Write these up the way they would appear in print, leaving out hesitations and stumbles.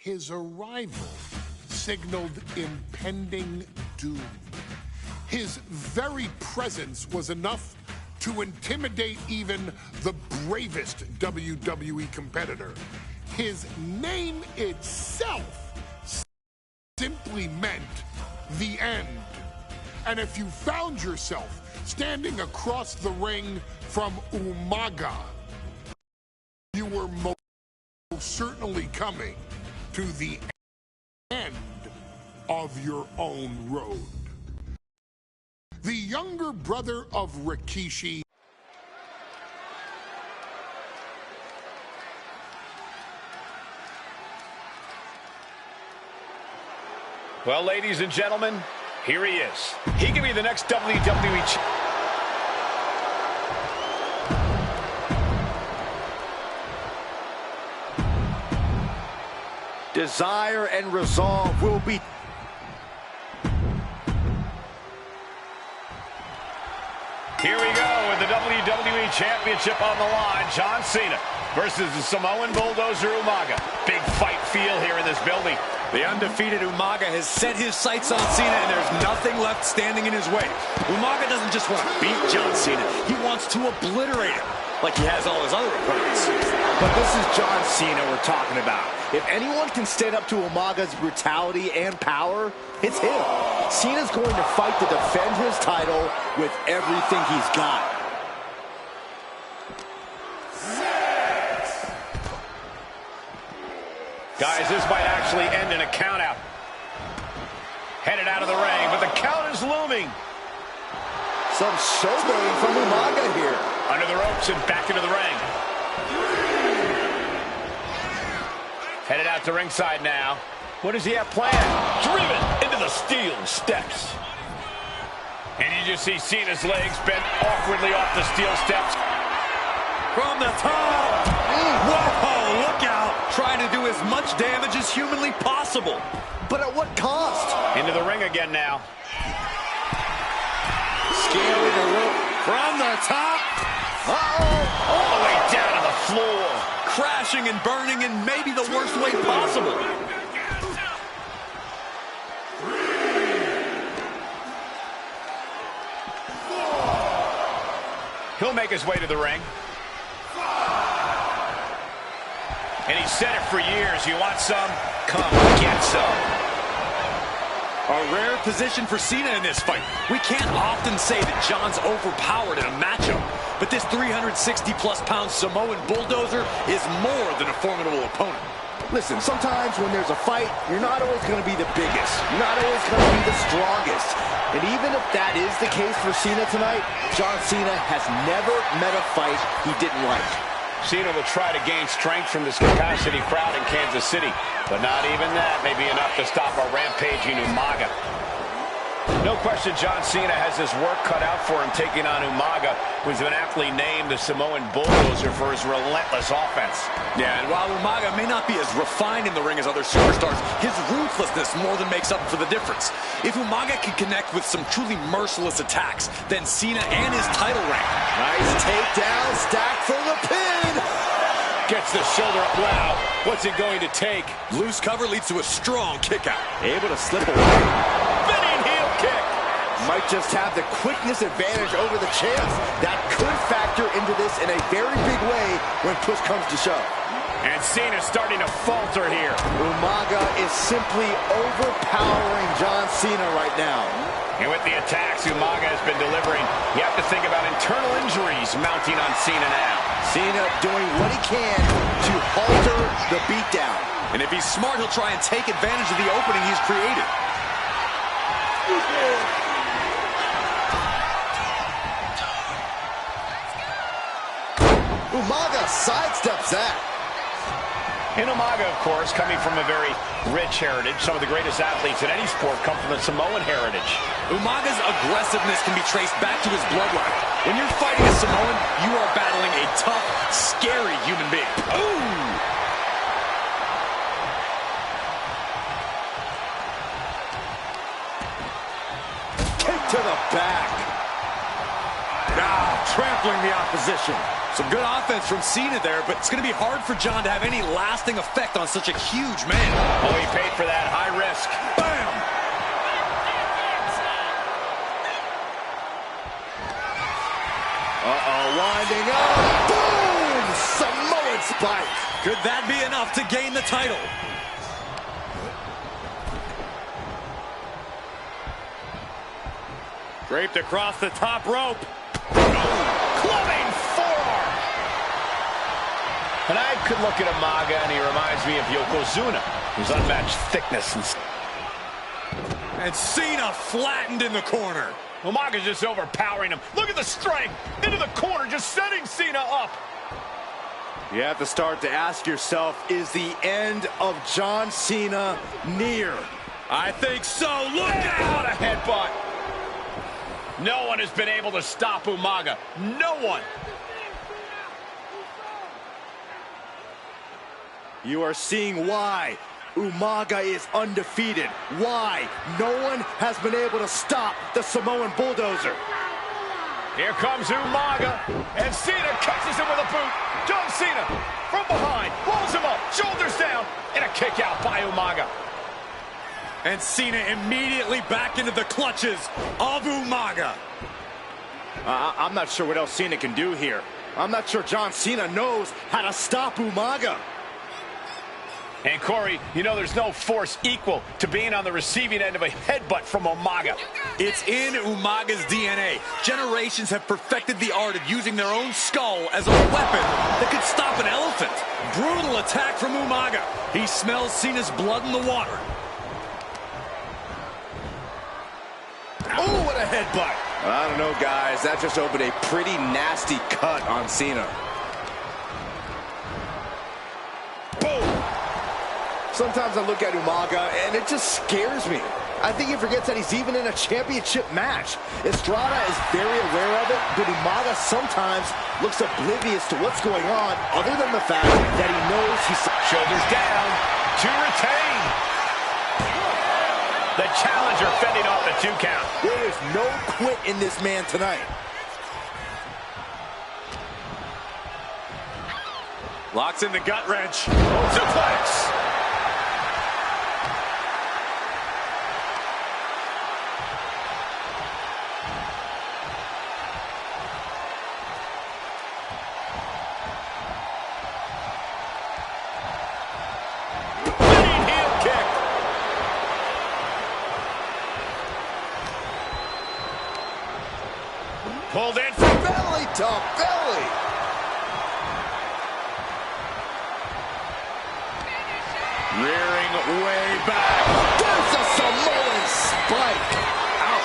His arrival signaled impending doom. His very presence was enough to intimidate even the bravest WWE competitor. His name itself simply meant the end. And if you found yourself standing across the ring from Umaga, you were most certainly coming to the end of your own road. The younger brother of Rikishi. Well, ladies and gentlemen, here he is. He can be the next WWE champion. Desire and resolve will be... Here we go with the WWE Championship on the line. John Cena versus the Samoan Bulldozer Umaga. Big fight feel here in this building. The undefeated Umaga has set his sights on Cena, and there's nothing left standing in his way. Umaga doesn't just want to beat John Cena. He wants to obliterate him, like he has all his other opponents. But this is John Cena we're talking about. If anyone can stand up to Umaga's brutality and power, it's him. Cena's going to fight to defend his title with everything he's got. Guys, this might actually end in a countout. Headed out of the ring, but the count is looming. Some showboating from Umaga here. Under the ropes and back into the ring. Headed out to ringside now. What does he have planned? Driven into the steel steps. And you just see Cena's legs bent awkwardly off the steel steps. From the top. Whoa, look out. Trying to do as much damage as humanly possible. But at what cost? Into the ring again now. Scaling the rope. From the top. Uh-oh. All the way down to the floor. Crashing and burning in maybe the worst way possible. He'll make his way to the ring. And he said it for years. You want some? Come get some. A rare position for Cena in this fight. We can't often say that John's overpowered in a matchup, but this 360-plus pound Samoan bulldozer is more than a formidable opponent. Listen, sometimes when there's a fight, you're not always going to be the biggest. You're not always going to be the strongest. And even if that is the case for Cena tonight, John Cena has never met a fight he didn't like. Cena will try to gain strength from this capacity crowd in Kansas City, but not even that may be enough to stop a rampaging Umaga. No question John Cena has his work cut out for him taking on Umaga, who's been aptly named the Samoan Bulldozer for his relentless offense. Yeah, and while Umaga may not be as refined in the ring as other superstars, his ruthlessness more than makes up for the difference. If Umaga can connect with some truly merciless attacks, then Cena and his title reign. Nice takedown, stacked for the pin. Gets the shoulder up loud. What's it going to take? Loose cover leads to a strong kick out. Able to slip away. Spinning heel kick. Might just have the quickness advantage over the champs. That could factor into this in a very big way when push comes to shove. And Cena's starting to falter here. Umaga is simply overpowering John Cena right now. And with the attacks Umaga has been delivering, you have to think about internal injuries mounting on Cena now. Cena doing what he can to halter the beatdown. And if he's smart, he'll try and take advantage of the opening he's created. Umaga sidesteps that. And Umaga, of course, coming from a very rich heritage. Some of the greatest athletes in any sport come from the Samoan heritage. Umaga's aggressiveness can be traced back to his bloodline. When you're fighting a Samoan, you are battling a tough, scary human being. Ooh! Kick to the back. Trampling the opposition. Some good offense from Cena there, but it's going to be hard for John to have any lasting effect on such a huge man. Oh, he paid for that. High risk. Bam! Winding up. Boom! Samoan spike. Could that be enough to gain the title? Draped across the top rope. Clubbing forearm. And I could look at Umaga, and he reminds me of Yokozuna, whose unmatched thickness. And Cena flattened in the corner. Umaga's just overpowering him. Look at the strength. Into the corner, just setting Cena up. You have to start to ask yourself, is the end of John Cena near? I think so. Look out! A headbutt. No one has been able to stop Umaga. No one. You are seeing why Umaga is undefeated. Why no one has been able to stop the Samoan bulldozer. Here comes Umaga, and Cena catches him with a boot. John Cena from behind, rolls him up, shoulders down, and a kick out by Umaga. And Cena immediately back into the clutches of Umaga. I'm not sure what else Cena can do here. I'm not sure John Cena knows how to stop Umaga. And Corey, you know there's no force equal to being on the receiving end of a headbutt from Umaga. It's in Umaga's DNA. Generations have perfected the art of using their own skull as a weapon that could stop an elephant. Brutal attack from Umaga. He smells Cena's blood in the water. Oh, what a headbutt. I don't know, guys. That just opened a pretty nasty cut on Cena. Boom. Sometimes I look at Umaga, and it just scares me. I think he forgets that he's even in a championship match. Estrada is very aware of it, but Umaga sometimes looks oblivious to what's going on, other than the fact that he knows he's... Shoulders down to retain. The challenger fending off the 2 count. There is no quit in this man tonight. Locks in the gut wrench. Suplex. Pulled in from belly to belly. Rearing way back. There's a Samoan spike.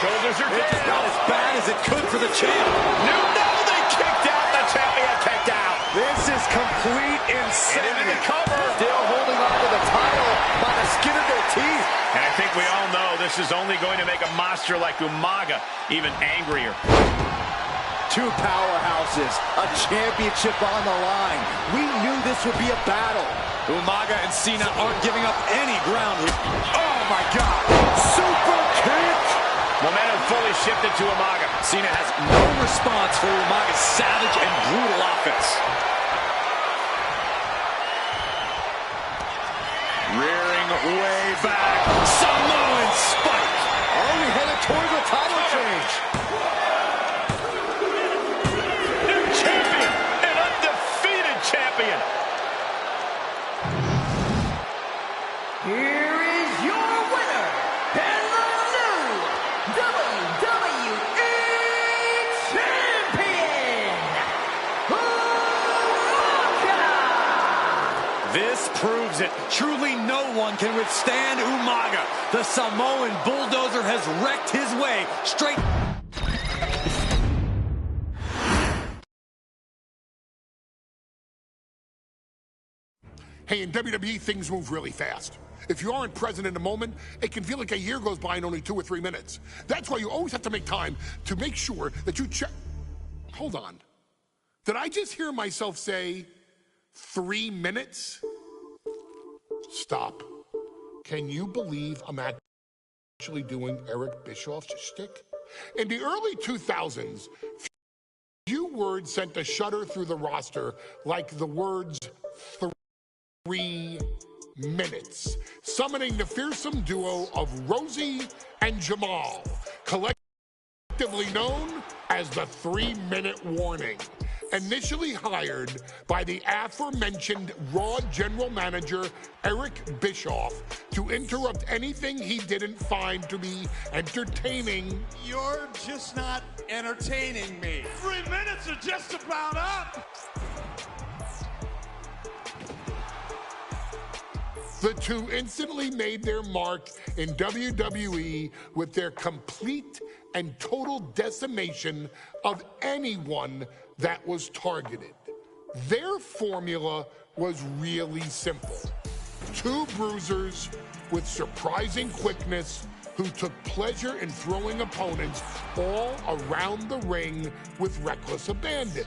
Shoulders are down. It's not as bad as it could for the champ. No, they kicked out. The champion kicked out. This is complete insanity. Into the cover. Still holding on to the title by the skin of their teeth. And I think we all know this is only going to make a monster like Umaga even angrier. Two powerhouses, a championship on the line. We knew this would be a battle. Umaga and Cena aren't giving up any ground. Oh my God! Super kick! Momentum fully shifted to Umaga. Cena has no response for Umaga's savage and brutal offense. Rearing way back. Samoan spike. Are we headed towards a title change? New champion, an undefeated champion. Here is your winner, and the new WWE Champion, Umaga! This proves it. Truly no one can withstand Umaga. The Samoan bulldozer has wrecked his way straight. Hey, in WWE, things move really fast. If you aren't present in the moment, it can feel like a year goes by in only 2 or 3 minutes. That's why you always have to make time to make sure that you check. Hold on. Did I just hear myself say 3 minutes? Stop. Can you believe I'm actually doing Eric Bischoff's shtick? In the early 2000s, Few words sent a shudder through the roster like the words 3 minutes, summoning the fearsome duo of Rosie and Jamal, collectively known as the 3-minute warning. Initially hired by the aforementioned Raw General Manager Eric Bischoff to interrupt anything he didn't find to be entertaining. You're just not entertaining me. 3 minutes are just about up. The two instantly made their mark in WWE with their complete and total decimation of anyone that was targeted. Their formula was really simple. Two bruisers with surprising quickness who took pleasure in throwing opponents all around the ring with reckless abandon.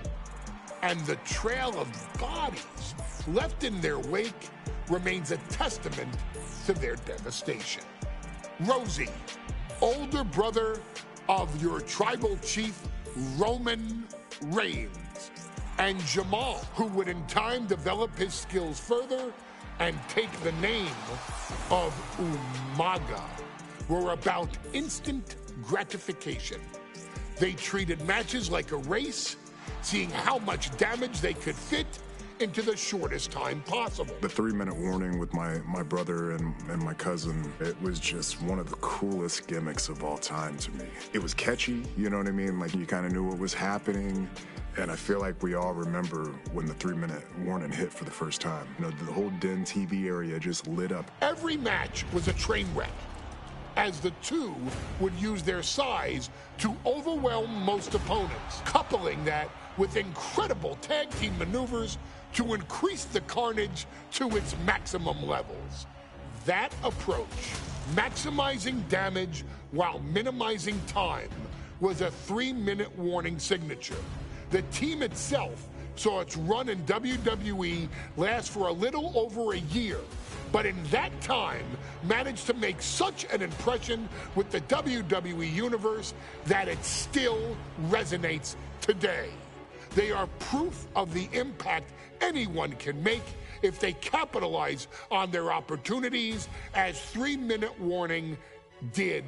And the trail of bodies left in their wake remains a testament to their devastation. Rosie, older brother of your tribal chief, Roman Reigns, and Jamal, who would in time develop his skills further and take the name of Umaga, were about instant gratification. They treated matches like a race, seeing how much damage they could fit into the shortest time possible. The 3-minute warning with my brother and my cousin, it was just one of the coolest gimmicks of all time to me. It was catchy, you know what I mean? Like, you kind of knew what was happening. And I feel like we all remember when the 3-minute warning hit for the first time. You know, the whole Den TV area just lit up. Every match was a train wreck, as the two would use their size to overwhelm most opponents, coupling that with incredible tag team maneuvers to increase the carnage to its maximum levels. That approach, maximizing damage while minimizing time, was a 3-minute warning signature. The team itself saw its run in WWE last for a little over a year, but in that time managed to make such an impression with the WWE Universe that it still resonates today. They are proof of the impact anyone can make if they capitalize on their opportunities, as 3-minute warning did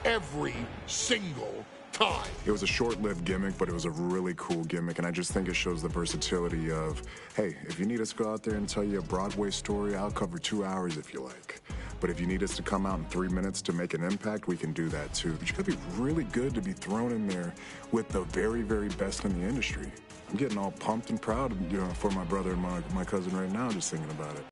every single time. It was a short-lived gimmick, but it was a really cool gimmick, and I just think it shows the versatility of, hey, if you need us to go out there and tell you a Broadway story, I'll cover 2 hours if you like. But if you need us to come out in 3 minutes to make an impact, we can do that too. But you gotta be really good to be thrown in there with the very, very best in the industry. I'm getting all pumped and proud, you know, for my brother and my cousin right now, just thinking about it.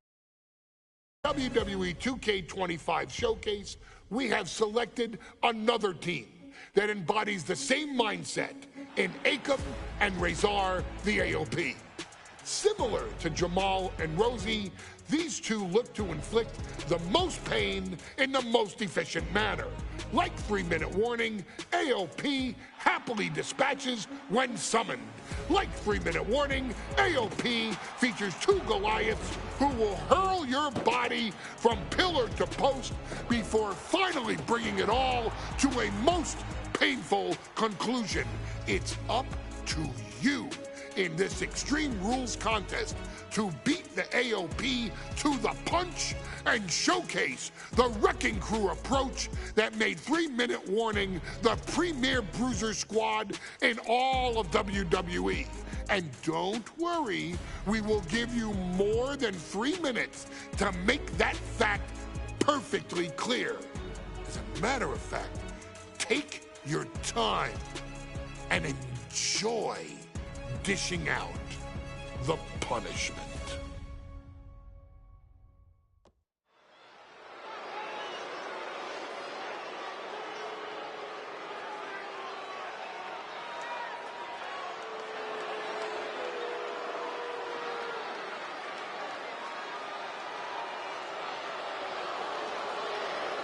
WWE 2K25 Showcase, we have selected another team that embodies the same mindset in Akam and Razor, the AOP. Similar to Jamal and Rosie, these two look to inflict the most pain in the most efficient manner. Like 3-minute warning, AOP happily dispatches when summoned. Like 3-minute warning, AOP features two Goliaths who will hurl your body from pillar to post before finally bringing it all to a most painful conclusion. It's up to you in this Extreme Rules contest to beat the AOP to the punch and showcase the Wrecking Crew approach that made 3-minute warning the premier bruiser squad in all of WWE. And don't worry, we will give you more than 3 minutes to make that fact perfectly clear. As a matter of fact, take your time and enjoy dishing out the punishment.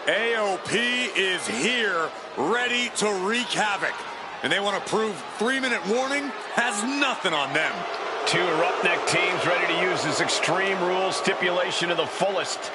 AOP is here, ready to wreak havoc. And they want to prove 3-minute warning has nothing on them. Two roughneck teams ready to use this Extreme Rules stipulation to the fullest.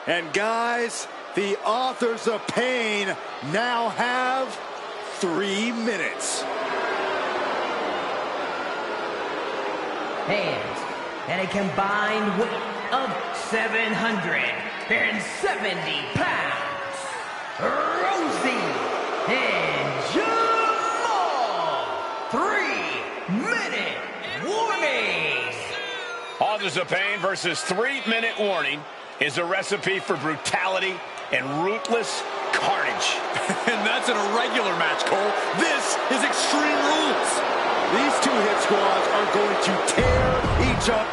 And guys, the authors of pain now have 3 minutes. Hands and a combined weight of 770 pounds. Rosie and Jamal. 3-minute warning. Authors of Pain versus 3-minute warning is a recipe for brutality and ruthless carnage. And that's an irregular match, Cole. This is Extreme Rules. These two hit squads are going to tear each other.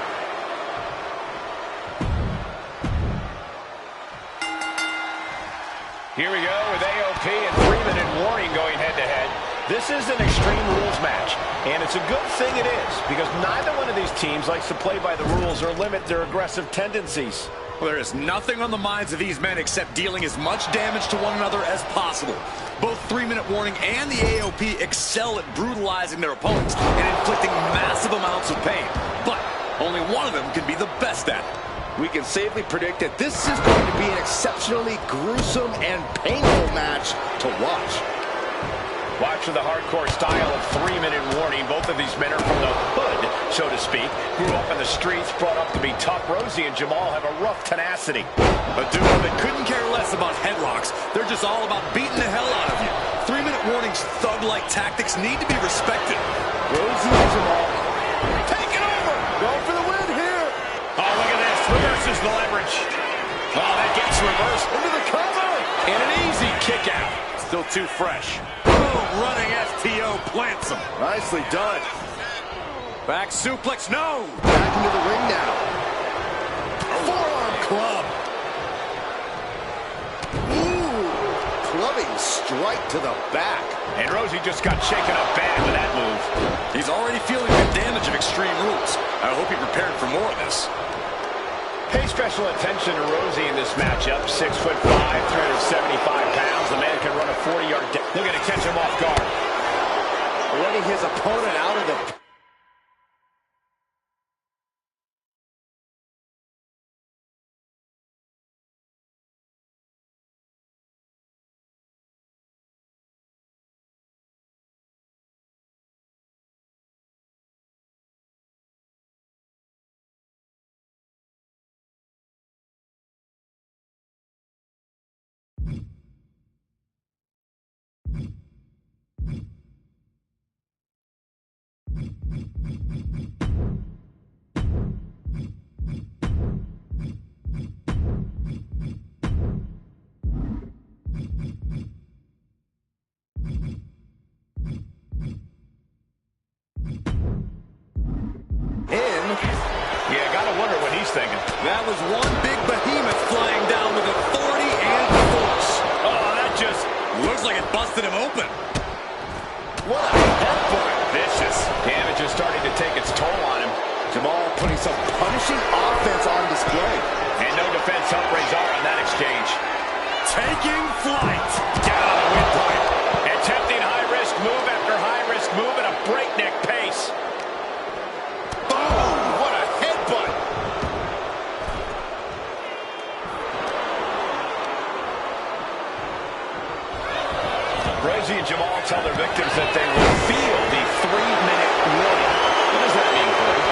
Here we go with AOP and 3-minute warning going head-to-head. This is an Extreme Rules match, and it's a good thing it is, because neither one of these teams likes to play by the rules or limit their aggressive tendencies. Well, there is nothing on the minds of these men except dealing as much damage to one another as possible. Both 3-minute warning and the AOP excel at brutalizing their opponents and inflicting massive amounts of pain. But only one of them can be the best at it. We can safely predict that this is going to be an exceptionally gruesome and painful match to watch. Watch for the hardcore style of 3-minute warning. Both of these men are from the hood, so to speak. Grew up in the streets, brought up to be tough. Rosie and Jamal have a rough tenacity. A duo that couldn't care less about headlocks. They're just all about beating the hell out of you. 3-minute warning's thug-like tactics need to be respected. Rosie and Jamal Taking over! going for the win here. Oh, look at this. Reverses the leverage. Oh, that gets reversed. Into the cover. And an easy kick out. Still too fresh. Boom, running STO plants him. Nicely done. Back suplex, no! Back into the ring now. Forearm club. Ooh, clubbing strike to the back. And Rosie just got shaken up bad with that move. He's already feeling the damage of Extreme Rules. I hope he prepared for more of this. Pay special attention to Rosie in this matchup. 6'5", 375 pounds. The man can run a 40-yard dash. Looking to catch him off guard. Letting his opponent out of the... Yeah, gotta wonder what he's thinking. That was one big behemoth flying down with authority and force. Oh, that just looks like it busted him open. What a headbutt. vicious. Damage is starting to take its toll on him. Jamal putting some punishing offense on display. And no defense help Razor on that exchange. Taking flight. Down on the windpipe. Attempting high-risk move after high-risk move at a breakneck pace. Boom! What a headbutt. Rosie and Jamal tell their victims that they will feel the 3-minute warning. What does that mean, Corey?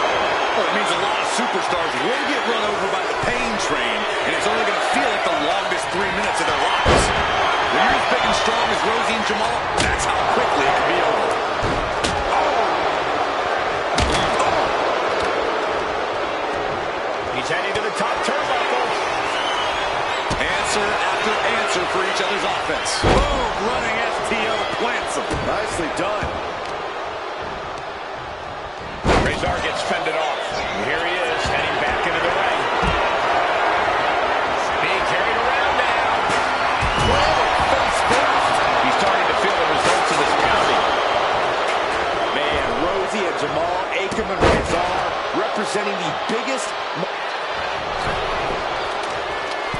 Well, it means a lot of superstars will get run over by the pain train, and it's only going to feel like the longest 3 minutes of their lives. When you're as big and strong as Rosie and Jamal, that's how quickly it can be over. He's heading to the top turnbuckle. Answer after answer for each other's offense. Boom! Running STO plants him. Nicely done. Razor gets fended off. And here he is, heading back into the ring. Being carried around now. Face first. He's starting to feel the results of this pounding. Man, Rosie and Jamal, Akam and Razor representing the biggest...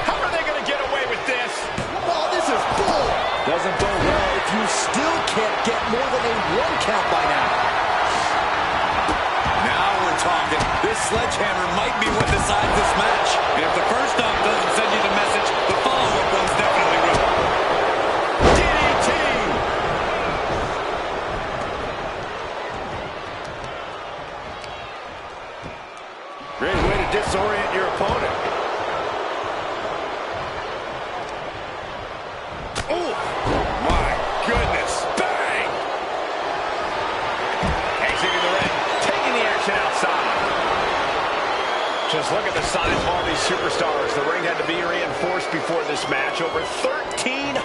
How are they going to get away with this? Oh, this is bull. Doesn't go well if you still can't get more than a 1 count by now. Now we're talking. This sledgehammer might be what decides this match. And if the first dump doesn't send you to mess disorient your opponent. Oh, my goodness. Bang! Exiting the ring, taking the action outside. Just look at the size of all these superstars. The ring had to be reinforced before this match. Over 1,300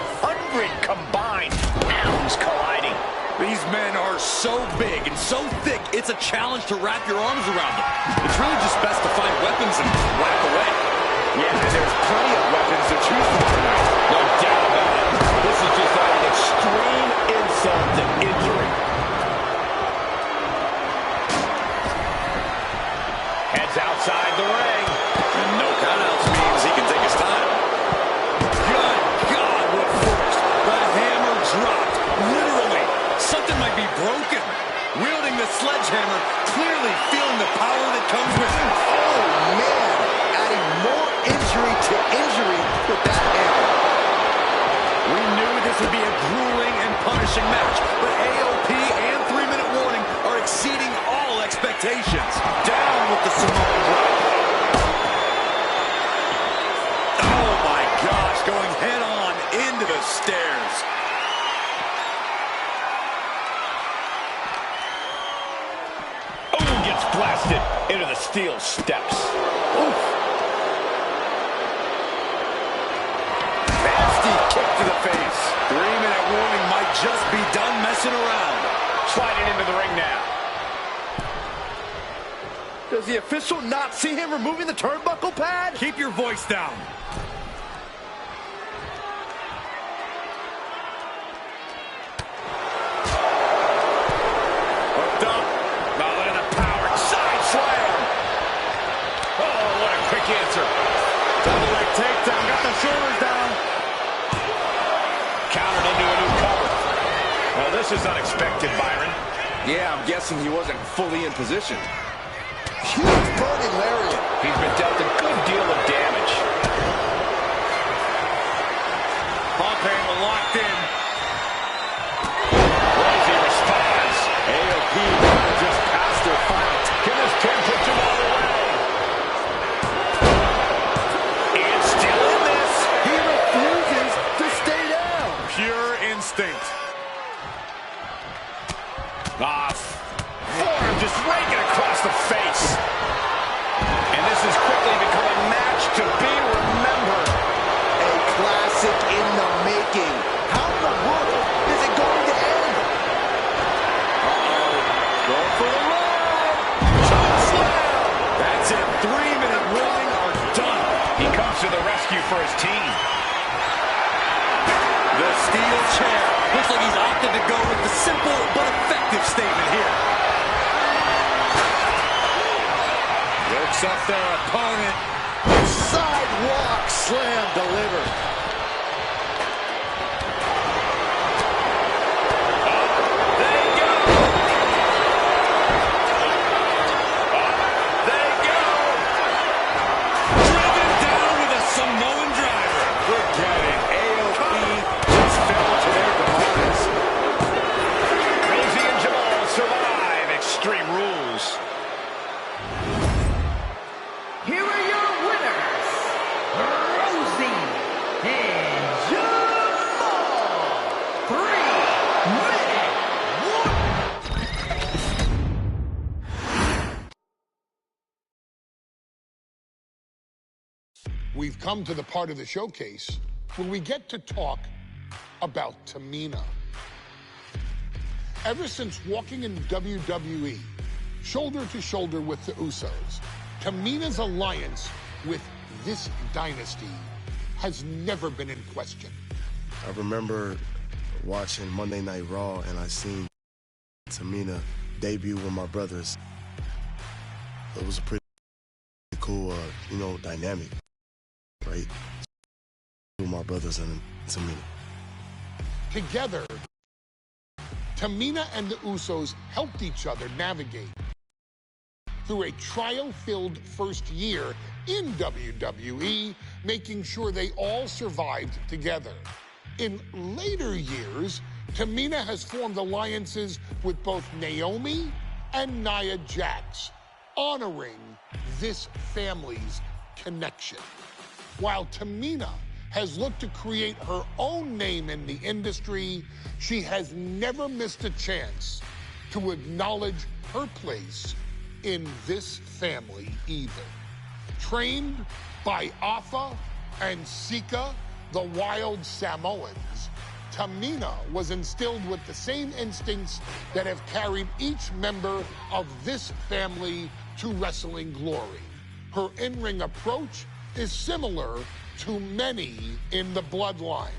combined pounds colliding. These men are so big and so thick, it's a challenge to wrap your arms around them. It's really just best to find weapons and whack away. Yeah, and there's plenty of weapons to choose from tonight. No doubt about it. This is just an extreme insult to injury. Heads outside the ring. And no countouts means he can take his time. Good God, what force. The hammer dropped. Literally. Something might be broken. Wielding the sledgehammer, clearly feeling the power that comes with it. Oh, man. Adding more injury to injury with that hammer. We knew this would be a grueling and punishing match, but AOP and 3-minute warning are exceeding all expectations. Down with the Samoan drop. Oh, my gosh, going head-on into the stairs. Gets blasted into the steel steps. Oof. Nasty kick to the face. 3-minute warning might just be done messing around. Sliding into the ring now. Does the official not see him removing the turnbuckle pad? Keep your voice down. Hooked up. Not in a power side slam. Oh, what a quick answer. Double leg takedown. Got the shoulders down. Countered into a new cover. Well, this is unexpected, Byron. Yeah, I'm guessing he wasn't fully in position. Huge burning lariat. He's been dealt a good deal of damage. Pump handle locked in. Rosie responds. AOP just passed their final. Can this pin put him all the way? And still in this. He refuses to stay down. Pure instinct. Forearm just raking across the face. And this has quickly become a match to be remembered. A classic in the making. How in the world is it going to end? Going for the run. Chop slam. That's it. 3-minute warning are done. He comes to the rescue for his team. The steel chair. Looks like he's opted to go with the simple but effective statement here. Looks up their opponent. Sidewalk slam delivered. There you go. There you go. Driven down with a Samoan driver. Forget it. AOP just fell to their demise. Rosie and Jamal survive Extreme Rules. Here are your winners, Rosie and Jamal. 3-minute We've come to the part of the showcase where we get to talk about Tamina. Ever since walking in WWE, shoulder to shoulder with the Usos, Tamina's alliance with this dynasty has never been in question. I remember watching Monday Night Raw and I seen Tamina debut with my brothers. It was a pretty cool, dynamic, right? With my brothers and Tamina. Together, Tamina and the Usos helped each other navigate through a trial-filled first year in WWE, making sure they all survived together. In later years, Tamina has formed alliances with both Naomi and Nia Jax, honoring this family's connection. While Tamina has looked to create her own name in the industry, she has never missed a chance to acknowledge her place in this family either. Trained by Afa and Sika, the wild Samoans, Tamina was instilled with the same instincts that have carried each member of this family to wrestling glory. Her in-ring approach is similar to many in the bloodline.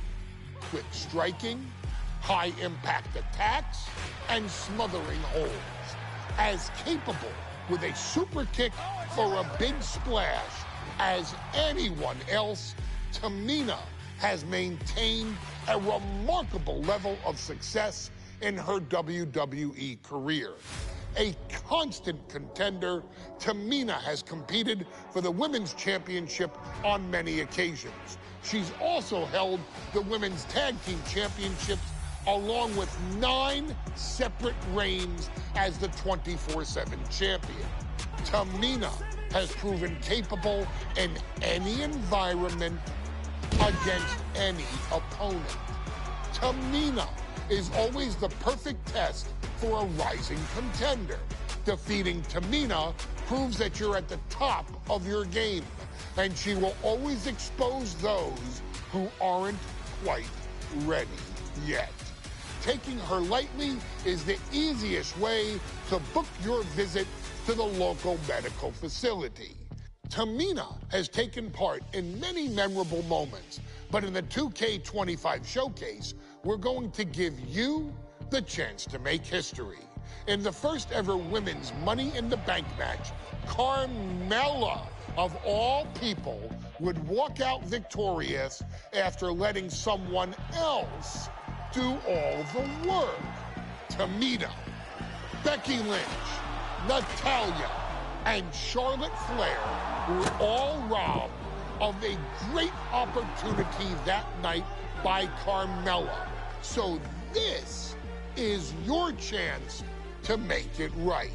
Quick striking, high-impact attacks, and smothering holds. As capable with a super kick or a big splash as anyone else, Tamina has maintained a remarkable level of success in her WWE career. A constant contender, Tamina has competed for the Women's Championship on many occasions. She's also held the Women's Tag Team Championships along with 9 separate reigns as the 24/7 champion. Tamina has proven capable in any environment against any opponent. Tamina is always the perfect test for a rising contender. Defeating Tamina proves that you're at the top of your game, and she will always expose those who aren't quite ready yet. Taking her lightly is the easiest way to book your visit to the local medical facility. Tamina has taken part in many memorable moments, but in the 2K25 showcase, we're going to give you the chance to make history. In the first ever women's Money in the Bank match, Carmella, of all people, would walk out victorious after letting someone else do all the work. Tamina, Becky Lynch, Natalya, and Charlotte Flair were all robbed of a great opportunity that night by Carmella. So this is your chance to make it right.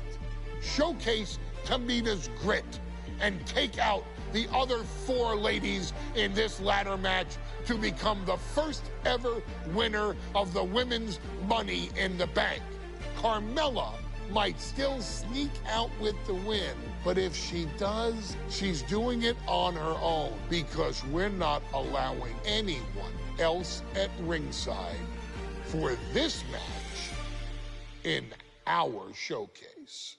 Showcase Tamina's grit and take out the other 4 ladies in this ladder match to become the first ever winner of the Women's Money in the Bank. Carmella might still sneak out with the win, but if she does, she's doing it on her own because we're not allowing anyone else at ringside for this match in our showcase.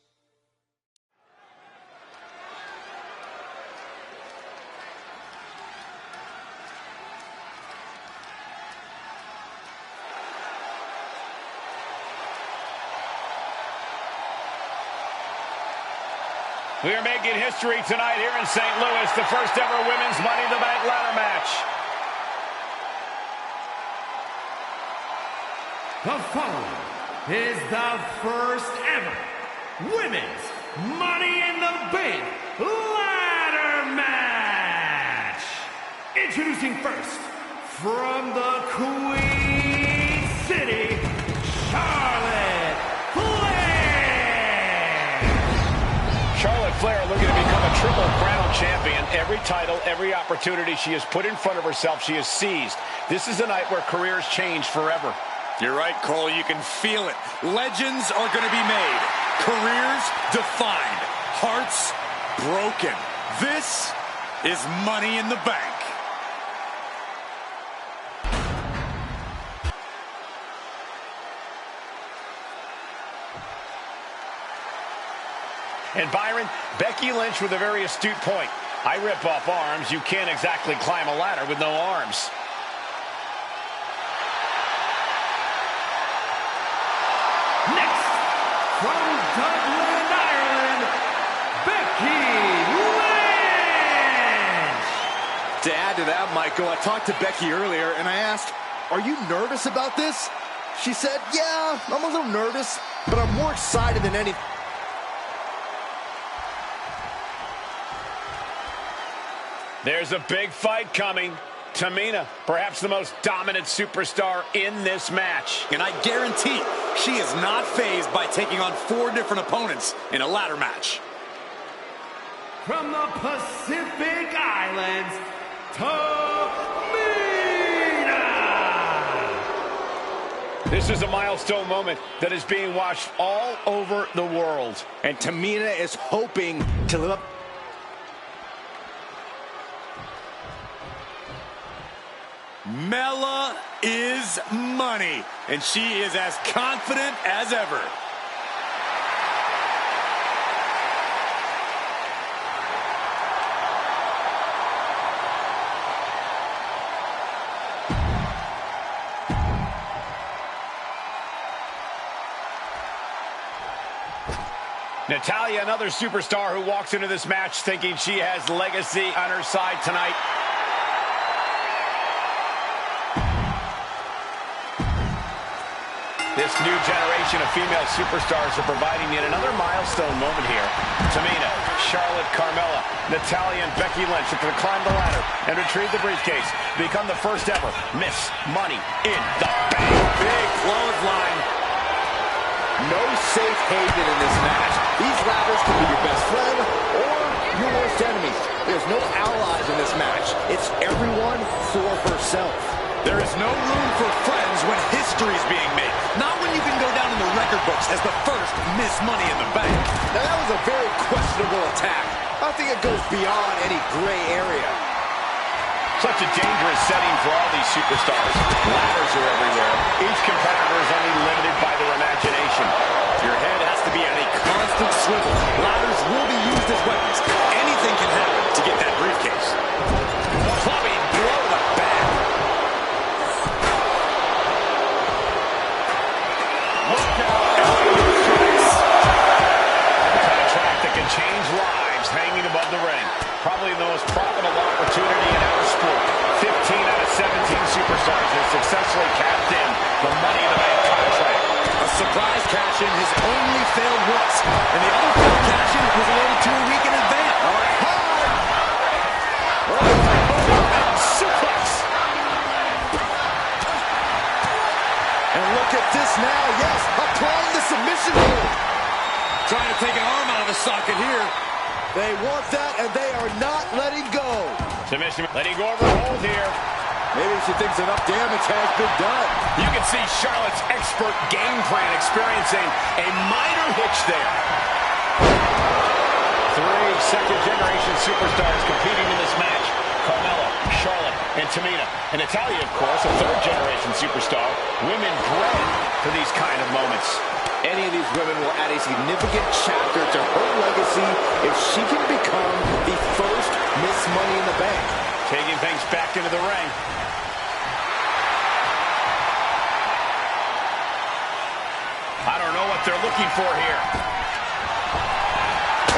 We are making history tonight here in St. Louis, the first ever Women's Money in the Bank ladder match. The following is the first ever Women's Money in the Bank ladder match. Introducing first, from the Queen City, Charlotte Flair looking to become a Triple Crown champion. Every title, every opportunity she has put in front of herself, she has seized. This is a night where careers change forever. You're right, Cole. You can feel it. Legends are going to be made. Careers defined. Hearts broken. This is Money in the Bank. And Byron, Becky Lynch with a very astute point. I rip off arms. You can't exactly climb a ladder with no arms. Next, from Dublin, Ireland, Becky Lynch. To add to that, Michael, I talked to Becky earlier and I asked, "Are you nervous about this?" She said, "Yeah, I'm a little nervous, but I'm more excited than anything." There's a big fight coming. Tamina, perhaps the most dominant superstar in this match. And I guarantee she is not fazed by taking on 4 different opponents in a ladder match. from the Pacific Islands, This is a milestone moment that is being watched all over the world. And Tamina is hoping to live up. Mela is money, and she is as confident as ever. Natalya, another superstar who walks into this match thinking she has legacy on her side tonight. This new generation of female superstars are providing yet another milestone moment here. Tamina, Charlotte, Carmella, Natalya, and Becky Lynch have to climb the ladder and retrieve the briefcase, become the first ever Miss Money in the Bank. Big clothesline. No safe haven in this match. These ladders can be your best friend or your worst enemies. There's no allies in this match. It's everyone for herself. There is no room for friends when history's being made. Not when you can go down in the record books as the first Miss Money in the Bank. Now that was a very questionable attack. I think it goes beyond any gray area. Such a dangerous setting for all these superstars. Ladders are everywhere. Each competitor is only limited by their imagination. Your head has to be on a constant swivel. Ladders will be used as weapons. Anything can happen to get that briefcase. Clubbing blow to the back. Look out. The contract that can change lives hanging above the ring. Probably the most profitable opportunity in our sport. 15 out of 17 superstars have successfully cashed in the Money in the Bank contract. A surprise cash-in has only failed once, and the other failed cash-in was awarded to a week in advance. All right, hard. Suplex. And look at this now. Yes, applying the submission hold. Trying to take an arm out of the socket here. They want that, and they are not letting go. Submission, letting go of her hold here. Maybe she thinks enough damage has been done. You can see Charlotte's expert game plan experiencing a minor hitch there. 3 second-generation superstars competing in this match. Carmella, Charlotte, and Tamina. And Natalya, of course, a third-generation superstar. Women bred for these kind of moments. Any of these women will add a significant chapter to her legacy if she can become the first Miss Money in the Bank. Taking things back into the ring. I don't know what they're looking for here.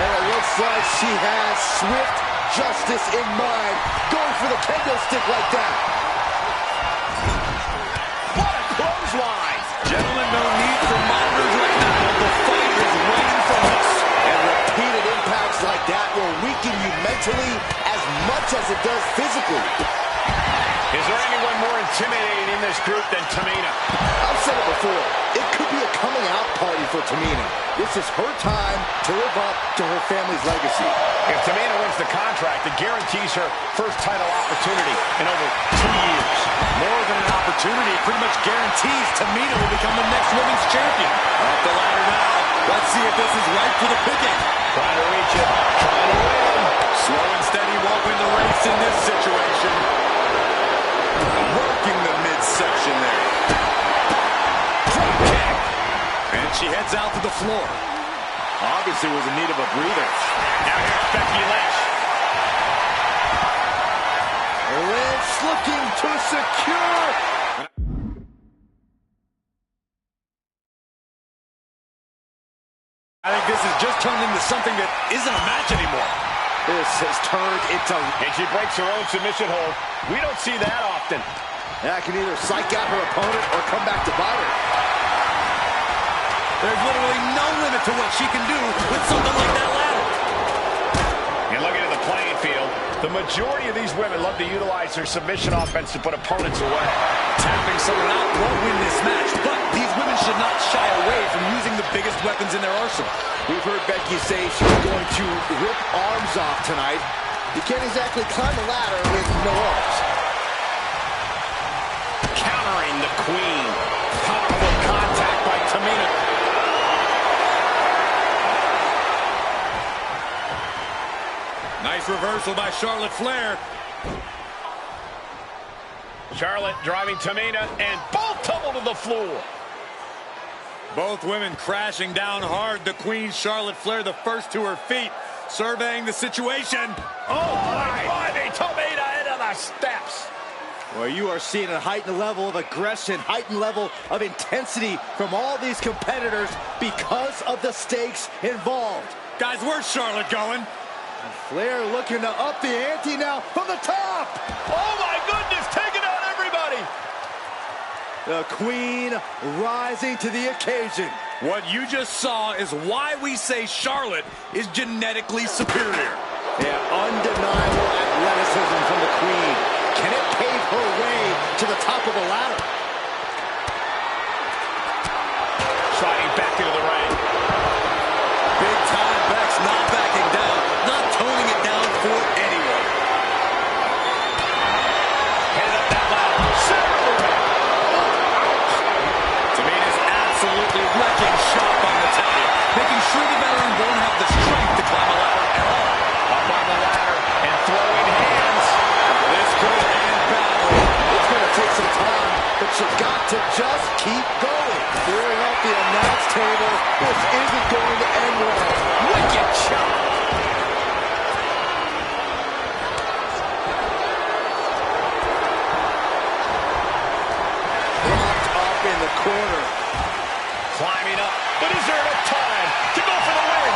And it looks like she has swift justice in mind. Going for the kendo stick like that. What a clothesline! Gentlemen, no need for monitors right now. The fight is right in front of us. And repeated impacts like that will weaken you mentally as much as it does physically. Is there anyone more intimidating in this group than Tamina? I've said it before. It could be a coming out party for Tamina. This is her time to live up to her family's legacy. If Tamina wins the contract, it guarantees her first title opportunity in over 2 years. More than an opportunity, it pretty much guarantees Tamina will become the next women's champion. Up the ladder now. Let's see if this is right for the picking. Trying to reach it, trying to win. Slow and steady won't win the race in this situation. Working the midsection there. Drop kick. And she heads out to the floor. Obviously was in need of a breather. Now here's Becky Lynch. Lynch looking to secure. I think this has just turned into something that isn't a match anymore. This has turned into... And she breaks her own submission hold. We don't see that often. That can either psych out her opponent or come back to bite her. There's literally no limit to what she can do with something like that ladder. And looking at the playing field, the majority of these women love to utilize their submission offense to put opponents away. Tapping someone out won't win this match, but these women should not shy away from using the biggest weapons in their arsenal. We've heard Becky say she's going to rip arms arms off tonight. You can't exactly climb a ladder with no arms. Countering the Queen. Powerful contact by Tamina. Nice reversal by Charlotte Flair. Charlotte driving Tamina, and both tumble to the floor. Both women crashing down hard. The Queen, Charlotte Flair, the first to her feet, surveying the situation. Oh, my, Tamina into the steps. Well, you are seeing a heightened level of aggression, heightened level of intensity from all these competitors because of the stakes involved. Guys, where's Charlotte going? Flair looking to up the ante now from the top. Oh, my goodness, taking out everybody. The Queen rising to the occasion. What you just saw is why we say Charlotte is genetically superior. Yeah, undeniable athleticism from the Queen. Can it pave her way to the top of the ladder? Sliding back into the ring. Big time, Bex not backing down, not toning it down for anyone. Headed up that ladder. Center of the ring. Tamina's absolutely wrecking shop on the Italian, making sure the veteran won't have the strength to climb a ladder at all. Up on the ladder and throwing hands. This could end badly. It's going to take some time, but you got to just keep going. Clearing out the announce table. This isn't going to end well. Wicked shot. Propped up in the corner. Climbing up, but is there enough time to go for the win?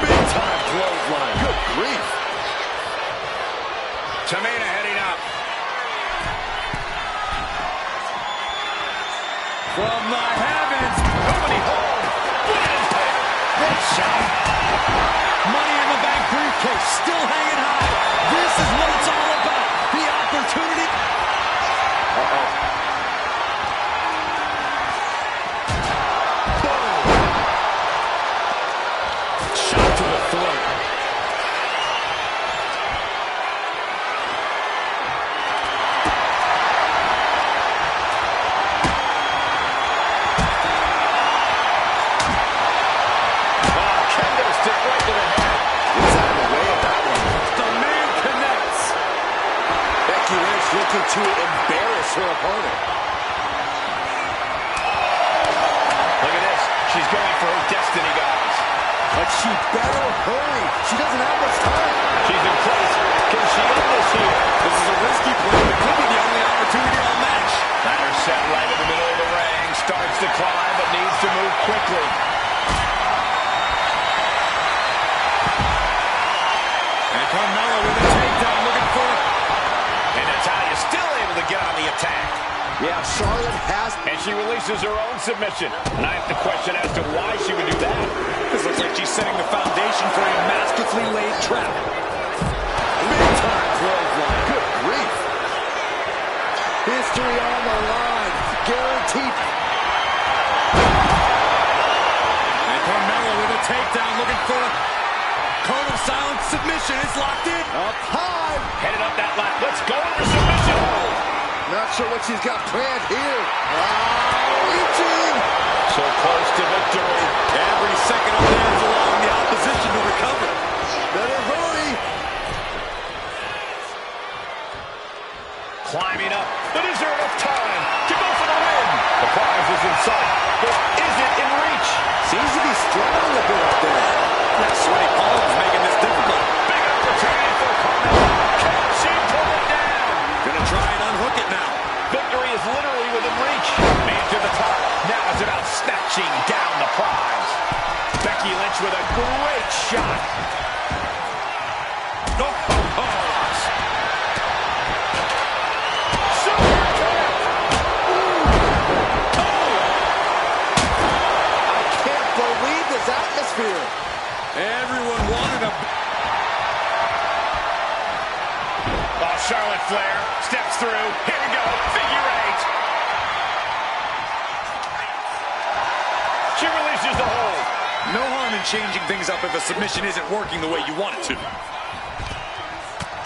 Big time clothesline. Good grief. Tamina heading up. From the heavens. Nobody home. Put it in paper. Great shot. Money in the bank briefcase still hanging high. This is what it's all about. The opportunity. Boom. Shot to the throat. Looking to embarrass her opponent. Look at this. She's going for her destiny, guys. But she better hurry. She doesn't have much time. She's in place. Can she end this here? This is a risky play, but could be the only opportunity all match. Ladder set right in the middle of the ring. Starts to climb, but needs to move quickly. And Carmella with a takedown looking for it. And Natalya still able to get on the attack. Yeah, Charlotte has. And she releases her own submission. And I have to question as to why she would do that. This looks like she's setting the foundation for a masterfully laid trap. Big time clothesline. Good grief. History on the line. Guaranteed. And Carmella with a takedown looking for a code of silence submission. It's locked in. Up high. Headed up that line. Let's go for submission hold. Not sure what she's got planned here. Reaching. So close to victory. Every second of that is allowing the opposition to recover. Better hurry. Climbing up. But is there enough time to go for the win? The prize is in sight. But is it in reach? Seems to be struggling a bit up there. That sweaty palms making this difficult. Big opportunity for Carmella. Can she pull it down? Gonna try and unhook it now. Victory is literally within reach. Man to the top. Now it's about snatching down the prize. Becky Lynch with a great shot. No. Super kick. I can't believe this atmosphere. Everyone wanted a... Oh, Charlotte Flair steps through. Here we go. Figure eight. She releases the hold. No harm in changing things up if a submission isn't working the way you want it to.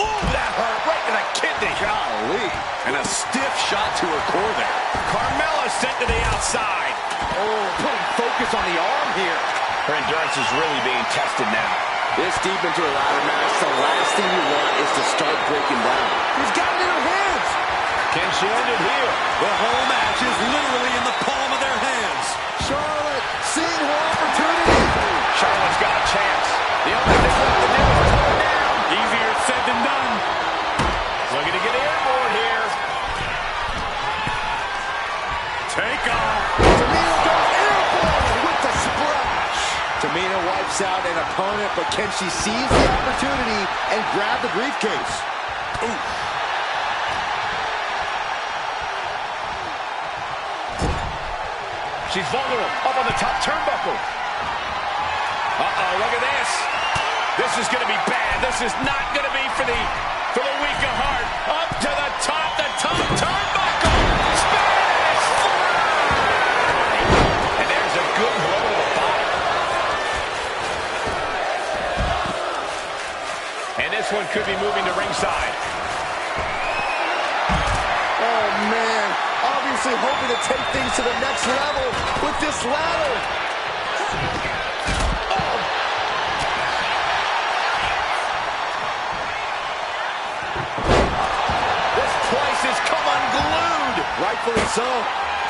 Oh, that hurt right to the kidney. Golly. And a stiff shot to her core there. Carmella sent to the outside. Oh, putting focus on the arm here. Her endurance is really being tested now. This deep into a ladder match, the last thing you want is to start breaking down. He's got it in her hands. Can she end it here? The whole match is literally in the palm of their hands. Charlotte seeing her opportunity. Charlotte's got a chance. The only thing left to do is hold her down. Easier said than done. Looking to get airborne here. Take off. Tamina goes airborne with the splash. Tamina wipes out an opponent, but can she seize the opportunity and grab the briefcase? Ooh. She's vulnerable up on the top turnbuckle. Uh-oh, look at this. This is going to be bad. This is not going to be for the weak of heart. Up to the top turnbuckle. Spanish fly. And there's a good blow to the body. And this one could be moving to ringside. Oh, man. Obviously hoping to take things to the next level with this ladder. Oh. This place has come unglued. Rightfully so.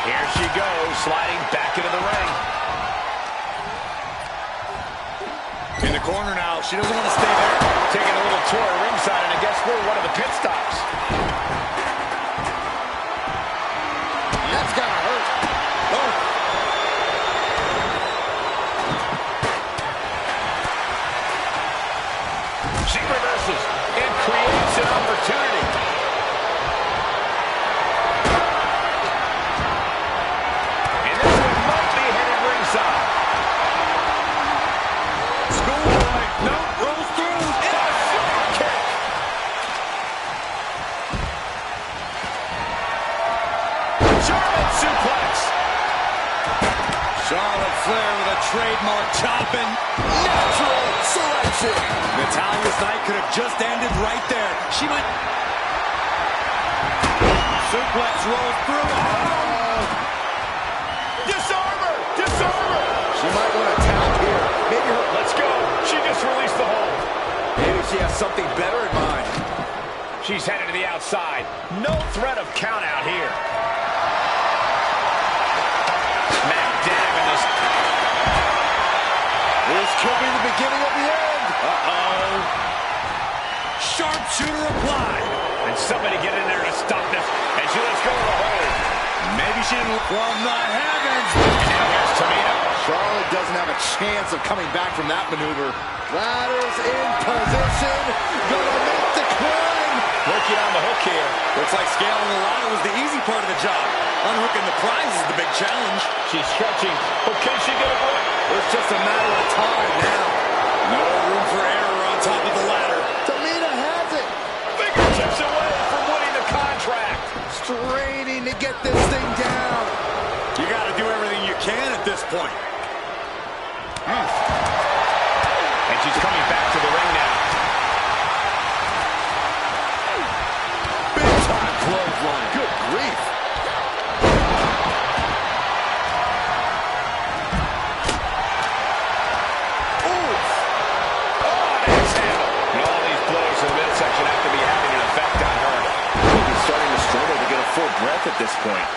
Here she goes, sliding back into the ring. In the corner now. She doesn't want to stay there. Taking a little tour ringside, and I guess we're one of the pit stops. That's gotta hurt. Oh. She reverses and creates an opportunity. And this one might be headed ringside. Schoolboy. No, rolls through. And a super kick. German suplex. Charlotte Flair with a trademark chopping. Natural selection. Natalia's night could have just ended right there. She might... Suplex rolls through. Oh. Disarm her. Disarm her. She might want to tap here. Maybe her... Let's go. She just released the hold. Maybe she has something better in mind. She's headed to the outside. No threat of count out here. Smack dab in this. This could be the beginning of the end. Uh-oh. Sharpshooter applied. And somebody get in there to stop this. And she lets go of the hold. Maybe she didn't look from the heavens. And now here's Tamina. Charlotte doesn't have a chance of coming back from that maneuver. Ladders in position. Gonna make the climb. Working on the hook here. Looks like scaling the ladder was the easy part of the job. Unhooking the prize is the big challenge. She's stretching. But can she get a break? It's just a matter of time now. No room for error on top of the ladder. Tamina has it. Fingertips away from winning the contract. Straining to get this thing down. You got to do everything you can at this point. And she's coming back to the ring now. Big time clothesline. Good grief. Midsection have to be having an effect on her. He's starting to struggle to get a full breath at this point.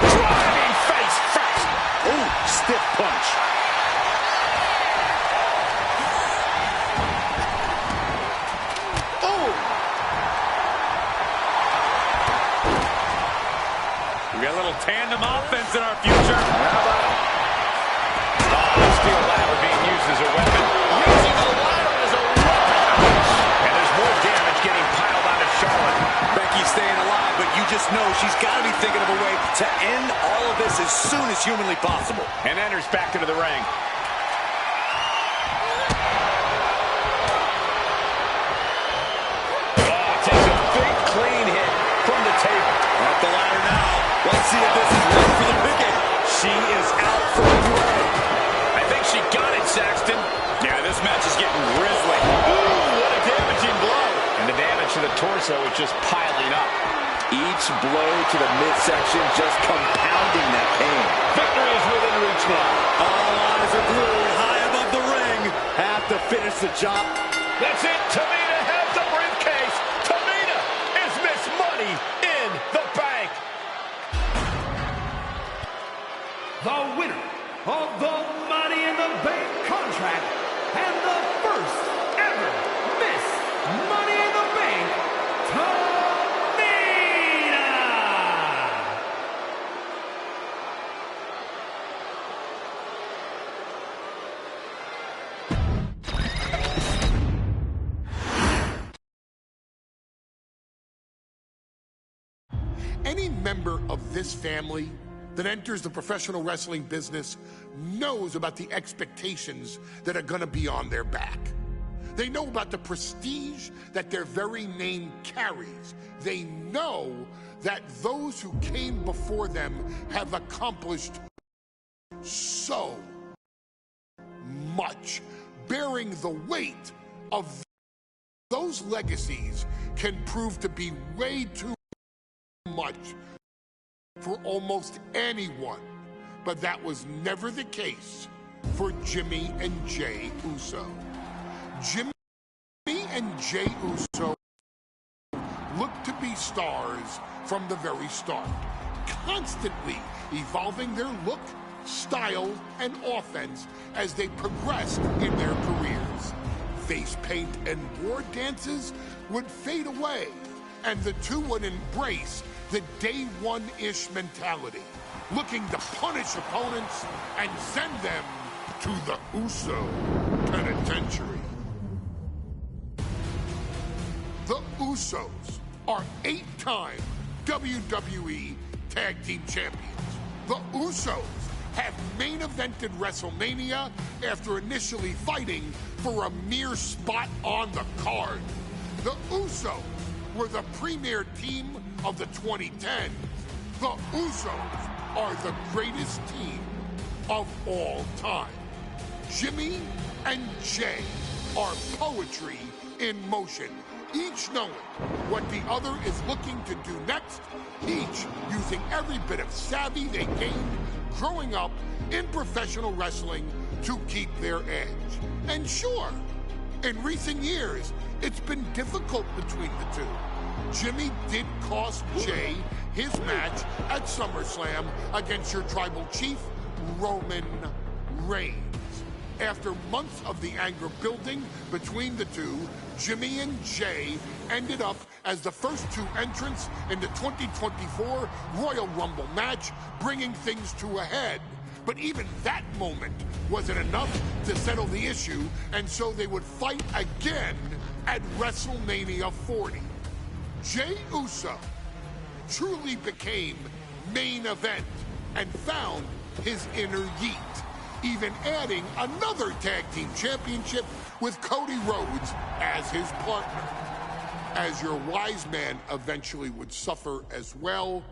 Driving face first. Ooh, stiff punch. Ooh. We got a little tandem offense in our future. How about it? Steel ladder being used as a weapon. Using the ladder as a weapon. And there's more damage getting piled onto Charlotte. Becky's staying alive, but you just know she's got to be thinking of a way to end all of this as soon as humanly possible. And enters back into the ring. Oh, takes a big clean hit from the table. Up the ladder now. Let's see if this is right for the picking. Austin. Yeah, this match is getting grisly. Ooh, what a damaging blow. And the damage to the torso is just piling up. Each blow to the midsection just compounding that pain. Victory is within reach now. All eyes are glued high above the ring. Have to finish the job. That's it. Tamina has the briefcase. Tamina is Miss Money in the Bank. The winner of the Money in the Bank contract and the first ever Miss Money in the Bank, Tamina! Any member of this family that enters the professional wrestling business knows about the expectations that are going to be on their back. They know about the prestige that their very name carries. They know that those who came before them have accomplished so much. Bearing the weight of those legacies can prove to be way too much for almost anyone, but that was never the case for Jimmy and Jey Uso. Jimmy and Jey Uso looked to be stars from the very start, constantly evolving their look, style, and offense as they progressed in their careers. Face paint and war dances would fade away, and the two would embrace the day one-ish mentality, looking to punish opponents and send them to the Uso penitentiary. The Usos are 8-time WWE Tag Team Champions. The Usos have main evented WrestleMania after initially fighting for a mere spot on the card. The Usos were the premier team of the 2010s. The Usos are the greatest team of all time. Jimmy and Jey are poetry in motion, each knowing what the other is looking to do next, each using every bit of savvy they gained growing up in professional wrestling to keep their edge. And sure, in recent years, it's been difficult between the two. Jimmy did cost Jey his match at SummerSlam against your tribal chief, Roman Reigns. After months of the anger building between the two, Jimmy and Jey ended up as the first two entrants in the 2024 Royal Rumble match, bringing things to a head. But even that moment wasn't enough to settle the issue, and so they would fight again at WrestleMania 40. Jey Uso truly became main event and found his inner yeet, even adding another tag team championship with Cody Rhodes as his partner. As your wise man eventually would suffer as well,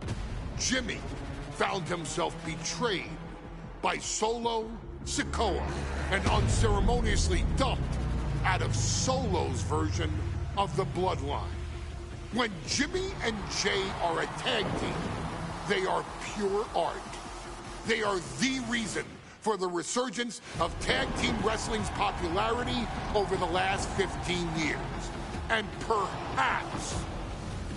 Jimmy found himself betrayed by Solo Sikoa and unceremoniously dumped out of Solo's version of the Bloodline. When Jimmy and Jey are a tag team, they are pure art. They are the reason for the resurgence of tag team wrestling's popularity over the last 15 years. And perhaps,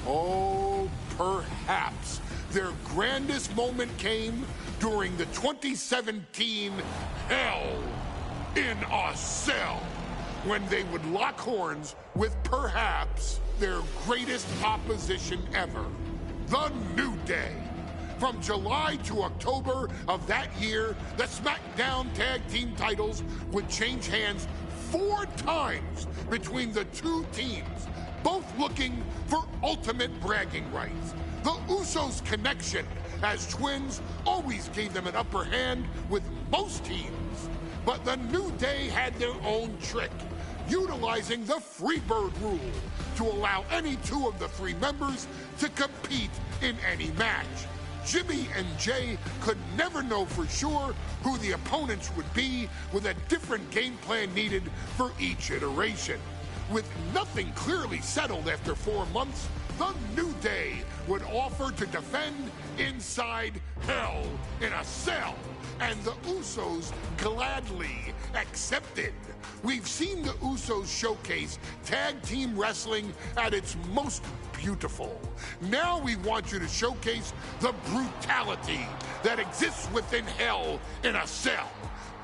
oh, perhaps, their grandest moment came during the 2017 Hell in a Cell, when they would lock horns with perhaps their greatest opposition ever, The New Day. From July to October of that year, the SmackDown Tag Team titles would change hands 4 times between the two teams, both looking for ultimate bragging rights. The Usos' connection as twins always gave them an upper hand with most teams. But the New Day had their own trick, utilizing the Freebird rule to allow any 2 of the 3 members to compete in any match. Jimmy and Jay could never know for sure who the opponents would be, with a different game plan needed for each iteration. With nothing clearly settled after 4 months, the New Day would offer to defend inside Hell in a Cell, and the Usos gladly accepted. We've seen the Usos showcase tag team wrestling at its most beautiful. Now we want you to showcase the brutality that exists within Hell in a Cell.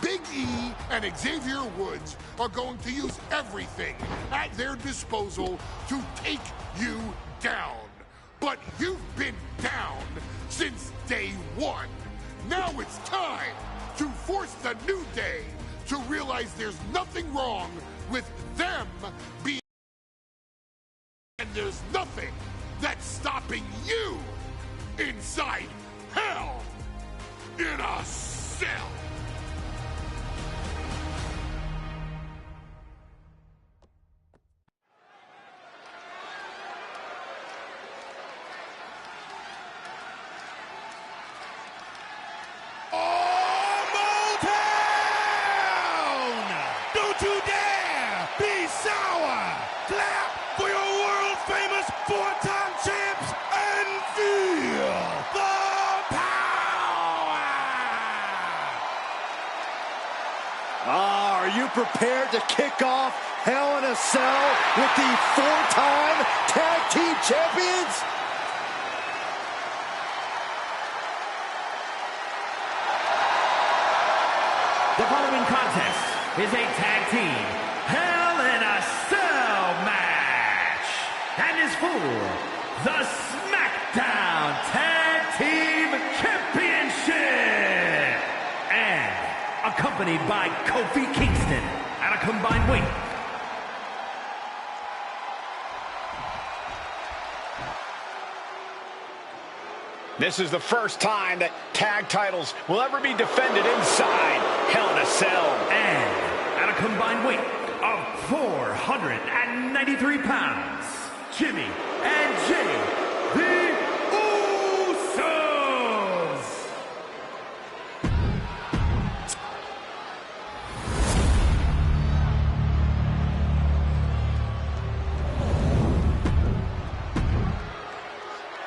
Big E and Xavier Woods are going to use everything at their disposal to take you down. But you've been down since day one. Now it's time to force the New Day to realize there's nothing wrong with them being, and there's nothing that's stopping you inside Hell in a Cell. Are you prepared to kick off Hell in a Cell with the 4-time Tag Team Champions? The following contest is a tag team Hell in a Cell match and is for the SmackDown Tag Team Championship, and accompanied by Kofi Kingston at a combined weight. This is the first time that tag titles will ever be defended inside Hell in a Cell. And at a combined weight of 493 pounds, Jimmy and Jay, the Usos.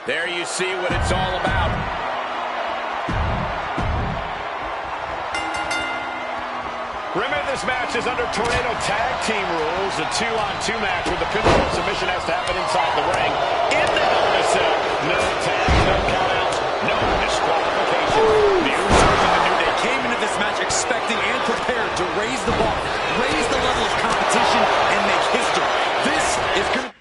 There you see what it's all about. Remember, this match is under Tornado Tag Team rules. A 2-on-2 match with the pinfall submission has to happen inside the ring. In the Hell in a Cell. No tag, no countouts, no disqualification. The Usos and the New Day came into this match expecting and prepared to raise the bar, raise the level of competition, and make history. This is going to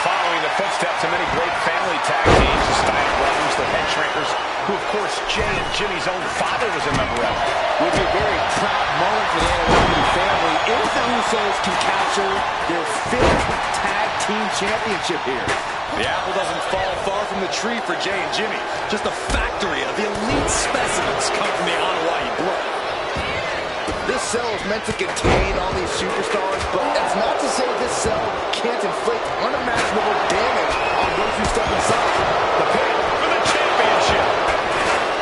following the footsteps of many great family tag teams, the Steiner brothers, the Head Shrinkers, who, of course, Jay and Jimmy's own father was a member of. It would be a very proud moment for the Allen family if the Usos can capture their 5th tag team championship here. The apple doesn't fall far from the tree for Jay and Jimmy. Just a factory of elite specimens come from the Hawaii blood. This cell is meant to contain all these superstars, but that's not to say this cell can't inflict unimaginable damage on those who step inside. The pin for the championship.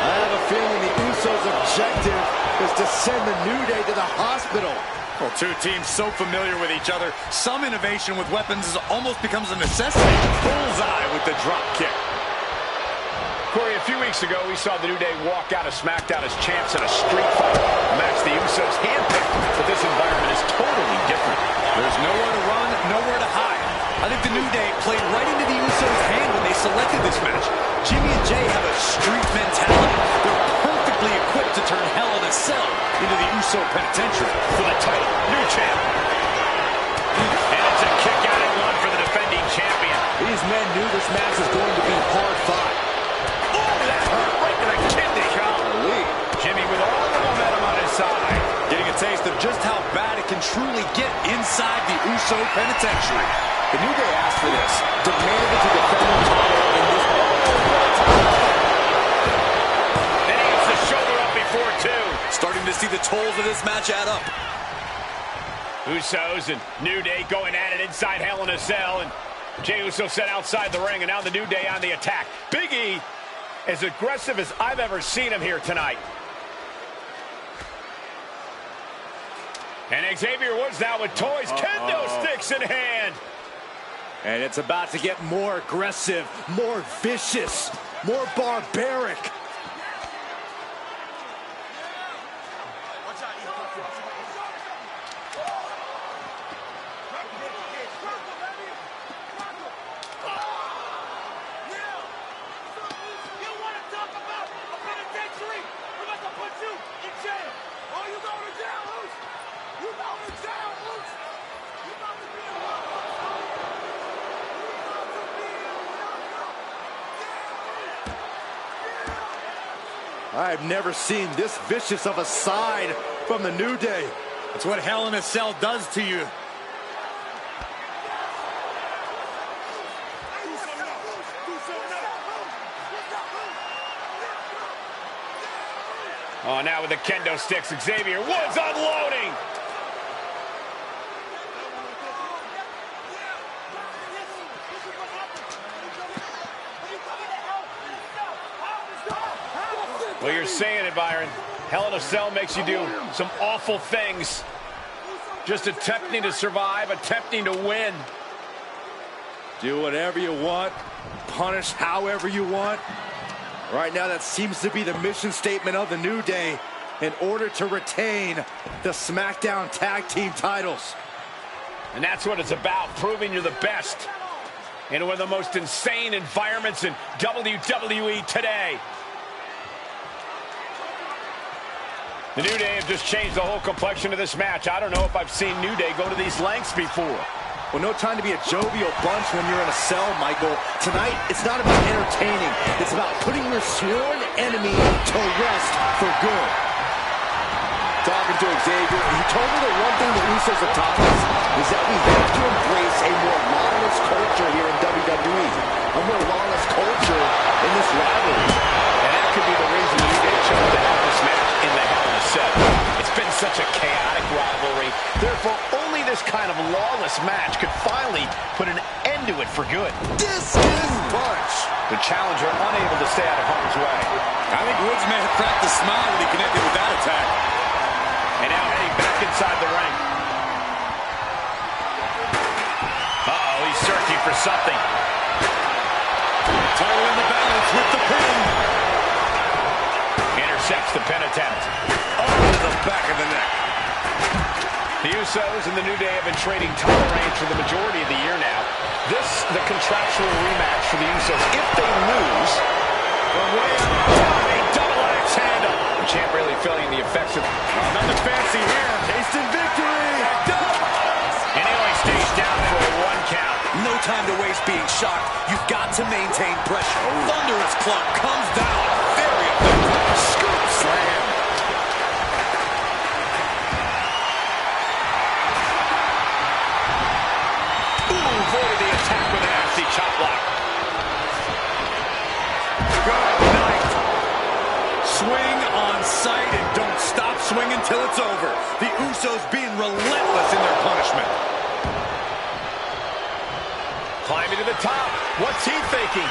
I have a feeling the Usos' objective is to send the New Day to the hospital. Well, two teams so familiar with each other, some innovation with weapons almost becomes a necessity. Bullseye with the drop kick. Corey, a few weeks ago, we saw the New Day walk out of SmackDown as champs in a street fight, a match the Usos handpicked, but this environment is totally different. There's nowhere to run, nowhere to hide. I think the New Day played right into the Usos' hand when they selected this match. Jimmy and Jay have a street mentality. They're perfectly equipped to turn Hell in a Cell into the Uso Penitentiary. For the title, new champ. And it's a kick out at one for the defending champion. These men knew this match was going to be hard fought. That hurt right to the kidney. Golly. Jimmy with all the momentum on his side. Getting a taste of just how bad it can truly get inside the Uso Penitentiary. The New Day asked for this, demanded to defend the title in this. And he gets the shoulder up before to see the tolls of this match add up. Usos and New Day going at it inside Hell in a Cell, and Jey Uso set outside the ring, and now the New Day on the attack. Big E, as aggressive as I've ever seen him here tonight. And Xavier Woods now with toys, kendo sticks in hand. And it's about to get more aggressive, more vicious, more barbaric. I've never seen this vicious of a side from the New Day. It's what Hell in a Cell does to you. Oh, now with the kendo sticks, Xavier Woods unloading. Well, you're saying it, Byron. Hell in a Cell makes you do some awful things. Just attempting to survive, attempting to win. Do whatever you want, punish however you want. Right now, that seems to be the mission statement of the New Day in order to retain the SmackDown Tag Team titles. And that's what it's about, proving you're the best in one of the most insane environments in WWE today. The New Day have just changed the whole complexion of this match. I don't know if I've seen New Day go to these lengths before. Well, no time to be a jovial bunch when you're in a cell, Michael. Tonight, it's not about entertaining. It's about putting your sworn enemy to rest for good. Talking to Xavier, he told me the one thing the Usos have taught us is that we have to embrace a more lawless culture here in WWE. A more lawless culture in this rivalry. And that could be the reason the New Day chose to have this match in the Hell in a Cell. It's been such a chaotic rivalry. Therefore, only this kind of lawless match could finally put an end to it for good. This is punch. The challenger unable to stay out of harm's way. I think Woods may have cracked a smile when he connected with that attack. And now heading back inside the ring. Uh-oh, he's searching for something. Title in the balance with the pin. Intercepts the pin attempt. To the back of the neck. The Usos and the New Day have been trading title reigns for the majority of the year now. This, the contractual rematch for the Usos. If they lose, from way up, a double axe handle. The champ really feeling the effects of nothing fancy here. Tasting victory. And he only stays down for a 1 count. No time to waste being shocked. You've got to maintain pressure. Thunderous club comes down. Very effective. Scoop slam. Avoided the attack with a nasty chop block. Good night. Swing on sight and don't stop swinging till it's over. The Usos being relentless in their punishment. Climbing to the top. What's he thinking?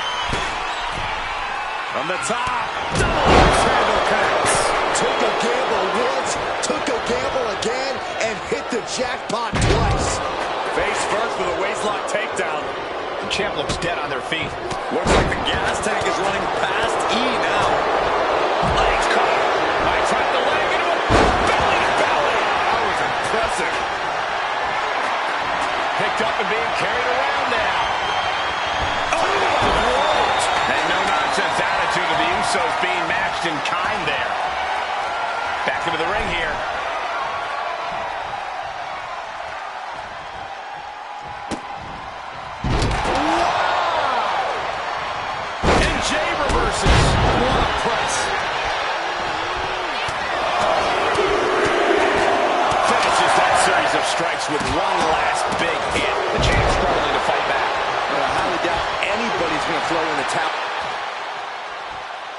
From the top. Double axe handle connects. Took a gamble once, took a gamble again, and hit the jackpot twice. Face first with a waistlock takedown. The champ looks dead on their feet. Looks like the gas tank is running past E now. Legs caught. Might try the leg into a belly to belly. That was impressive. Picked up and being carried around now. And no-nonsense attitude of the Usos being matched in kind there. Back into the ring here. And Jey reverses. What a press. Finishes that series of strikes with one last big hit. The champ struggling to fight back. I highly doubt anybody's going to throw in the towel.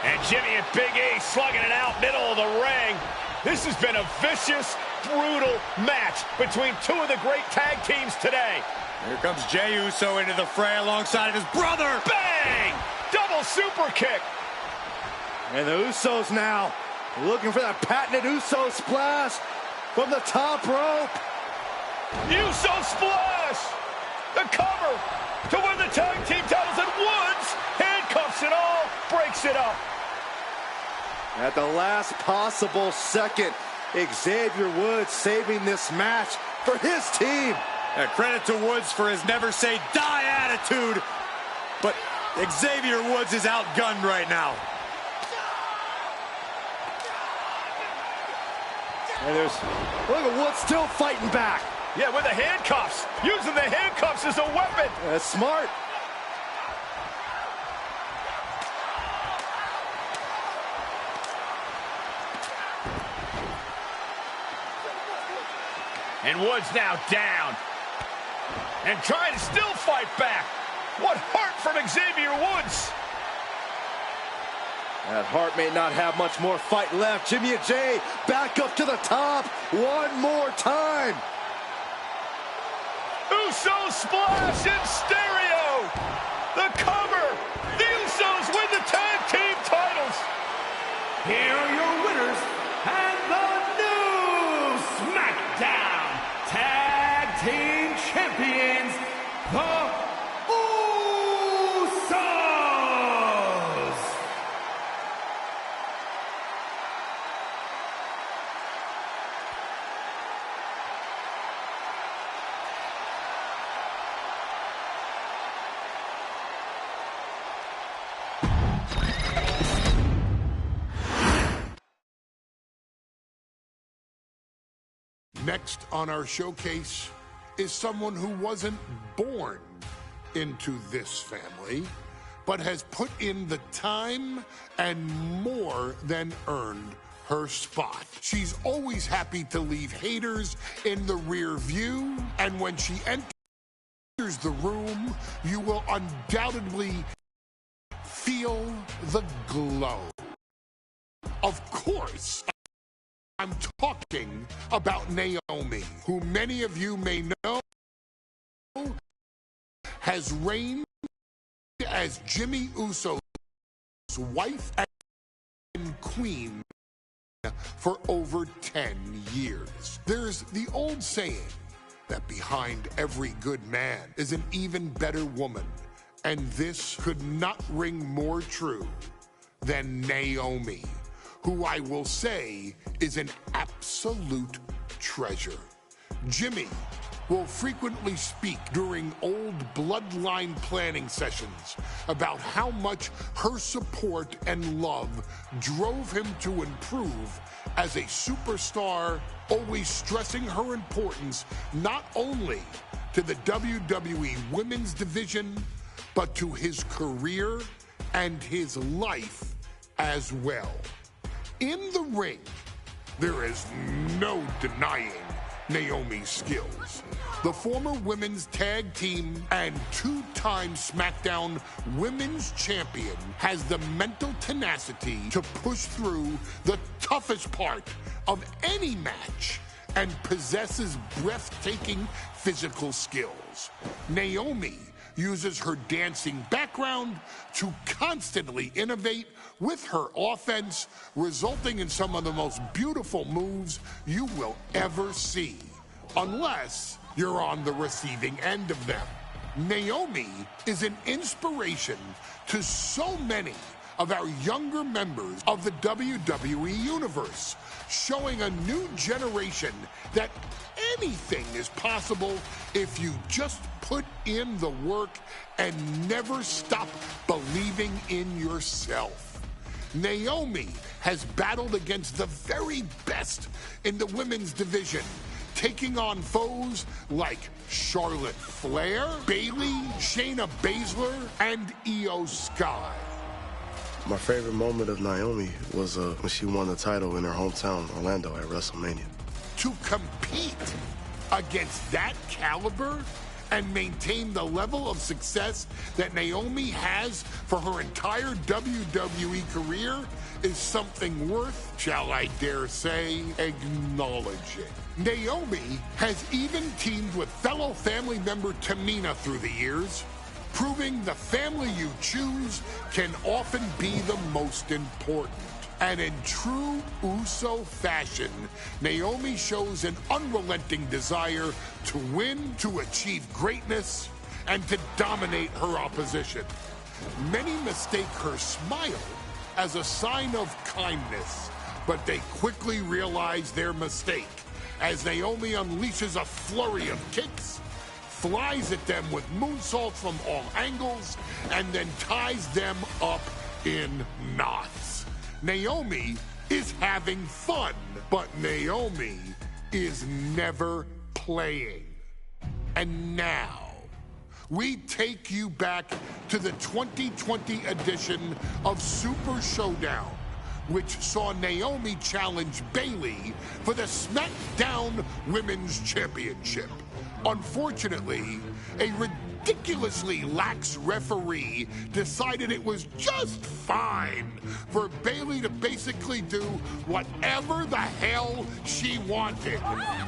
And Jimmy and Big E slugging it out middle of the ring. This has been a vicious, brutal match between two of the great tag teams today. Here comes Jey Uso into the fray alongside of his brother. Bang! Double super kick. And the Usos now looking for that patented Uso splash from the top rope. Uso splash! The cover to win the tag team titles, and Woods handcuffs it all, breaks it up. At the last possible second, Xavier Woods saving this match for his team. Credit to Woods for his never say die attitude, but Xavier Woods is outgunned right now. And look at Woods still fighting back. Yeah, with the handcuffs. Using the handcuffs as a weapon. That's smart. And Woods now down. And trying to still fight back. What heart from Xavier Woods. That Hart may not have much more fight left. Jimmy and Jay back up to the top one more time. Uso splash in stereo. The cover. The Usos win the tag team titles. Here are your winners and the new SmackDown Tag Team Champions, the Usos. Next on our showcase is someone who wasn't born into this family, but has put in the time and more than earned her spot. She's always happy to leave haters in the rear view, and when she enters the room, you will undoubtedly feel the glow. Of course, I'm talking about Naomi, who many of you may know has reigned as Jimmy Uso's wife and queen for over 10 years. There's the old saying that behind every good man is an even better woman, and this could not ring more true than Naomi, who I will say is an absolute treasure. Jimmy will frequently speak during old bloodline planning sessions about how much her support and love drove him to improve as a superstar, always stressing her importance not only to the WWE Women's Division, but to his career and his life as well. In the ring, there is no denying Naomi's skills. The former women's tag team and two-time SmackDown Women's Champion has the mental tenacity to push through the toughest part of any match and possesses breathtaking physical skills. Naomi uses her dancing background to constantly innovate with her offense, resulting in some of the most beautiful moves you will ever see, unless you're on the receiving end of them. Naomi is an inspiration to so many of our younger members of the WWE Universe, showing a new generation that anything is possible if you just put in the work and never stop believing in yourself. Naomi has battled against the very best in the women's division, taking on foes like Charlotte Flair, Bayley, Shayna Baszler, and Io Sky. My favorite moment of Naomi was when she won the title in her hometown, Orlando, at WrestleMania. To compete against that caliber and maintain the level of success that Naomi has for her entire WWE career is something worth, shall I dare say, acknowledging. Naomi has even teamed with fellow family member Tamina through the years, proving the family you choose can often be the most important. And in true Uso fashion, Naomi shows an unrelenting desire to win, to achieve greatness, and to dominate her opposition. Many mistake her smile as a sign of kindness, but they quickly realize their mistake as Naomi unleashes a flurry of kicks, flies at them with moonsaults from all angles, and then ties them up in knots. Naomi is having fun, but Naomi is never playing. And now, we take you back to the 2020 edition of Super Showdown, which saw Naomi challenge Bayley for the SmackDown Women's Championship. Unfortunately, a ridiculously lax referee decided it was just fine for Bayley to basically do whatever the hell she wanted.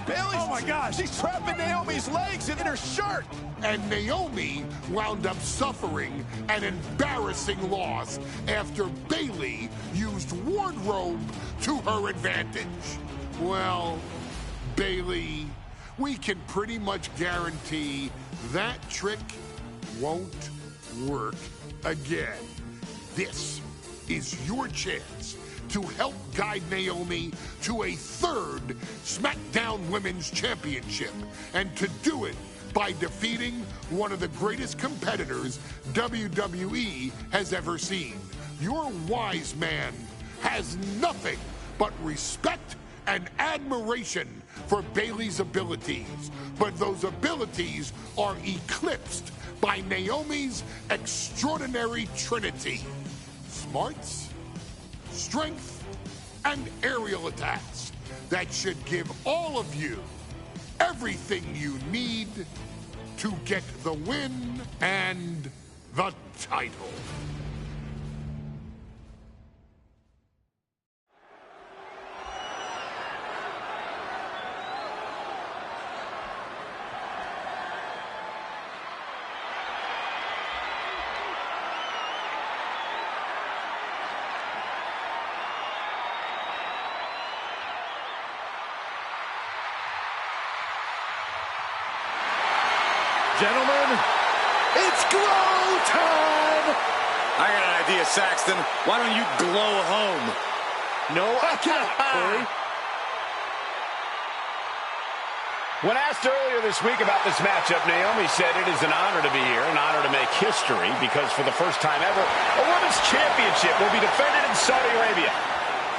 Bayley, oh my gosh, she's trapping Naomi's legs in her shirt. And Naomi wound up suffering an embarrassing loss after Bayley used wardrobe to her advantage. Well, Bayley, we can pretty much guarantee that trick won't work again. This is your chance to help guide Naomi to a third SmackDown Women's Championship, and to do it by defeating one of the greatest competitors WWE has ever seen. Your wise man has nothing but respect and admiration for Bayley's abilities, but those abilities are eclipsed by Naomi's extraordinary trinity: smarts, strength, and aerial attacks that should give all of you everything you need to get the win and the title. Gentlemen, it's glow time! I got an idea, Saxton. Why don't you glow home? No, I can't, Corey. When asked earlier this week about this matchup, Naomi said it is an honor to be here, an honor to make history, because for the first time ever, a women's championship will be defended in Saudi Arabia.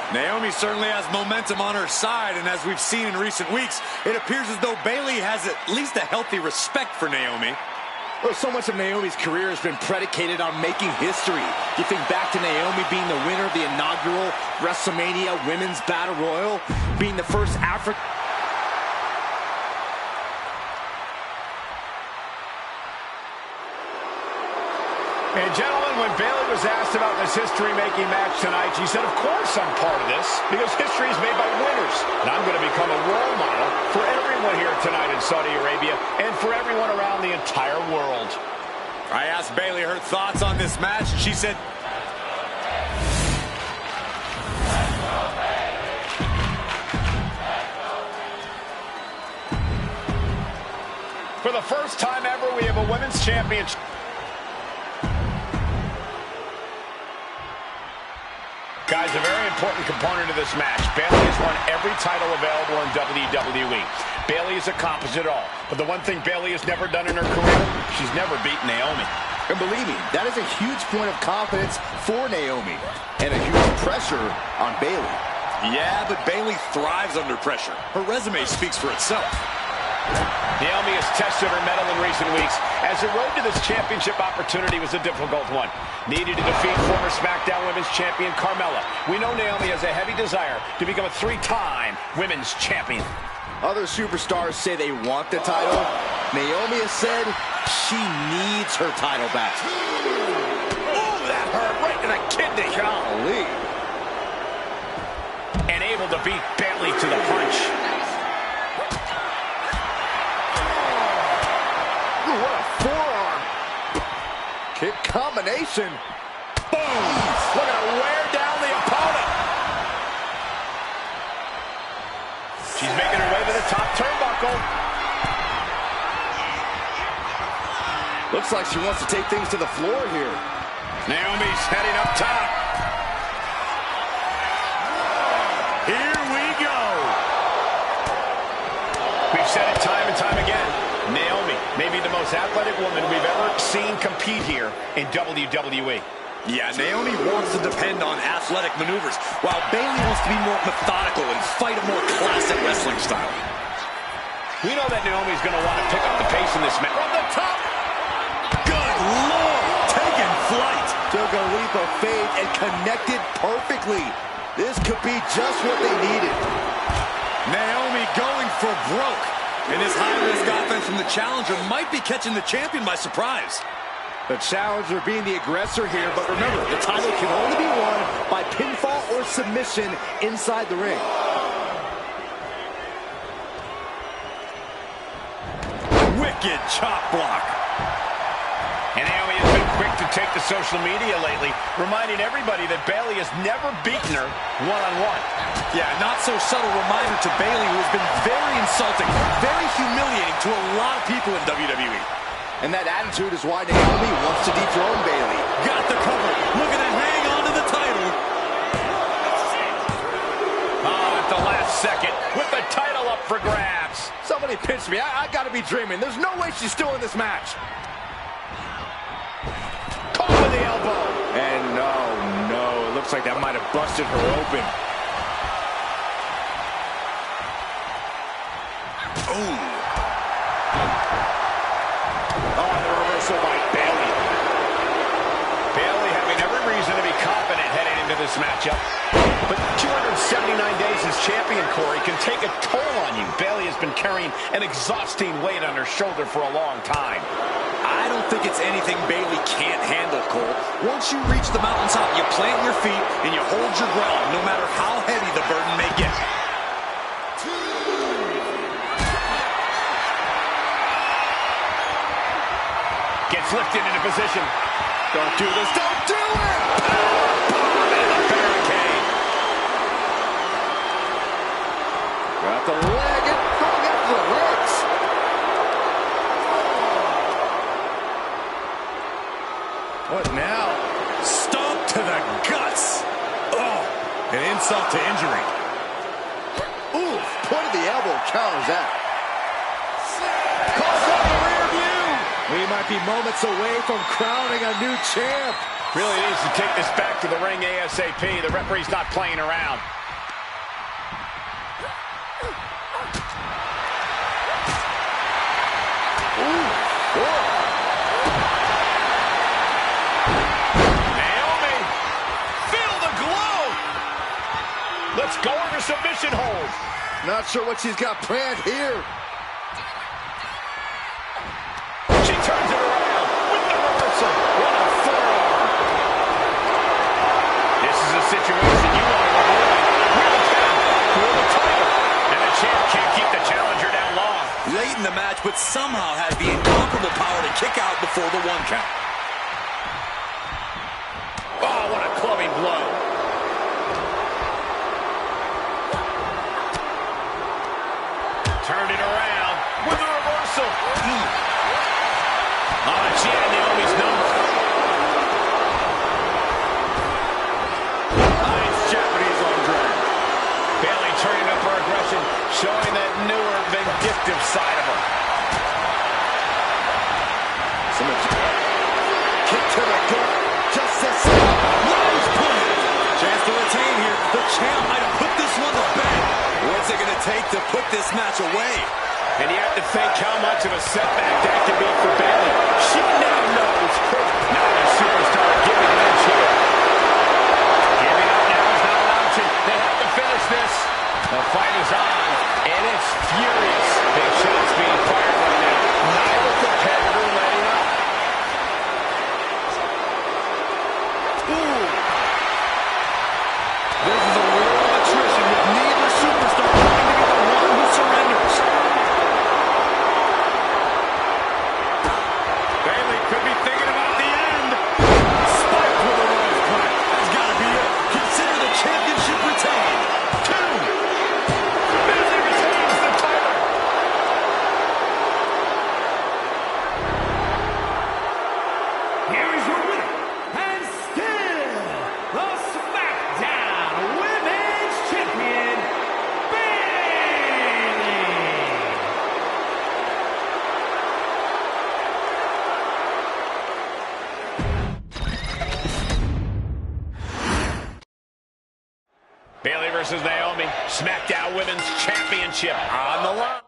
Naomi certainly has momentum on her side, and as we've seen in recent weeks, it appears as though Bayley has at least a healthy respect for Naomi. Well, so much of Naomi's career has been predicated on making history. You think back to Naomi being the winner of the inaugural WrestleMania Women's Battle Royal, being the first African... And gentlemen, when Bayley was asked about this history-making match tonight, she said, of course I'm part of this, because history is made by winners. And I'm going to become a role model for everyone here tonight in Saudi Arabia and for everyone around the entire world. I asked Bayley her thoughts on this match, and she said, for the first time ever, we have a women's championship. Guys, a very important component of this match. Bayley has won every title available in WWE. Bayley has accomplished it all. But the one thing Bayley has never done in her career, she's never beaten Naomi. And believe me, that is a huge point of confidence for Naomi, and a huge pressure on Bayley. yeah, but Bayley thrives under pressure. Her resume speaks for itself. Naomi has tested her mettle in recent weeks, as the road to this championship opportunity was a difficult one. Needed to defeat former SmackDown Women's Champion Carmella. We know Naomi has a heavy desire to become a three-time Women's Champion. Other superstars say they want the title, Naomi has said she needs her title back. Oh, that hurt right in the kidney. Golly. And able to beat Bayley to the punch. Ooh, what a forearm. Kick combination. Boom! Look at her wear down the opponent. She's making her way to the top turnbuckle. Looks like she wants to take things to the floor here. Naomi's heading up top. Here we go. We've said it time and time again. Naomi may be the most athletic woman we've ever seen compete here in WWE. Yeah, Naomi wants to depend on athletic maneuvers, while Bayley wants to be more methodical and fight a more classic wrestling style. We know that Naomi's going to want to pick up the pace in this match. From the top. Good Lord, taking flight. Took a leap of faith and connected perfectly. This could be just what they needed. Naomi going for broke. And this high-risk offense from the challenger might be catching the champion by surprise. The challenger being the aggressor here, but remember, the title can only be won by pinfall or submission inside the ring. Wicked chop block. And Naomi has been quick to take to social media lately, reminding everybody that Bayley has never beaten her one-on-one. Yeah, not so subtle reminder to Bayley, who has been very insulting, very humiliating to a lot of people in WWE. And that attitude is why Naomi wants to dethrone Bayley. Got the cover, looking to hang on to the title. At the last second, with the title up for grabs. Somebody pinch me, I gotta be dreaming. There's no way she's still in this match. Caught with the elbow. And no, it looks like that might have busted her open. Ooh. Oh, the reversal by Bayley. Bayley having every reason to be confident heading into this matchup. But 279 days as champion, Corey, can take a toll on you. Bayley has been carrying an exhausting weight on her shoulder for a long time. I don't think it's anything Bayley can't handle, Cole. Once you reach the mountaintop, you plant your feet and you hold your ground, no matter how heavy the burden may get. Gets lifted into position. Don't do this, don't do it! Bomb into the barricade. Got the leg and going after the legs. What now? Stomp to the guts. Oh, an insult to injury. Ooh, point of the elbow counters that. Calls out the rear view. We might be moments away from crowning a new champ. Really needs to take this back to the ring ASAP. The referee's not playing around. Naomi, feel the glow. Let's go under submission hold. Not sure what she's got planned here. She turns it around with the reversal. What a forearm. This is a situation you want to avoid. Real count for the title. And the champ can't keep the challenger down long. Late in the match, but somehow had the incomparable power to kick out before the 1 count. Oh, what a clubbing blow. Turned it around with a reversal. Oh, she had Naomi's number. Nice Japanese on drag. Bayley turning up her aggression, showing that newer, vindictive side of her. Kick to the gut. Just this. Nice point. Chance to retain here. The champ might have put this one to bed. What's it going to take to put this match away? And you have to think how much of a setback that can be for Bayley. She now knows. Now the superstar giving an edge here. Giving up now is not an option. They have to finish this. The fight is on, and it's furious. Big shots being fired right now. versus Naomi. SmackDown Women's Championship on the line.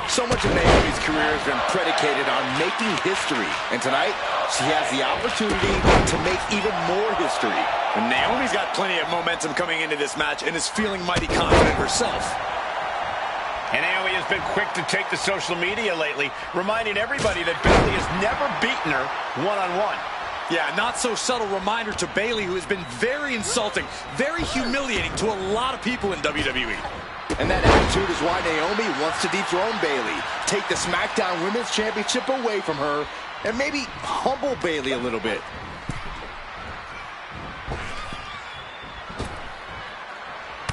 So much of Naomi's career has been predicated on making history. And tonight, she has the opportunity to make even more history. And Naomi's got plenty of momentum coming into this match and is feeling mighty confident herself. And Naomi has been quick to take to social media lately, reminding everybody that Bayley has never beaten her one-on-one. Yeah, not so subtle reminder to Bayley, who has been very insulting, very humiliating to a lot of people in WWE. And that attitude is why Naomi wants to dethrone Bayley, take the SmackDown Women's Championship away from her, and maybe humble Bayley a little bit.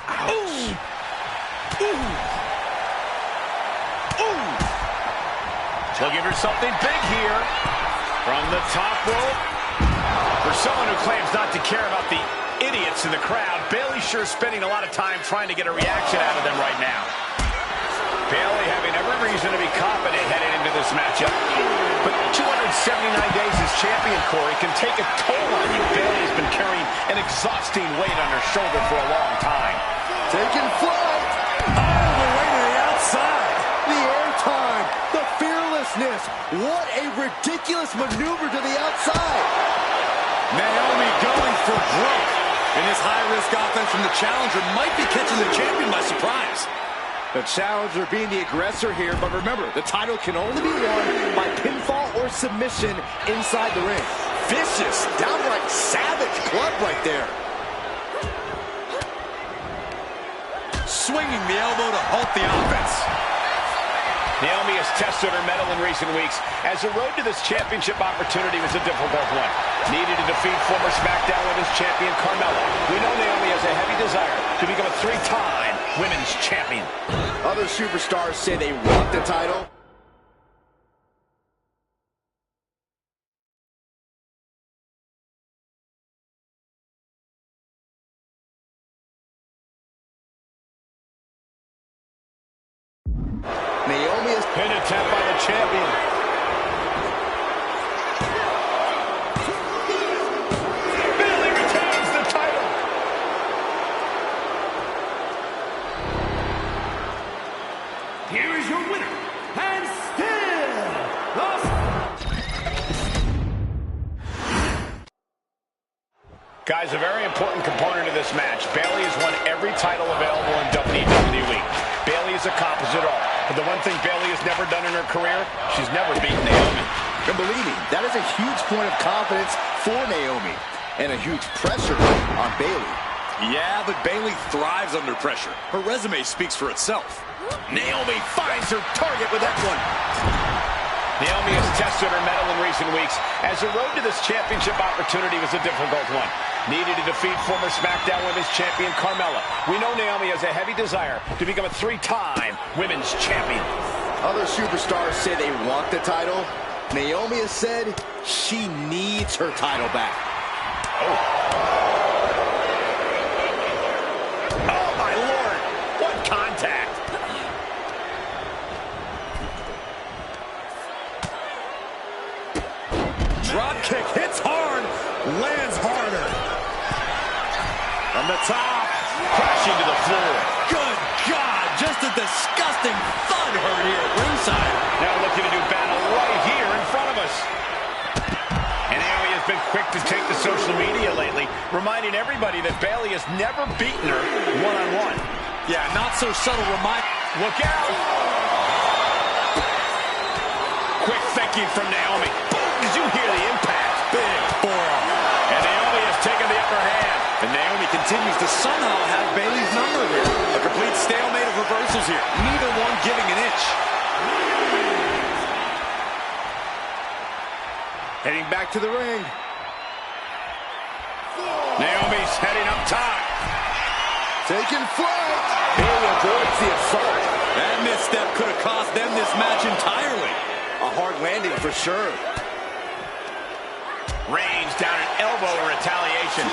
Ouch. Ooh. Ooh. Looking for something big here from the top rope. For someone who claims not to care about the idiots in the crowd, Bayley sure spending a lot of time trying to get a reaction out of them right now. Bayley having every reason to be confident heading into this matchup. But 279 days as champion, Corey, can take a toll on you. Bayley has been carrying an exhausting weight on her shoulder for a long time. Taking flight. All the way to the outside. The airtime. The fearlessness. What a ridiculous maneuver to the outside. Naomi going for broke. And this high-risk offense from the challenger might be catching the champion by surprise. The challenger being the aggressor here, but remember, the title can only be won by pinfall or submission inside the ring. Vicious, downright savage club right there. Swinging the elbow to halt the offense. Naomi has tested her mettle in recent weeks, as the road to this championship opportunity was a difficult one. Needed to defeat former SmackDown Women's Champion Carmella. We know Naomi has a heavy desire to become a 3-time Women's Champion. Other superstars say they want the title. Naomi is pin attempt by the champion. Bayley retains the title. Here is your winner, and still the... Guys, a very important component of this match. Bayley has won every title available in WWE. Bayley has accomplished it all. But the one thing Bayley has never done in her career, she's never beaten Naomi. And believe me, that is a huge point of confidence for Naomi. And a huge pressure on Bayley. Yeah, but Bayley thrives under pressure. Her resume speaks for itself. Naomi finds her target with that one. Naomi has tested her mettle in recent weeks, as the road to this championship opportunity was a difficult one. Needed to defeat former SmackDown Women's Champion Carmella. We know Naomi has a heavy desire to become a 3-time Women's Champion. Other superstars say they want the title. Naomi has said she needs her title back. Oh my Lord, what contact! drop kick hits hard, lands harder. From the top, crashing to the floor. Good God, just a disgusting thud heard here at ringside. Now looking to do battle right here in front of us. And Naomi has been quick to take to social media lately, reminding everybody that Bayley has never beaten her one-on-one. Yeah, not so subtle remind. Look out! Quick thinking from Naomi. Did you hear the impact? Big forearm. And Naomi has taken the upper hand. And Naomi continues to somehow have Bayley's number here. A complete stalemate of reversals here. Neither one giving an inch. Heading back to the ring. Naomi's heading up top. Taking flight. Bayley avoids the assault. That misstep could have cost them this match entirely. A hard landing for sure. Range down an elbow in retaliation.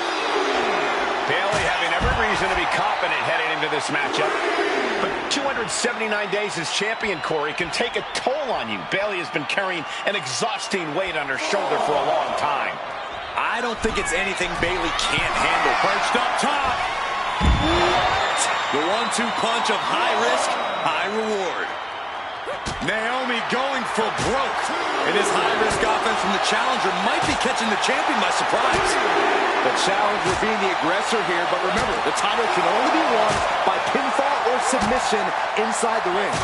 Bayley having every reason to be confident heading into this matchup. But 279 days as champion, Corey, can take a toll on you. Bayley has been carrying an exhausting weight on her shoulder for a long time. I don't think it's anything Bayley can't handle. Perched up top. What? The 1-2 punch of high risk, high reward. Naomi going for broke. And this high-risk offense from the challenger might be catching the champion by surprise. The challenger being the aggressor here, but remember, the title can only be won by pinfall or submission inside the ring.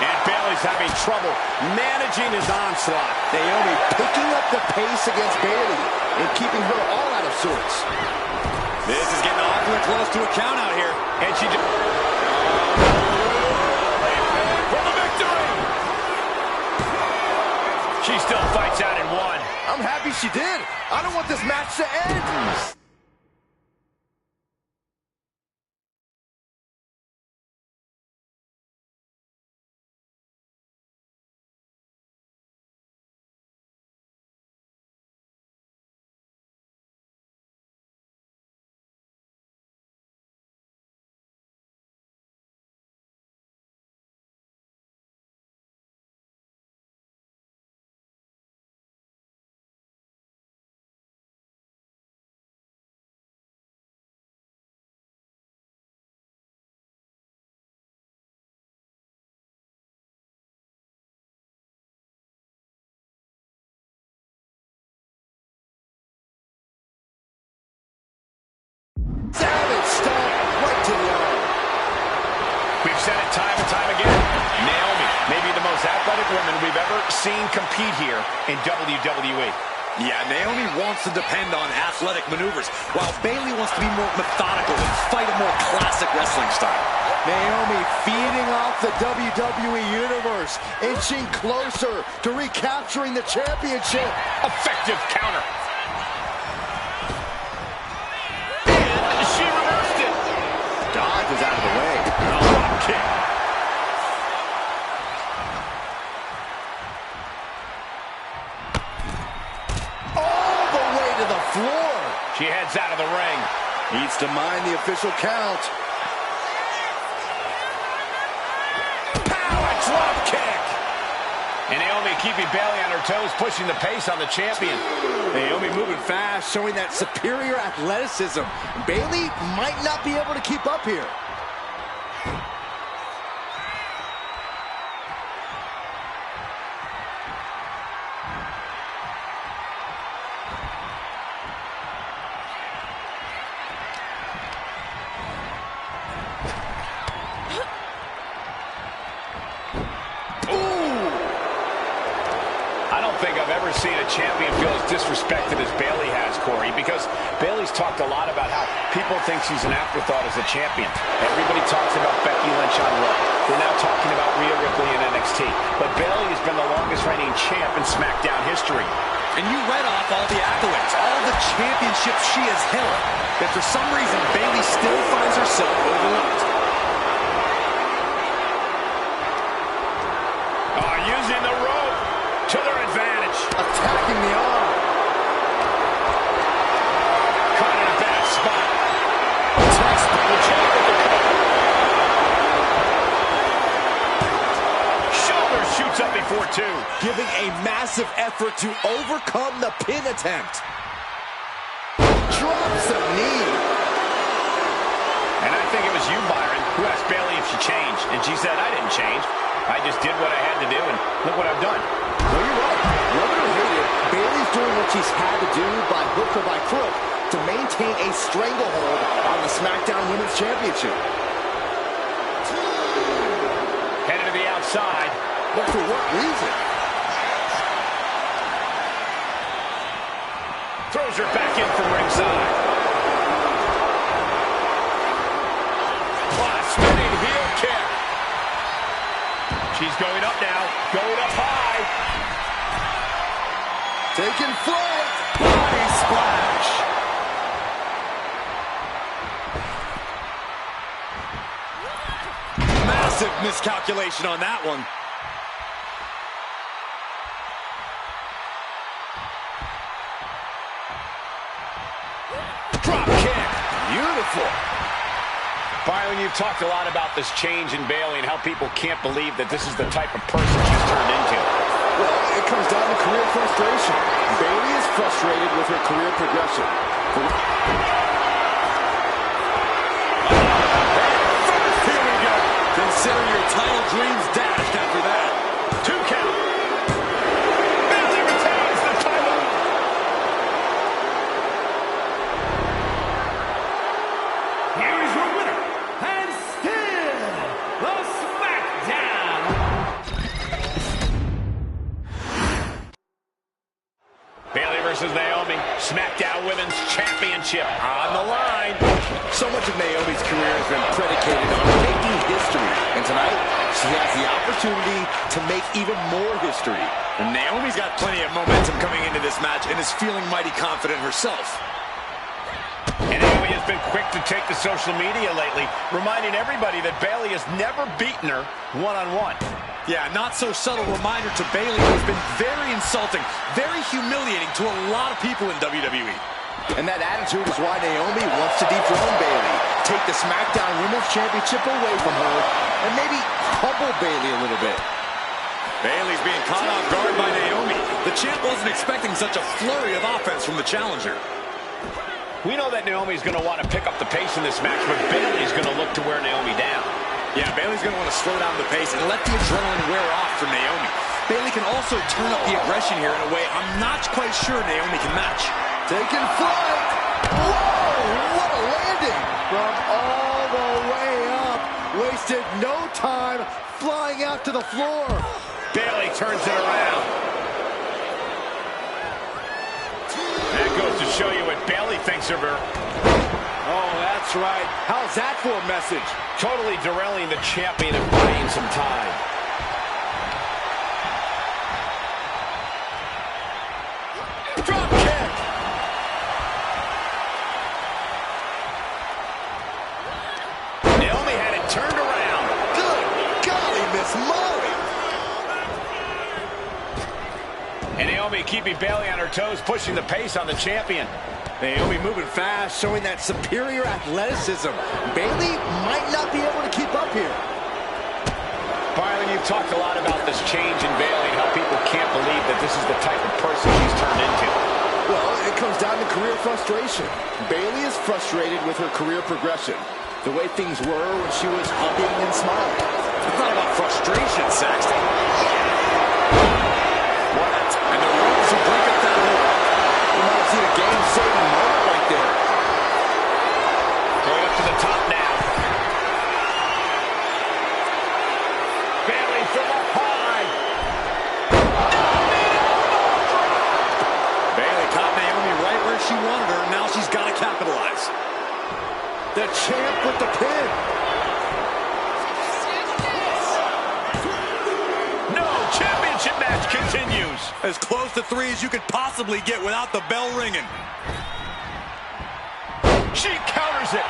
And Bayley's having trouble managing his onslaught. Naomi picking up the pace against Bayley and keeping her all out of sorts. This is getting awfully close to a count out here. And she just... for the victory! She still fights out in one. I'm happy she did. I don't want this match to end. Savage stomp right to the arm. We've said it time and time again. Naomi, maybe the most athletic woman we've ever seen compete here in WWE. Yeah, Naomi wants to depend on athletic maneuvers, while Bayley wants to be more methodical and fight a more classic wrestling style. Naomi feeding off the WWE Universe, inching closer to recapturing the championship. Effective counter. And she reversed it. Dodge is out of the way. Drop kick. All the way to the floor. She heads out of the ring. Needs to mind the official count. Power drop kick. And Naomi keeping Bayley on her toes, pushing the pace on the champion. Naomi moving fast, showing that superior athleticism. Bayley might not be able to keep up here. I don't think I've ever seen a champion feel as disrespected as Bayley has, Corey, because Bayley's talked a lot about how people think she's an afterthought as a champion. Everybody talks about Becky Lynch on Raw. They're now talking about Rhea Ripley in NXT. But Bayley has been the longest reigning champ in SmackDown history. And you read off all the accolades, all the championships she has held. That for some reason, Bayley still finds herself overlooked. Using the rope to their advantage. Attacking the arm. Caught in a bad spot. Attacks by the jab with the cover. Shoulder shoots up before 2. Giving a massive effort to overcome the pin attempt. Drops a knee. And I think it was you, Byron, who asked Bayley if she changed. And she said, I didn't change. I just did what I had to do, and look what I've done. Well, you're right. Love it or hate it, Bayley's doing what she's had to do by hook or by crook to maintain a stranglehold on the SmackDown Women's Championship. Headed to the outside. But for what reason? Throws her back in from ringside. Spinning heel kick. She's going up now. Going up high. Taking flight. Body splash. Massive miscalculation on that one. Drop kick. Beautiful. Byron, you've talked a lot about this change in Bayley and how people can't believe that this is the type of person she's turned into. Well, it comes down to career frustration. Bayley is frustrated with her career progression. Here we go. Consider your title dreams dashed after that. 2 count. Bayley retains the title. Here is your winner, and still the SmackDown. Bayley versus Naomi, SmackDown Women's Championship on the line. So much of Naomi's career has been predicated on making history. And tonight, she has the opportunity to make even more history. And Naomi's got plenty of momentum coming into this match and is feeling mighty confident herself. And Naomi has been quick to take to social media lately, reminding everybody that Bayley has never beaten her one-on-one. Yeah, not so subtle reminder to Bayley, who's been very insulting, very humiliating to a lot of people in WWE. And that attitude is why Naomi wants to dethrone Bayley, take the SmackDown Women's Championship away from her, and maybe humble Bayley a little bit. Bayley's being caught off guard by Naomi. The champ wasn't expecting such a flurry of offense from the challenger. We know that Naomi's going to want to pick up the pace in this match, but Bayley's going to look to wear Naomi down. Yeah, Bayley's going to want to slow down the pace and let the adrenaline wear off for Naomi. Bayley can also turn up the aggression here in a way I'm not quite sure Naomi can match. Taking flight. Whoa, what a landing. From all the way up. Wasted no time flying out to the floor. Bayley turns it around. That goes to show you what Bayley thinks of her. Oh, that's right. How's that for a message? Totally derailing the champion and buying some time. Drop kick. Naomi had it turned around. Good golly, Miss Molly. And Naomi keeping Bayley on her toes, pushing the pace on the champion. Naomi moving fast, showing that superior athleticism. Bayley might not be able to keep up here. Byron, you've talked a lot about this change in Bayley and how people can't believe that this is the type of person she's turned into. Well, it comes down to career frustration. Bayley is frustrated with her career progression. The way things were when she was hugging and smiling. It's not about frustration, Saxton. What? And the ropes will break up that hole. You might have seen a game-saving moment right there. Going up to the top now. Bayley from up high. Bayley caught Naomi right where she wanted her, and now she's got to capitalize. The champ with the pin. No, championship match continues. As close to 3 as you could possibly get without the bell ringing. She counters it.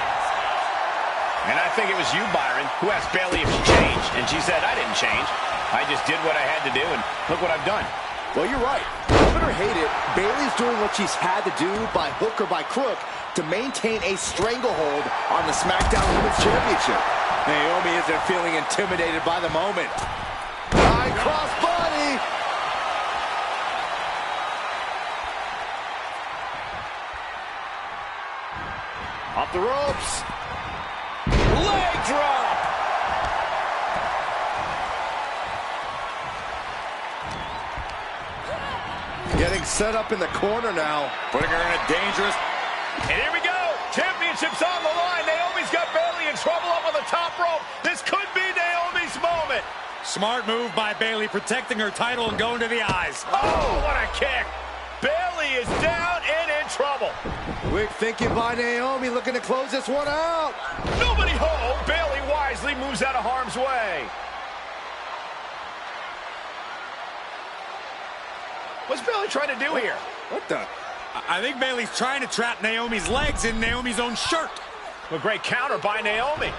And I think it was you, Byron, who asked Bayley if she changed. And she said, I didn't change. I just did what I had to do, and look what I've done. Well, you're right. Love it or hate it, Bayley's doing what she's had to do by hook or by crook to maintain a stranglehold on the SmackDown Women's Championship. Naomi isn't feeling intimidated by the moment. High cross body. Off the ropes. Leg drop. Getting set up in the corner now. Putting her in a dangerous... And here we go. Championship's on the line. Naomi's got Bayley in trouble up on the top rope. This could be Naomi's moment. Smart move by Bayley, protecting her title and going to the eyes. Oh, what a kick. Bayley is down and in trouble. Quick thinking by Naomi, looking to close this one out. Nobody home. Bayley wisely moves out of harm's way. What's Bayley trying to do here? What the? I think Bayley's trying to trap Naomi's legs in Naomi's own shirt. A great counter by Naomi.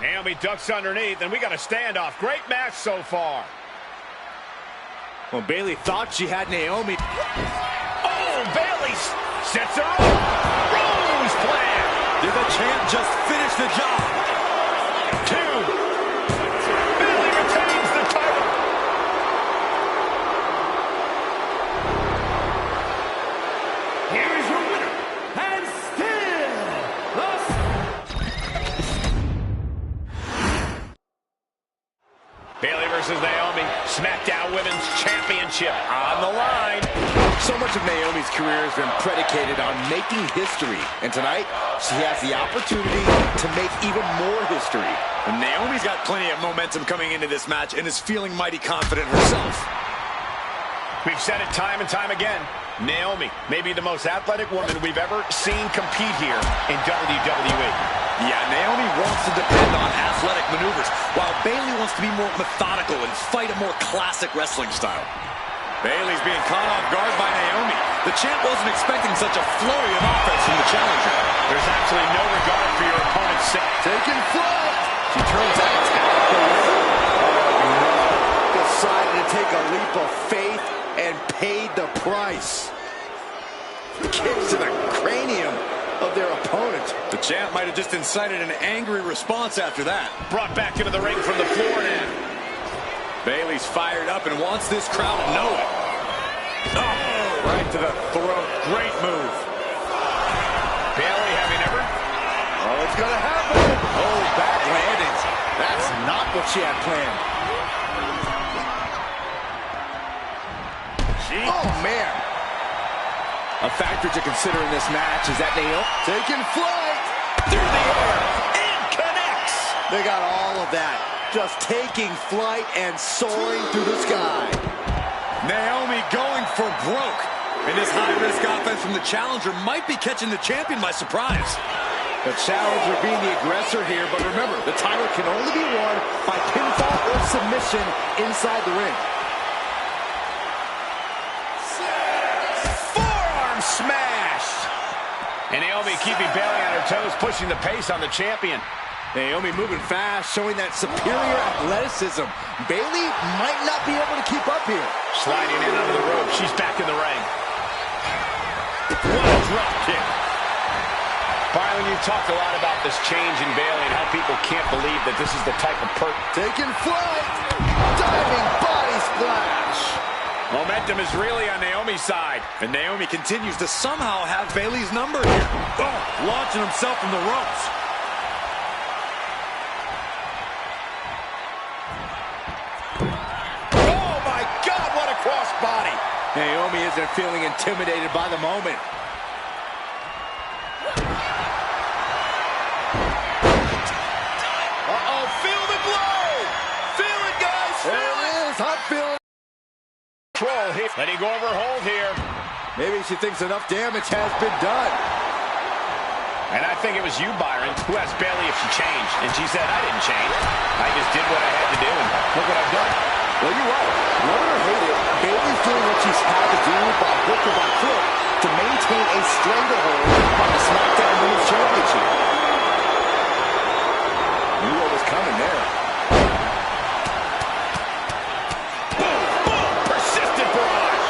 Naomi ducks underneath, and we got a standoff. Great match so far. Well, Bayley thought she had Naomi. Oh, Bayley sets her up. Rose plan. Did the champ just finish the job? 2. Bayley retains the title. Here is your winner, and still the... Bayley versus Naomi, SmackDown Women's Championship on the line. So much of Naomi's career has been predicated on making history. And tonight, she has the opportunity to make even more history. And Naomi's got plenty of momentum coming into this match and is feeling mighty confident herself. We've said it time and time again. Naomi may be the most athletic woman we've ever seen compete here in WWE. Yeah, Naomi wants to depend on athletic maneuvers, while Bayley wants to be more methodical and fight a more classic wrestling style. Bayley's being caught off guard by Naomi. The champ wasn't expecting such a flurry of offense from the challenger. There's absolutely no regard for your opponent's set. Taking flight. She turns out out the way. Oh, no. Decided to take a leap of faith and paid the price. Kicks to the cranium of their opponent. The champ might have just incited an angry response after that. Brought back into the ring from the floor now. Bayley's fired up and wants this crowd to know it. Oh, right to the throat. Great move. Bayley having ever... Oh, it's going to happen. Oh, bad landings. That's not what she had planned. Oh, man. A factor to consider in this match is that Naomi taking flight through the air and connects. They got all of that. Just taking flight and soaring through the sky. Naomi going for broke. And this high-risk offense from the challenger might be catching the champion by surprise. The challenger being the aggressor here, but remember, the title can only be won by pinfall or submission inside the ring. Forearm smashed. And Naomi keeping Bayley on her toes, pushing the pace on the champion. Naomi moving fast, showing that superior athleticism. Bayley might not be able to keep up here. Sliding in under the rope. She's back in the ring. What a drop kick. Byron, you've talked a lot about this change in Bayley and how people can't believe that this is the type of taking flight. Diving body splash. Momentum is really on Naomi's side. And Naomi continues to somehow have Bayley's number here. Oh, launching himself from the ropes. Body. Naomi isn't feeling intimidated by the moment. Uh-oh, feel the glow! Feel it, guys! There it is, I'm feeling control here. Letting go of her hold here. Maybe she thinks enough damage has been done. And I think it was you, Byron, who asked Bayley if she changed. And she said, I didn't change. I just did what I had to do, and look what I've done. Well, you're right. Love it or hate it, Bayley's doing what she's had to do by hook or by crook to maintain a stranglehold on the SmackDown Women's Championship. Knew what was coming there. Boom, boom, persistent barrage.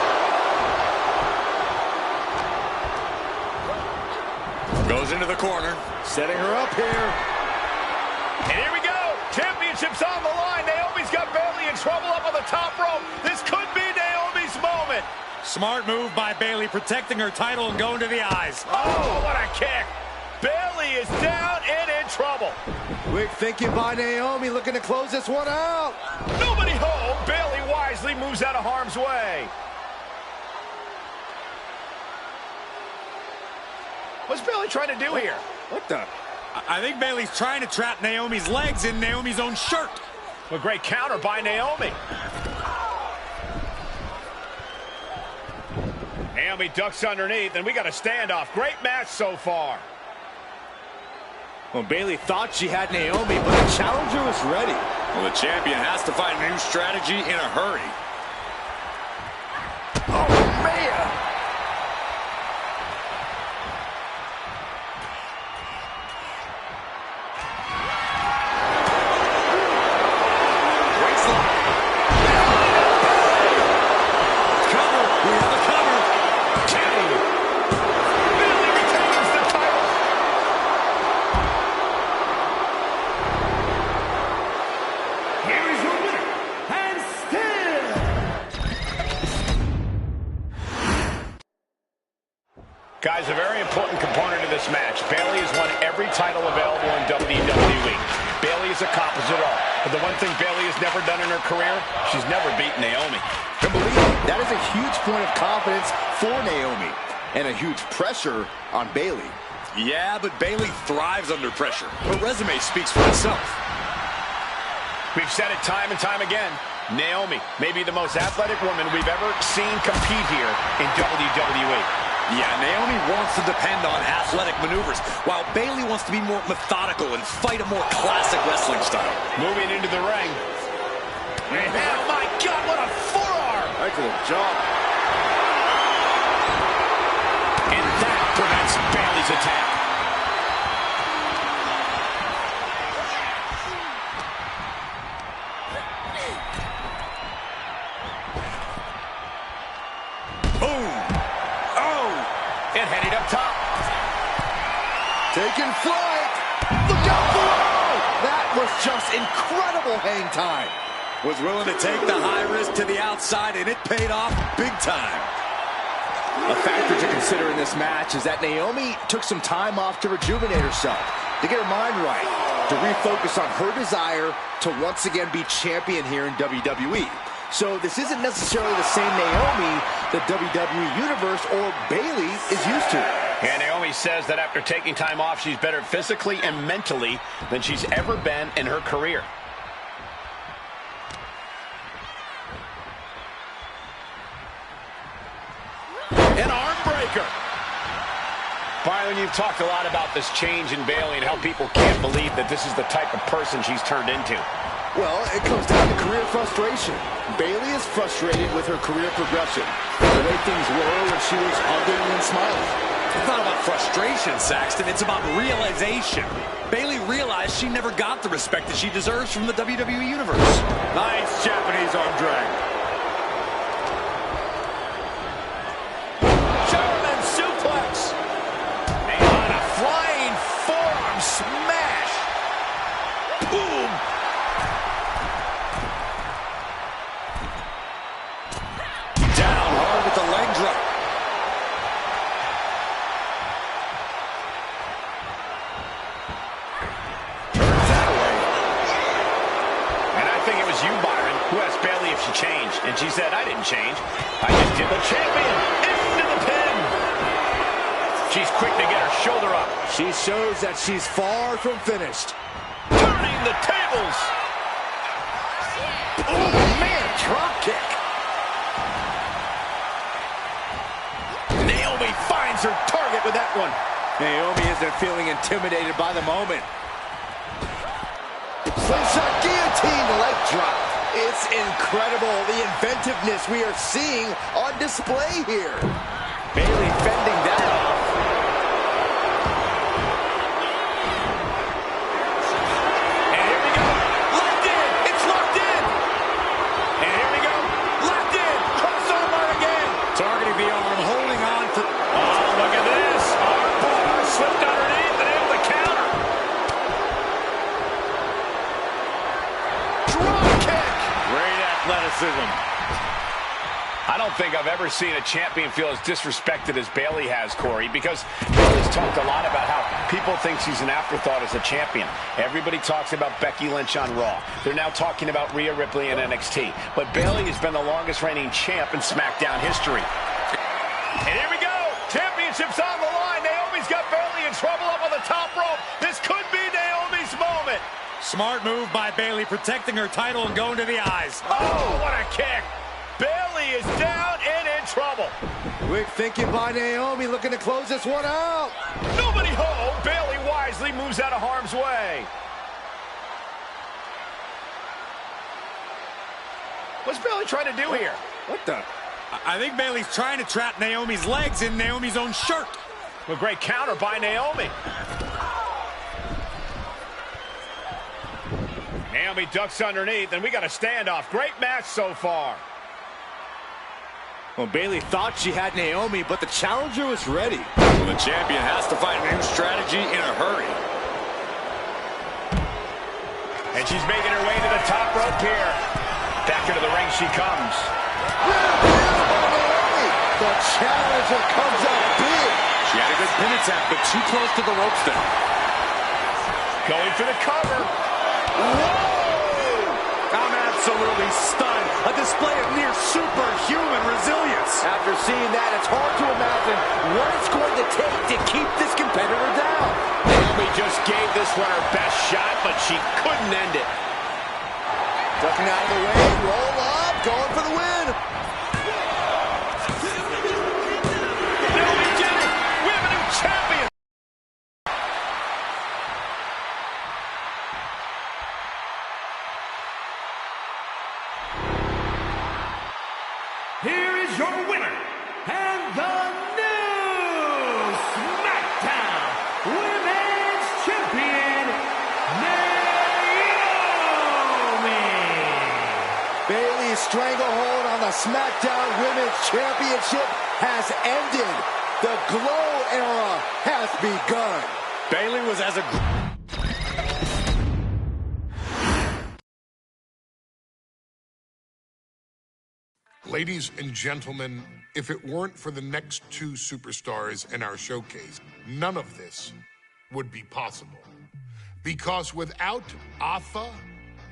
Goes into the corner. Setting her up here. And here we go. Championship's on the line. Naomi's got Bayley in trouble up on the top rope. This could be Naomi's moment. Smart move by Bayley, protecting her title and going to the eyes. Oh, what a kick. Bayley is down and in trouble. Quick thinking by Naomi, looking to close this one out. Nobody home. Bayley wisely moves out of harm's way. What's Bayley trying to do here? What the? I think Bayley's trying to trap Naomi's legs in Naomi's own shirt. A great counter by Naomi. Naomi ducks underneath, and we got a standoff. Great match so far. Well, Bayley thought she had Naomi, but the challenger was ready. Well, the champion has to find a new strategy in a hurry. Oh, man! Guys, a very important component of this match. Bayley has won every title available in WWE. Bayley has accomplished it all. But the one thing Bayley has never done in her career, she's never beaten Naomi. And believe me, that is a huge point of confidence for Naomi. And a huge pressure on Bayley. Yeah, but Bayley thrives under pressure. Her resume speaks for itself. We've said it time and time again. Naomi may be the most athletic woman we've ever seen compete here in WWE. Yeah, Naomi wants to depend on athletic maneuvers, while Bayley wants to be more methodical and fight a more classic wrestling style. Moving into the ring. Oh, my God, what a forearm! Excellent job. And that prevents Bayley's attack. Headed up top. Taking flight. Look out below. That was just incredible hang time. Was willing to take the high risk to the outside, and it paid off big time. A factor to consider in this match is that Naomi took some time off to rejuvenate herself, to get her mind right, to refocus on her desire to once again be champion here in WWE. So this isn't necessarily the same Naomi the WWE Universe or Bayley is used to. And Naomi says that after taking time off, she's better physically and mentally than she's ever been in her career. An arm breaker. Byron, you've talked a lot about this change in Bayley and how people can't believe that this is the type of person she's turned into. Well, it comes down to career frustration. Bayley is frustrated with her career progression, the way things were when she was hugging and smiling. It's not about frustration, Saxton. It's about realization. Bayley realized she never got the respect that she deserves from the WWE Universe. Nice Japanese arm drag. German suplex. And a flying forearm smash. Boom. Down hard with the leg drop. Turns that away. And I think it was you, Byron, who asked Bayley if she changed. And she said, I didn't change. I just did the champion into the pin. She's quick to get her shoulder up. She shows that she's far from finished. Turning the tables. Oh, man, drop kick. Naomi finds her target with that one. Naomi isn't feeling intimidated by the moment. Slingshot guillotine leg drop. It's incredible, the inventiveness we are seeing on display here. Bayley fending that off. And here we go. Locked in. It's locked in. And here we go. Locked in. Crossover again. Targeting the arm, holding on for... Oh, look at this. Arm bar slipped underneath and able to counter. Drop kick. Great athleticism. I don't think I've ever seen a champion feel as disrespected as Bayley has, Corey, because Bayley's talked a lot about how people think she's an afterthought as a champion. Everybody talks about Becky Lynch on Raw. They're now talking about Rhea Ripley in NXT. But Bayley has been the longest reigning champ in SmackDown history. And here we go. Championship's on the line. Naomi's got Bayley in trouble up on the top rope. This could be Naomi's moment. Smart move by Bayley, protecting her title and going to the eyes. Oh, what a kick. Bayley is down and in trouble. Quick thinking by Naomi, looking to close this one out. Nobody home. Bayley wisely moves out of harm's way. What's Bayley trying to do here? What the? I think Bayley's trying to trap Naomi's legs in Naomi's own shirt. A great counter by Naomi. Naomi ducks underneath, and we got a standoff. Great match so far. Well, Bayley thought she had Naomi, but the challenger was ready. Well, the champion has to find a new strategy in a hurry. And she's making her way to the top rope here. Back into the ring she comes. The challenger comes up big. She had a good pin attempt, but too close to the ropes there. Going for the cover. Whoa! I'm absolutely stunned. A display of near superhuman resilience. After seeing that, it's hard to imagine what it's going to take to keep this competitor down. Naomi just gave this one her best shot, but she couldn't end it. Ducking out of the way, roll up, going for the win. Naomi did it! We have a new champion! Here is your winner, and the new SmackDown Women's Champion, Naomi! Bayley's stranglehold on the SmackDown Women's Championship has ended. The Glow era has begun. Bayley was as a... Ladies and gentlemen, if it weren't for the next two superstars in our showcase, none of this would be possible. Because without Atha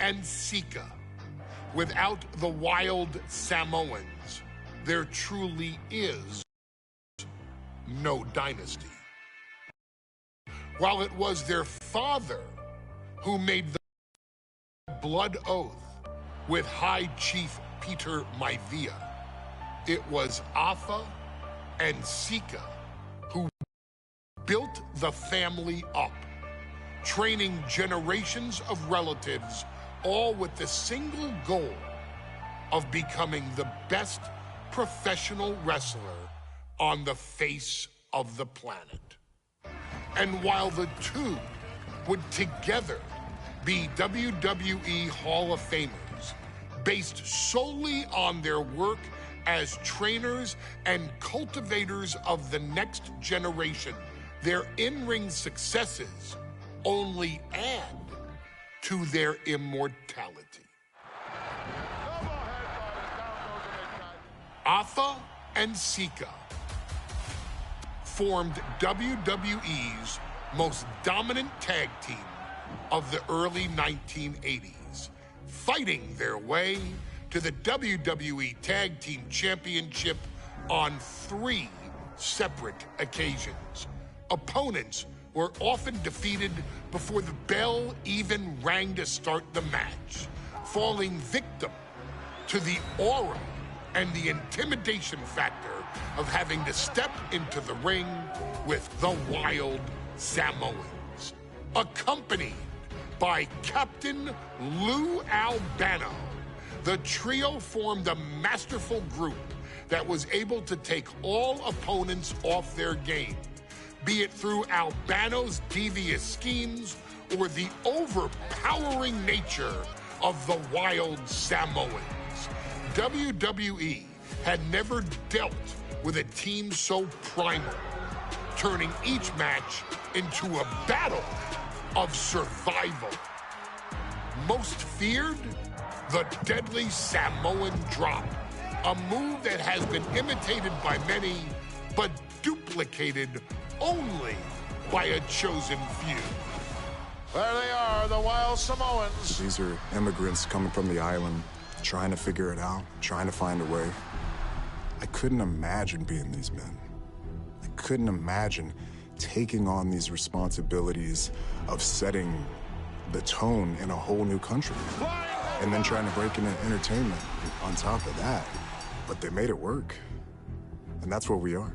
and Sika, without the Wild Samoans, there truly is no dynasty. While it was their father who made the blood oath with High Chief Peter Maivia, it was Atha and Sika who built the family up, training generations of relatives, all with the single goal of becoming the best professional wrestler on the face of the planet. And while the two would together be WWE Hall of Famers, based solely on their work as trainers and cultivators of the next generation, their in-ring successes only add to their immortality. Atha and Sika formed WWE's most dominant tag team of the early 1980s, fighting their way to the WWE Tag Team Championship on 3 separate occasions. Opponents were often defeated before the bell even rang to start the match, falling victim to the aura and the intimidation factor of having to step into the ring with the Wild Samoans, accompanied by Captain Lou Albano. The trio formed a masterful group that was able to take all opponents off their game, be it through Albano's devious schemes or the overpowering nature of the Wild Samoans. WWE had never dealt with a team so primal, turning each match into a battle of survival. Most feared, the deadly Samoan drop, A move that has been imitated by many, but duplicated only by a chosen few. There they are, the Wild Samoans. These are immigrants coming from the island, trying to figure it out, trying to find a way. I couldn't imagine being these men. I couldn't imagine taking on these responsibilities of setting the tone in a whole new country. And then trying to break into entertainment on top of that. But they made it work. And that's what we are.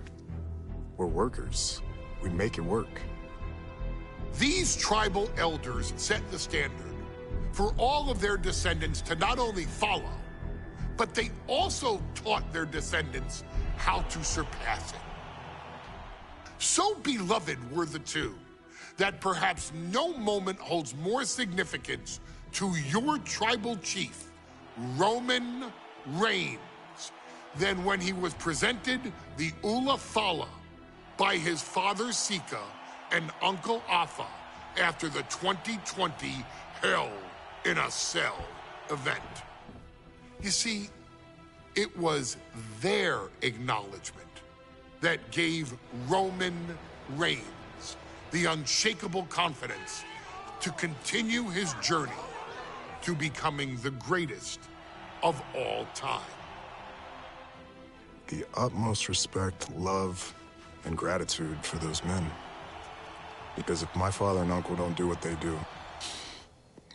We're workers. We make it work. These tribal elders set the standard for all of their descendants to not only follow, but they also taught their descendants how to surpass it. So beloved were the two that perhaps no moment holds more significance to your tribal chief, Roman Reigns, than when he was presented the Ula Fala by his father Sika and Uncle Afa after the 2020 Hell in a Cell event. You see, it was their acknowledgement that gave Roman Reigns the unshakable confidence to continue his journey to becoming the greatest of all time. The utmost respect, love, and gratitude for those men. Because if my father and uncle don't do what they do,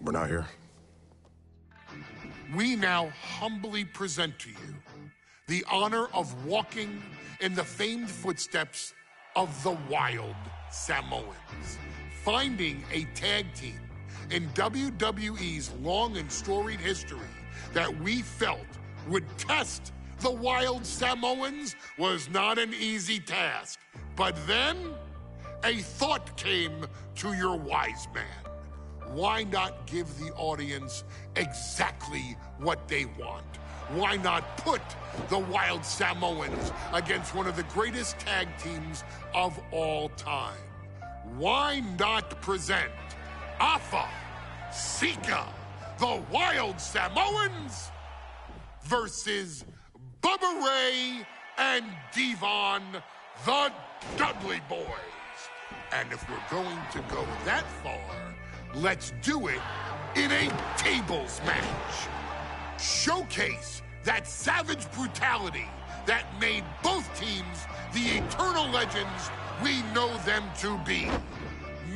we're not here. We now humbly present to you the honor of walking in the famed footsteps of the Wild Samoans, finding a tag team in WWE's long and storied history that we felt would test the Wild Samoans was not an easy task. But then, a thought came to your wise man. Why not give the audience exactly what they want? Why not put the Wild Samoans against one of the greatest tag teams of all time? Why not present Afa, Sika, the Wild Samoans versus Bubba Ray and Devon, the Dudley Boys? And if we're going to go that far, let's do it in a tables match. Showcase that savage brutality that made both teams the eternal legends we know them to be.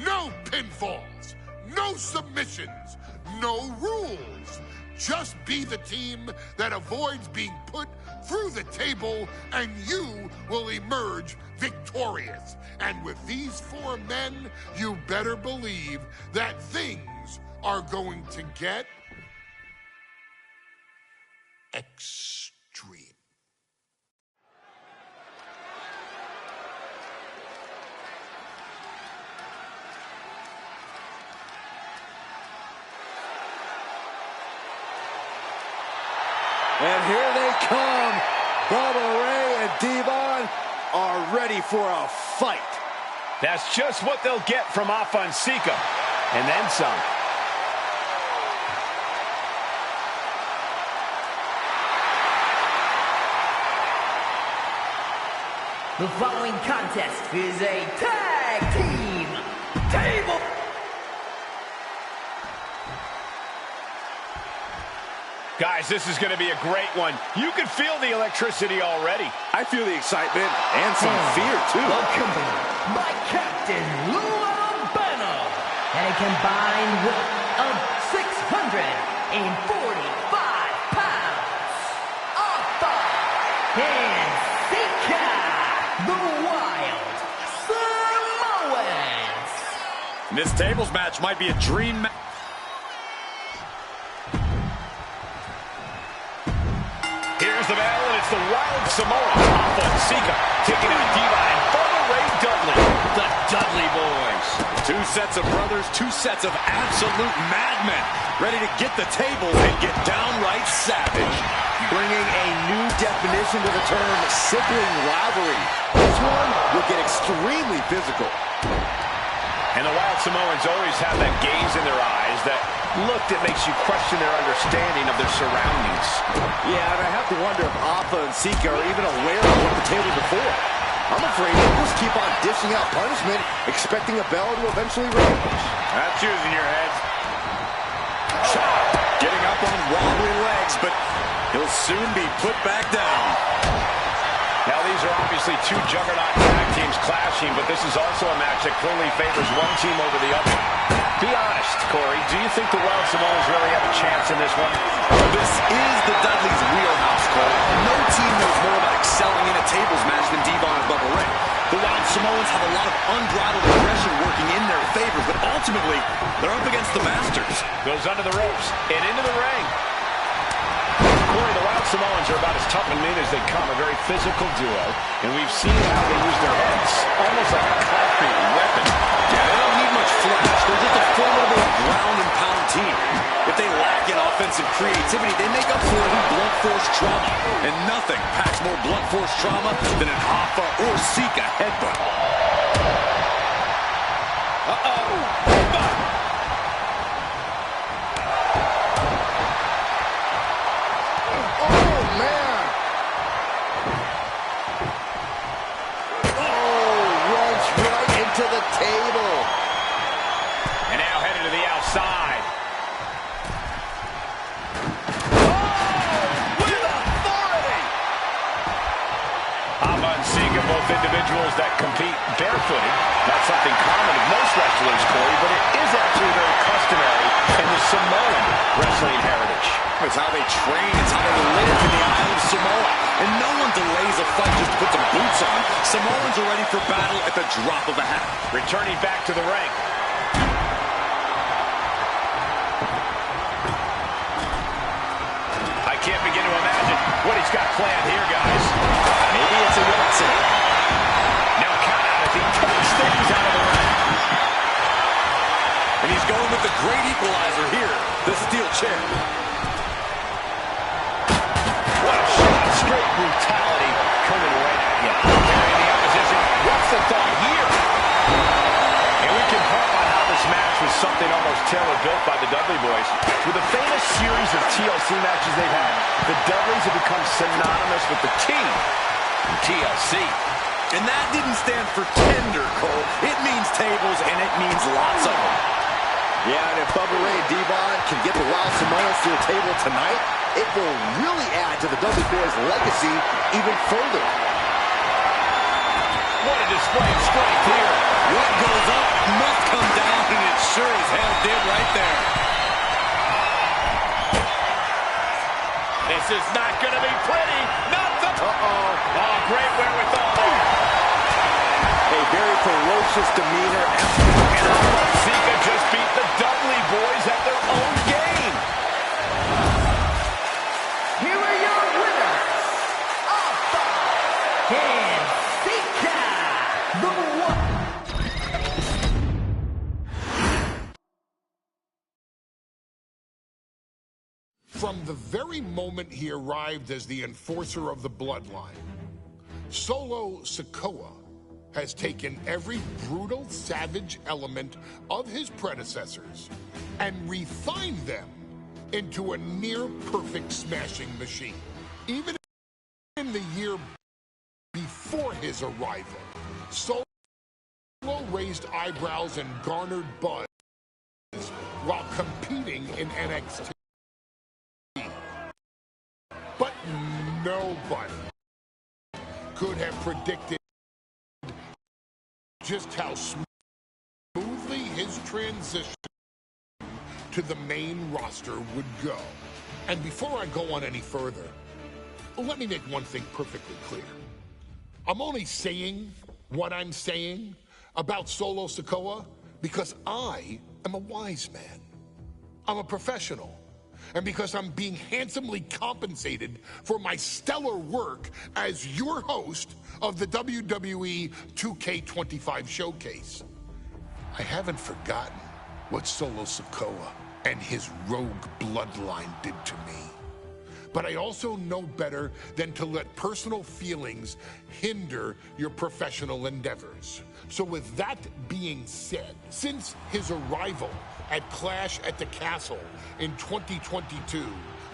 No pinfalls, no submissions, no rules. Just be the team that avoids being put through the table, and you will emerge victorious. And with these four men, you better believe that things are going to get extreme. And here they come. Bubba Ray and Devon are ready for a fight. That's just what they'll get from Afa and Sika, and then some. The following contest is a tag team table. Guys, this is going to be a great one. You can feel the electricity already. I feel the excitement and some fear, too. Accompanied by Captain Lou Albano and a combined weight of 645 pounds. Afa and Sika, the Wild Samoans. This tables match might be a dream match. Here's the bell, and it's the Wild Samoans, Afa and Sika, taking out Diva and Bubba Ray Dudley, the Dudley Boys. Two sets of brothers, two sets of absolute madmen, ready to get the tables and get downright savage. Bringing a new definition to the term sibling rivalry. This one will get extremely physical. And the Wild Samoans always have that gaze in their eyes, that look that makes you question their understanding of their surroundings. Yeah, and I have to wonder if Alpha and Sika are even aware of what the tables are for. I'm afraid they'll just keep on dishing out punishment, expecting a bell to eventually ring. That's using your head. Chop, getting up on wobbly legs, but he'll soon be put back down. Now, these are obviously two juggernaut tag teams clashing, but this is also a match that clearly favors one team over the other. Be honest, Corey, do you think the Wild Samoans really have a chance in this one? This is the Dudley's wheelhouse, Cole. No team knows more about excelling in a tables match than Devon and Bubba Ray. The Wild Samoans have a lot of unbridled aggression working in their favor, but ultimately, they're up against the Masters. Goes under the ropes and into the ring. Corey, the Wild Samoans are about as tough and mean as they come, a very physical duo, and we've seen how they use their heads, almost like a concrete weapon. Yeah, they don't need much flash. They're just a formidable ground and pound team. If they lack in offensive creativity, they make up for it in blunt force trauma. And nothing packs more blunt force trauma than an Alpha or Sika headbutt. To the table. And now headed to the outside. Oh, with authority! Alpha and Sika, both individuals that compete barefooted. Not something common of most wrestlers, Corey, but it is actually very customary in the Samoan wrestling heritage. It's how they train. It's how they live in the Isle of Samoa. And no one delays a fight just to put some boots on. Samoans are ready for battle at the drop of a hat. Returning back to the ring. I can't begin to imagine what he's got planned here, guys. Maybe it's a Yahtzee. Now count out as he takes things out of the ring. And he's going with the great equalizer here, the steel chair. Straight brutality coming right at you. Carrying the opposition. What's the thought here? And we can harp on how this match was something almost tailor-built by the Dudley boys. With a famous series of TLC matches they've had, the Dudleys have become synonymous with the team in TLC. And that didn't stand for tender, Cole. It means tables, and it means lots of them. Yeah, and if Bubba Ray and Devon can get the Wild Samoans to a table tonight, it will really add to the Dudley boys' legacy even further. What a display of strength here. What goes up must come down, and it sure as hell did right there. This is not going to be pretty. Not the... Oh, great wherewithal there. A very ferocious demeanor. And Sika just beat the Dudley boys at their own game. Here are your winners, Alpha and Sika, the one. From the very moment he arrived as the enforcer of the bloodline, Solo Sikoa has taken every brutal, savage element of his predecessors and refined them into a near-perfect smashing machine. Even in the year before his arrival, Solo raised eyebrows and garnered buzz while competing in NXT. But nobody could have predicted just how smoothly his transition to the main roster would go. And before I go on any further, let me make one thing perfectly clear. I'm only saying what I'm saying about Solo Sikoa because I am a wise man. I'm a professional. And because I'm being handsomely compensated for my stellar work as your host of the WWE 2K25 showcase. I haven't forgotten what Solo Sikoa and his rogue bloodline did to me. but I also know better than to let personal feelings hinder your professional endeavors. So with that being said, since his arrival at Clash at the Castle in 2022,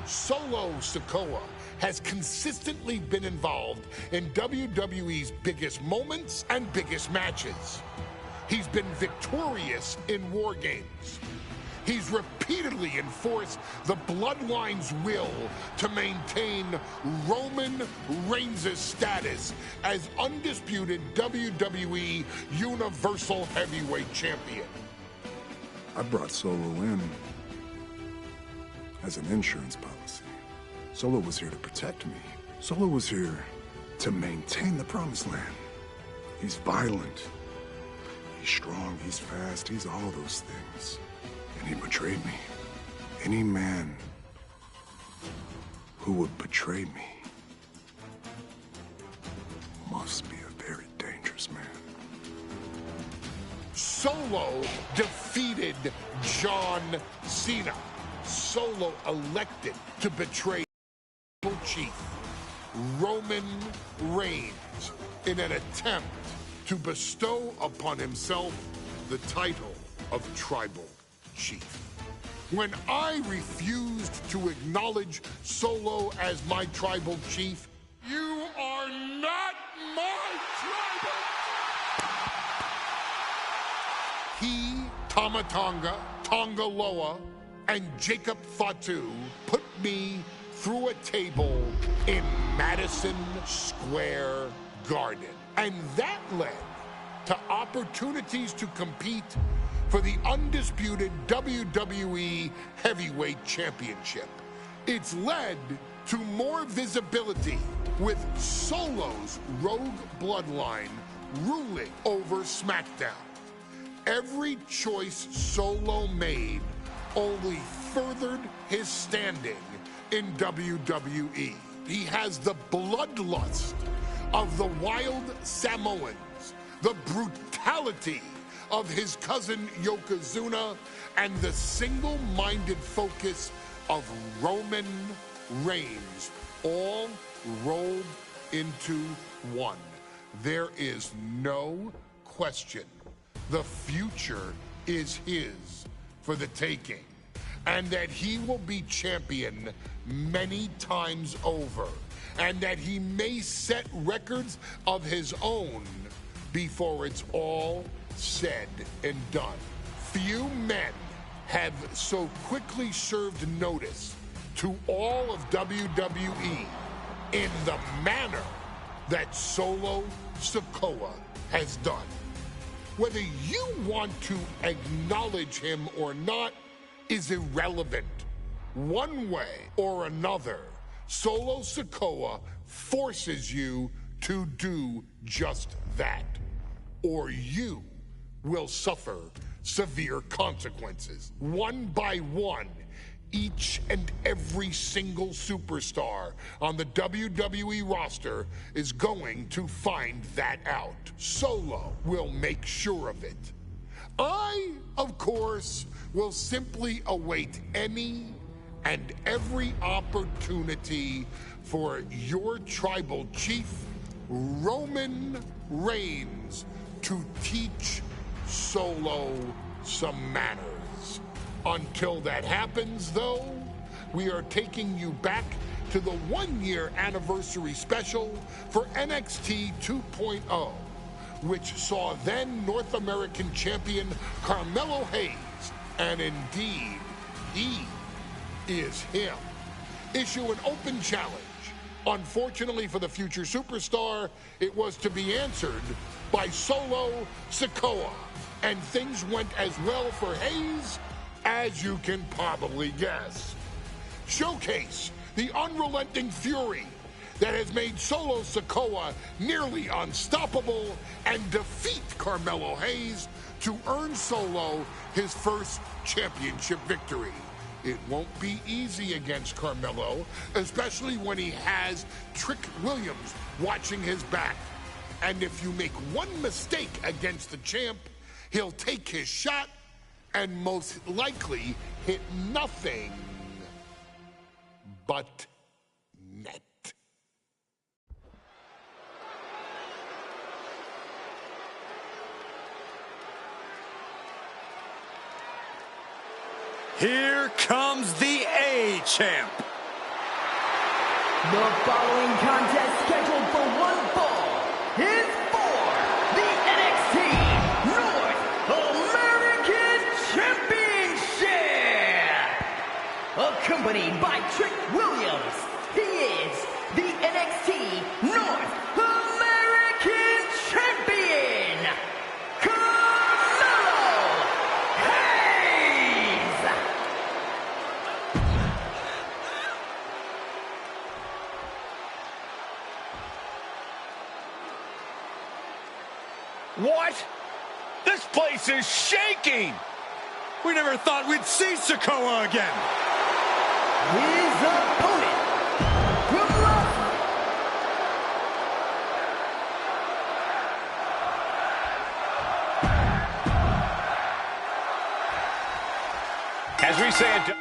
Solo Sikoa has consistently been involved in WWE's biggest moments and biggest matches. He's been victorious in War Games. He's repeatedly enforced the Bloodline's will to maintain Roman Reigns' status as undisputed WWE Universal Heavyweight Champion. I brought Solo in as an insurance policy. Solo was here to protect me. Solo was here to maintain the promised land. He's violent. He's strong, he's fast, he's all those things. And he betrayed me. Any man who would betray me must be a very dangerous man. Solo defeated John Cena. Solo elected to betray Chief Roman Reigns in an attempt to bestow upon himself the title of Tribal Chief. When I refused to acknowledge Solo as my Tribal Chief, you are not my Tribal. He, Tamatonga, Tongaloa, and Jacob Fatu put me through a table in Madison Square Garden. And that led to opportunities to compete for the undisputed WWE Heavyweight Championship. It's led to more visibility with Solo's Rogue Bloodline ruling over SmackDown. Every choice Solo made only furthered his standing in WWE. He has the bloodlust of the wild Samoans, the brutality of his cousin Yokozuna, and the single-minded focus of Roman Reigns, all rolled into one. There is no question the future is his for the taking, and that he will be champion many times over, and that he may set records of his own before it's all said and done. Few men have so quickly served notice to all of WWE in the manner that Solo Sikoa has done. Whether you want to acknowledge him or not is irrelevant. One way or another, Solo Sikoa forces you to do just that, or you will suffer severe consequences. One by one, each and every single superstar on the WWE roster is going to find that out. Solo will make sure of it. I, of course, will simply await any and every opportunity for your tribal chief, Roman Reigns, to teach Solo some manners. Until that happens, though, we are taking you back to the one-year anniversary special for NXT 2.0, which saw then North American champion Carmelo Hayes, and indeed, he is him, issue an open challenge. Unfortunately for the future superstar, it was to be answered by Solo Sikoa, and things went as well for Hayes as you can probably guess. Showcase the unrelenting fury that has made Solo Sikoa nearly unstoppable, and defeat Carmelo Hayes to earn Solo his first championship victory. It won't be easy against Carmelo, especially when he has Trick Williams watching his back. And if you make one mistake against the champ, he'll take his shot and most likely hit nothing but Here comes the A-Champ. The following contest scheduled for one fall is for the NXT North American Championship. Accompanied by Trick Williams, he is the NXT North American Champion, What? This place is shaking! We never thought we'd see Sokoa again. his opponent from As we say it.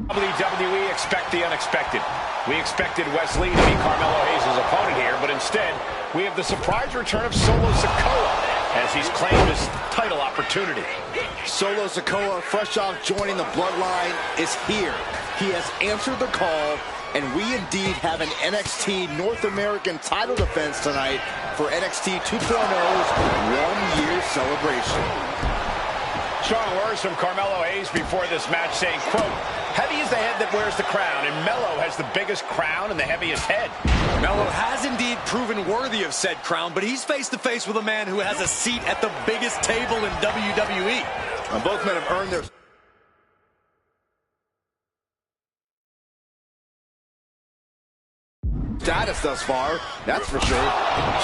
WWE expect the unexpected. We expected Wesley to be Carmelo Hayes' opponent here, but instead, we have the surprise return of Solo Sikoa as he's claimed his title opportunity. Solo Sikoa, fresh off joining the bloodline, is here. He has answered the call, and we indeed have an NXT North American title defense tonight for NXT 2.0's one-year celebration. Strong words from Carmelo Hayes before this match saying, quote, heavy is the head that wears the crown, and Melo has the biggest crown and the heaviest head. Melo has indeed proven worthy of said crown, but he's face-to-face with a man who has a seat at the biggest table in WWE. And both men have earned their status thus far, that's for sure.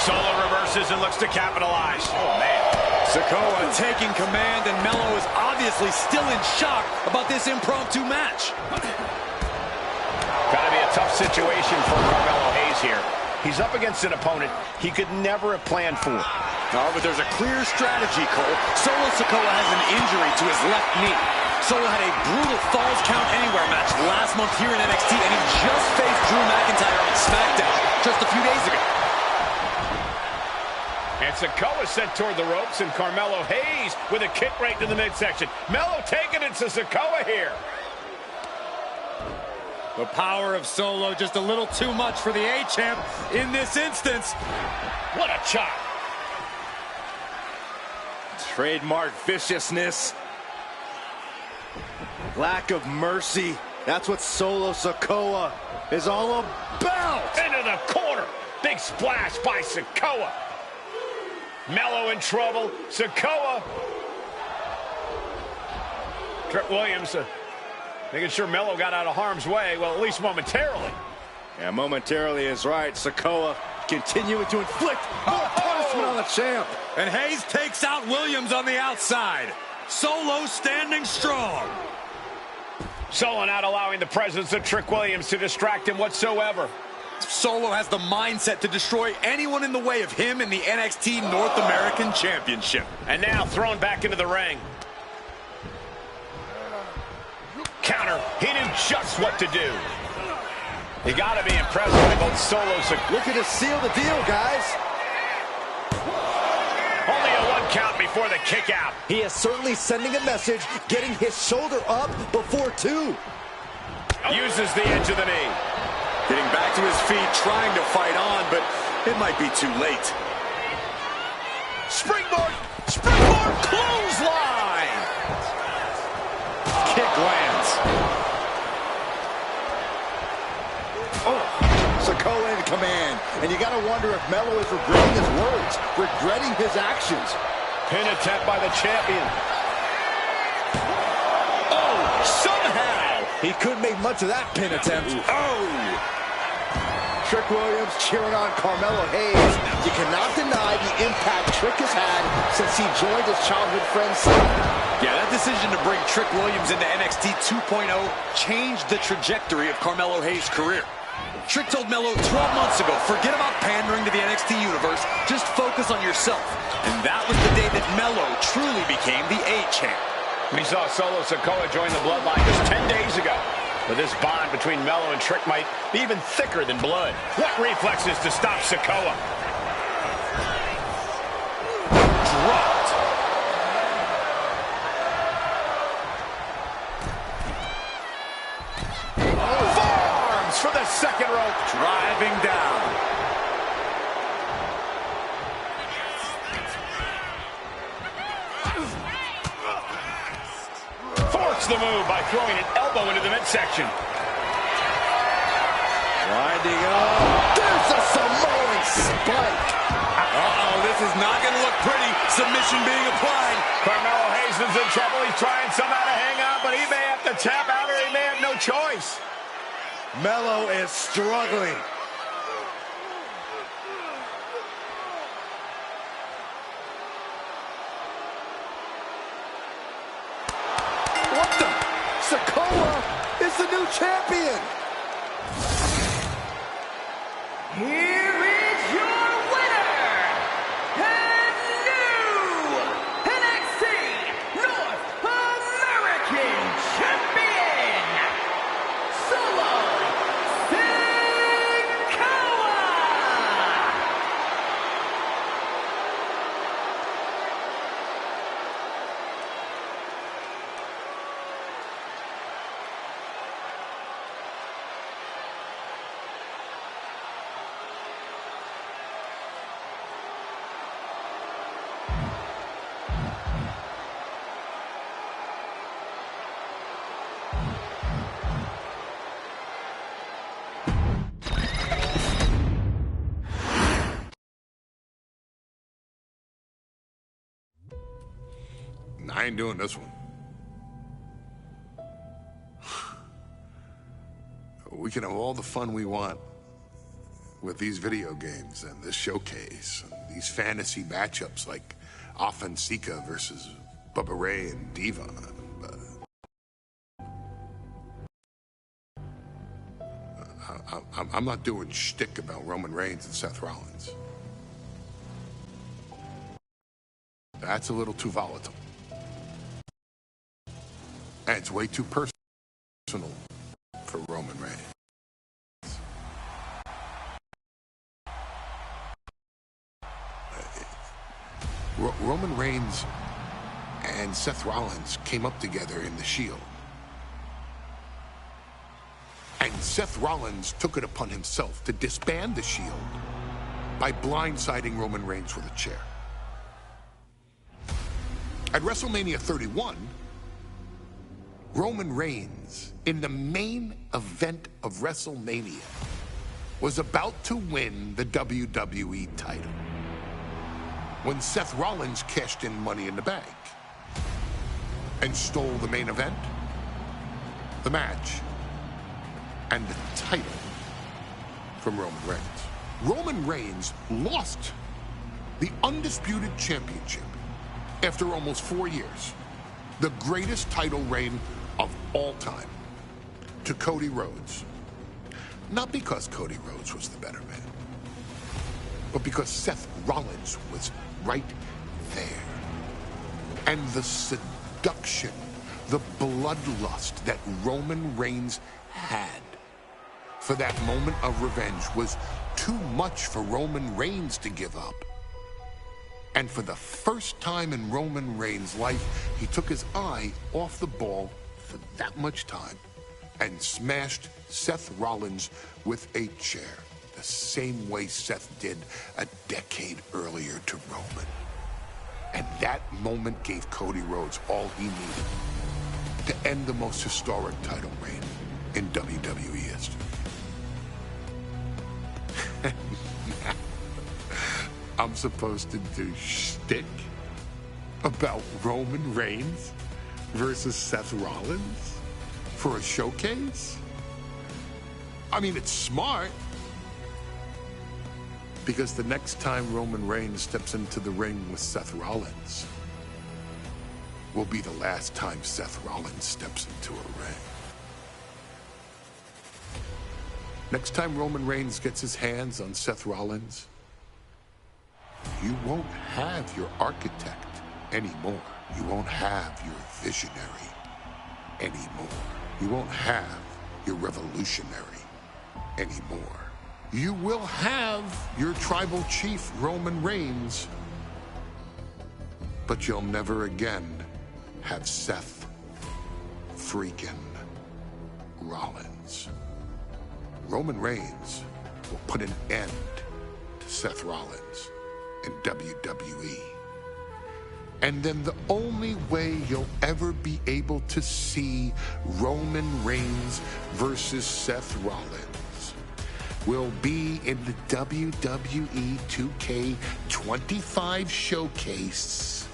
Solo reverses and looks to capitalize. Oh, man. Sikoa taking command, and Melo is obviously still in shock about this impromptu match. Gotta be a tough situation for Carmelo Hayes here. He's up against an opponent he could never have planned for. Oh, but there's a clear strategy, Cole. Solo Sikoa has an injury to his left knee. Solo had a brutal Falls Count Anywhere match last month here in NXT, and he just faced Drew McIntyre on SmackDown just a few days ago. And Sikoa sent toward the ropes, and Carmelo Hayes with a kick right to the midsection. Melo taking it to Sikoa here. The power of Solo just a little too much for the A-Champ in this instance. What a chop. Trademark viciousness. Lack of mercy. That's what Solo Sikoa is all about. Into the corner. Big splash by Sikoa. Melo in trouble. Sikoa. Trick Williams making sure Melo got out of harm's way. Well, at least momentarily. Yeah, momentarily is right. Sikoa continuing to inflict more punishment on the champ. And Hayes takes out Williams on the outside. Solo standing strong. Solo not allowing the presence of Trick Williams to distract him whatsoever. Solo has the mindset to destroy anyone in the way of him in the NXT North American Championship. And now thrown back into the ring. Counter. He knew just what to do. You got to be impressed by both Solos. Looking to seal the deal, guys. Only a 1 count before the kick out. He is certainly sending a message, getting his shoulder up before 2. Uses the edge of the knee. Getting back to his feet, trying to fight on, but it might be too late. Springboard! Springboard clothesline! Kick lands. Oh, Sikoa in command. And you got to wonder if Melo is regretting his words, regretting his actions. Pin attempt by the champion. Oh, somehow! He couldn't make much of that pin attempt. Oh! Trick Williams cheering on Carmelo Hayes. You cannot deny the impact Trick has had since he joined his childhood friend's side. Yeah, that decision to bring Trick Williams into NXT 2.0 changed the trajectory of Carmelo Hayes' career. Trick told Melo 12 months ago, forget about pandering to the NXT universe, just focus on yourself. And that was the day that Melo truly became the A-Champ. We saw Solo Sikoa join the bloodline just 10 days ago. But this bond between Melo and Trick might be even thicker than blood. What reflexes to stop Sikoa? Dropped. Forearms for the second rope. Driving down. Forced the move by throwing an elbow into the midsection. Winding up. There's a Samoan spike. Uh-oh, this is not going to look pretty. Submission being applied. Carmelo Hayes is in trouble. He's trying somehow to hang on, but he may have to tap out or he may have no choice. Melo is struggling. What the? Sikoa is the new champion. Here is your winner, and new NXT North American Champion, I ain't doing this one. We can have all the fun we want with these video games and this showcase and these fantasy matchups like Offensica versus Bubba Ray and Diva. I'm not doing shtick about Roman Reigns and Seth Rollins. That's a little too volatile. And it's way too personal for Roman Reigns. Roman Reigns and Seth Rollins came up together in the Shield. And Seth Rollins took it upon himself to disband the Shield by blindsiding Roman Reigns with a chair. At WrestleMania 31, Roman Reigns, in the main event of WrestleMania, was about to win the WWE title when Seth Rollins cashed in Money in the Bank and stole the main event, the match, and the title from Roman Reigns. Roman Reigns lost the undisputed championship after almost 4 years, the greatest title reign of all time, to Cody Rhodes. Not because Cody Rhodes was the better man, but because Seth Rollins was right there. And the seduction, the bloodlust that Roman Reigns had for that moment of revenge was too much for Roman Reigns to give up. And for the first time in Roman Reigns' life, he took his eye off the ball for that much time and smashed Seth Rollins with a chair, the same way Seth did a decade earlier to Roman. And that moment gave Cody Rhodes all he needed to end the most historic title reign in WWE history. I'm supposed to do shtick about Roman Reigns versus Seth Rollins for a showcase? I mean, it's smart, because the next time Roman Reigns steps into the ring with Seth Rollins will be the last time Seth Rollins steps into a ring. Next time Roman Reigns gets his hands on Seth Rollins, you won't have your architect anymore. You won't have your visionary anymore. You won't have your revolutionary anymore. You will have your tribal chief, Roman Reigns, but you'll never again have Seth freaking Rollins. Roman Reigns will put an end to Seth Rollins in WWE. And then the only way you'll ever be able to see Roman Reigns versus Seth Rollins will be in the WWE 2K25 showcase.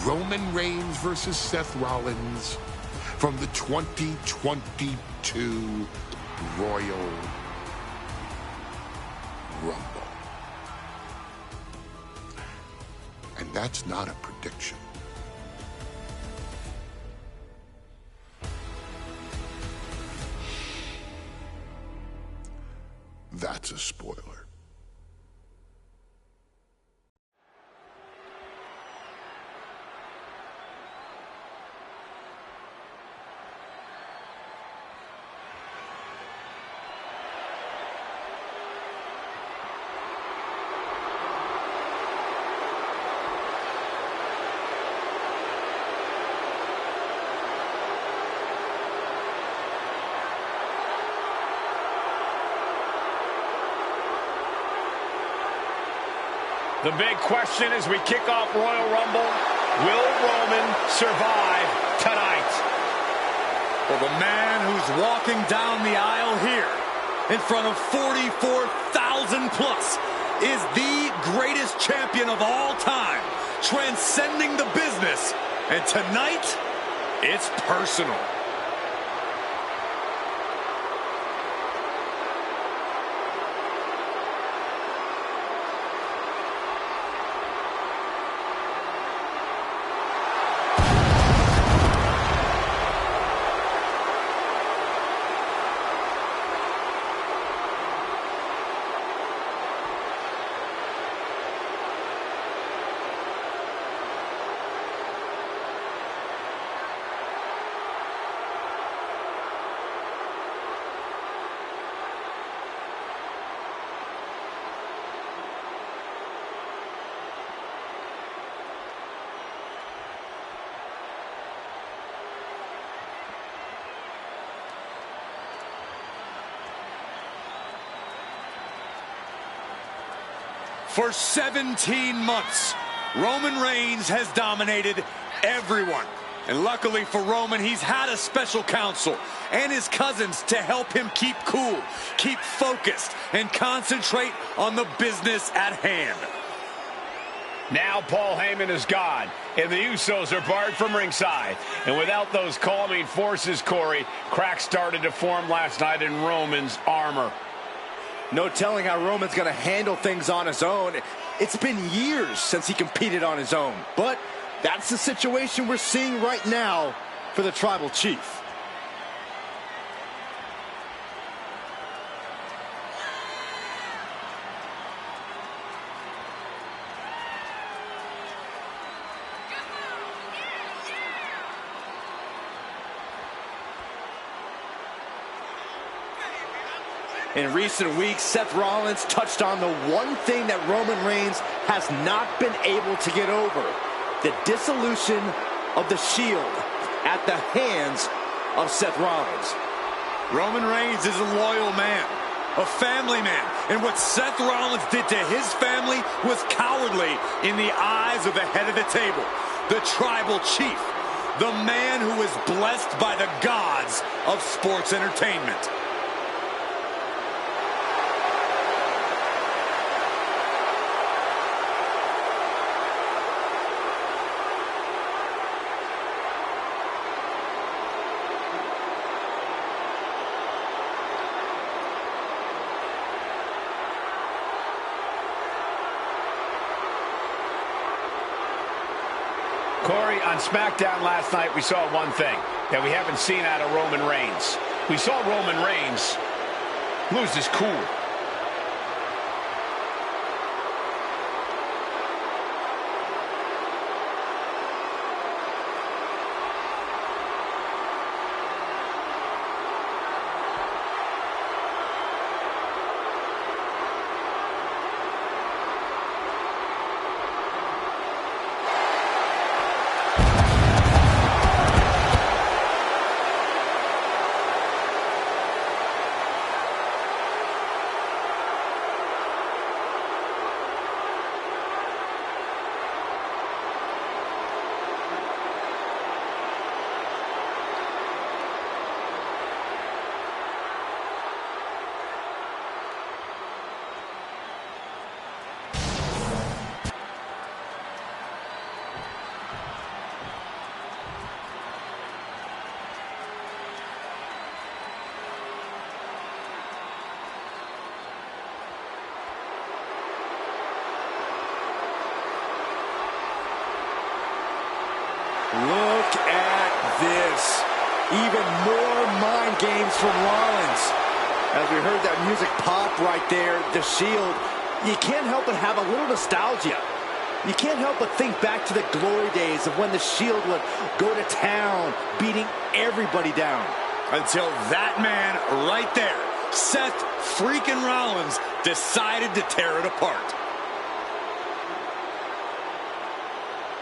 Roman Reigns versus Seth Rollins from the 2022 Royal Rumble. And that's not a prediction. That's a spoiler. The big question as we kick off Royal Rumble, will Roman survive tonight? Well, the man who's walking down the aisle here in front of 44,000 plus is the greatest champion of all time. transcending the business. And tonight, it's personal. For 17 months, Roman Reigns has dominated everyone. And luckily for Roman, he's had a special counsel and his cousins to help him keep cool, keep focused, and concentrate on the business at hand. Now Paul Heyman is gone, and the Usos are barred from ringside. And without those calming forces, Corey, cracks started to form last night in Roman's armor. No telling how Roman's going to handle things on his own. It's been years since he competed on his own. But that's the situation we're seeing right now for the Tribal Chief. In recent weeks, Seth Rollins touched on the one thing that Roman Reigns has not been able to get over: the dissolution of the Shield at the hands of Seth Rollins. Roman Reigns is a loyal man, a family man, and what Seth Rollins did to his family was cowardly in the eyes of the head of the table, the Tribal Chief, the man who is blessed by the gods of sports entertainment. Corey, on SmackDown last night, we saw one thing that we haven't seen out of Roman Reigns. We saw Roman Reigns lose his cool. Look at this. Even more mind games from Rollins. As we heard that music pop right there, the Shield, you can't help but have a little nostalgia. You can't help but think back to the glory days of when the Shield would go to town, beating everybody down. Until that man right there, Seth freaking Rollins, decided to tear it apart.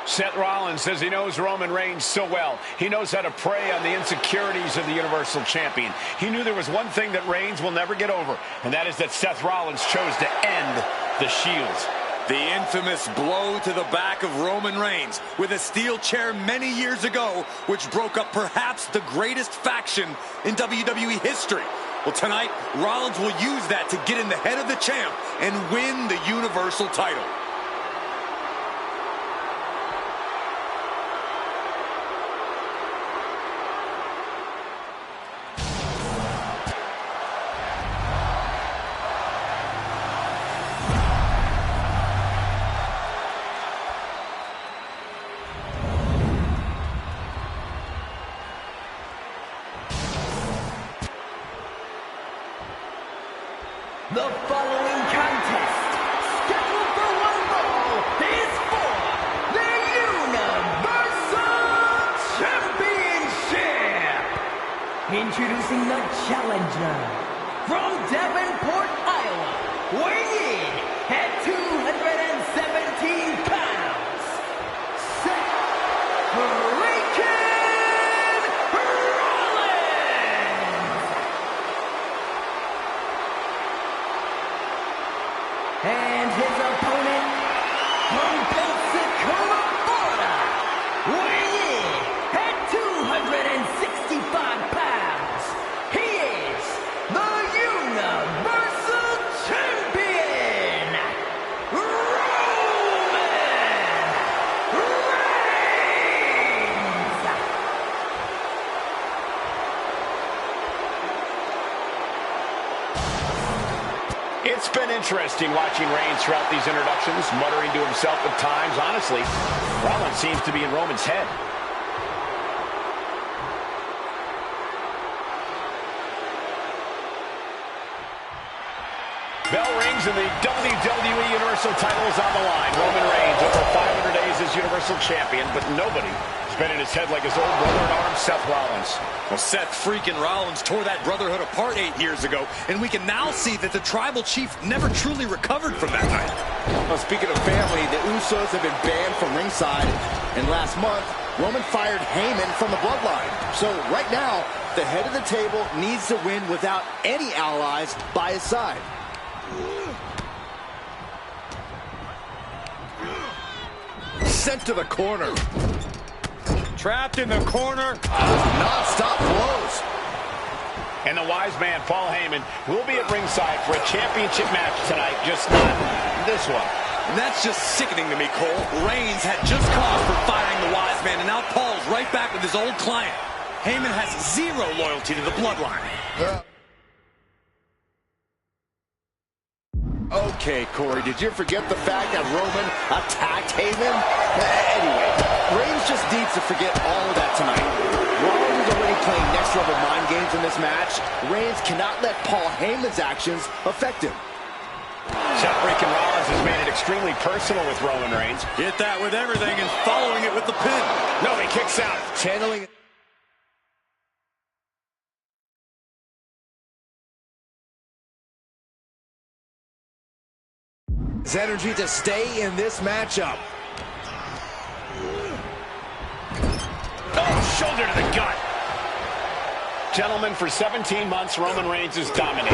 Seth Rollins says he knows Roman Reigns so well. He knows how to prey on the insecurities of the Universal Champion. He knew there was one thing that Reigns will never get over, and that is that Seth Rollins chose to end the Shield. The infamous blow to the back of Roman Reigns with a steel chair many years ago, which broke up perhaps the greatest faction in WWE history. Well, tonight, Rollins will use that to get in the head of the champ and win the Universal title. The following contest, scheduled for one fall, is for the Universal Championship. Introducing the challenger from Davenport, Iowa, weighing in at 217 pounds, Seth Freakin' Rollins. And his opponent from Pensacola, Florida, weighing in at 265 pounds, he is the Universal Champion, Roman Reigns. It's been interesting watching Reigns throughout these introductions, muttering to himself at times. Honestly, Rollins seems to be in Roman's head. Bell rings and the WWE Universal title is on the line. Roman Reigns over 500 days as Universal Champion, but nobody has been in his head like his old brother-in-arms, Seth Rollins. Well, Seth freaking Rollins tore that brotherhood apart 8 years ago, and we can now see that the Tribal Chief never truly recovered from that night. Well, speaking of family, the Usos have been banned from ringside, and last month, Roman fired Heyman from the bloodline. So right now, the head of the table needs to win without any allies by his side. Sent to the corner. Trapped in the corner. Non-stop blows. And the wise man, Paul Heyman, will be at ringside for a championship match tonight, just not this one. And that's just sickening to me, Cole. Reigns had just cause for firing the wise man, and now Paul's right back with his old client. Heyman has zero loyalty to the bloodline. Okay, Corey, did you forget the fact that Roman attacked Heyman? Anyway, Reigns just needs to forget all of that tonight. Rollins is already playing next-level mind games in this match. Reigns cannot let Paul Heyman's actions affect him. Seth freaking Rollins has made it extremely personal with Roman Reigns. Hit that with everything and following it with the pin. No, he kicks out. Channeling his energy to stay in this matchup. Oh, shoulder to the gut. Gentlemen, for 17 months, Roman Reigns has dominated.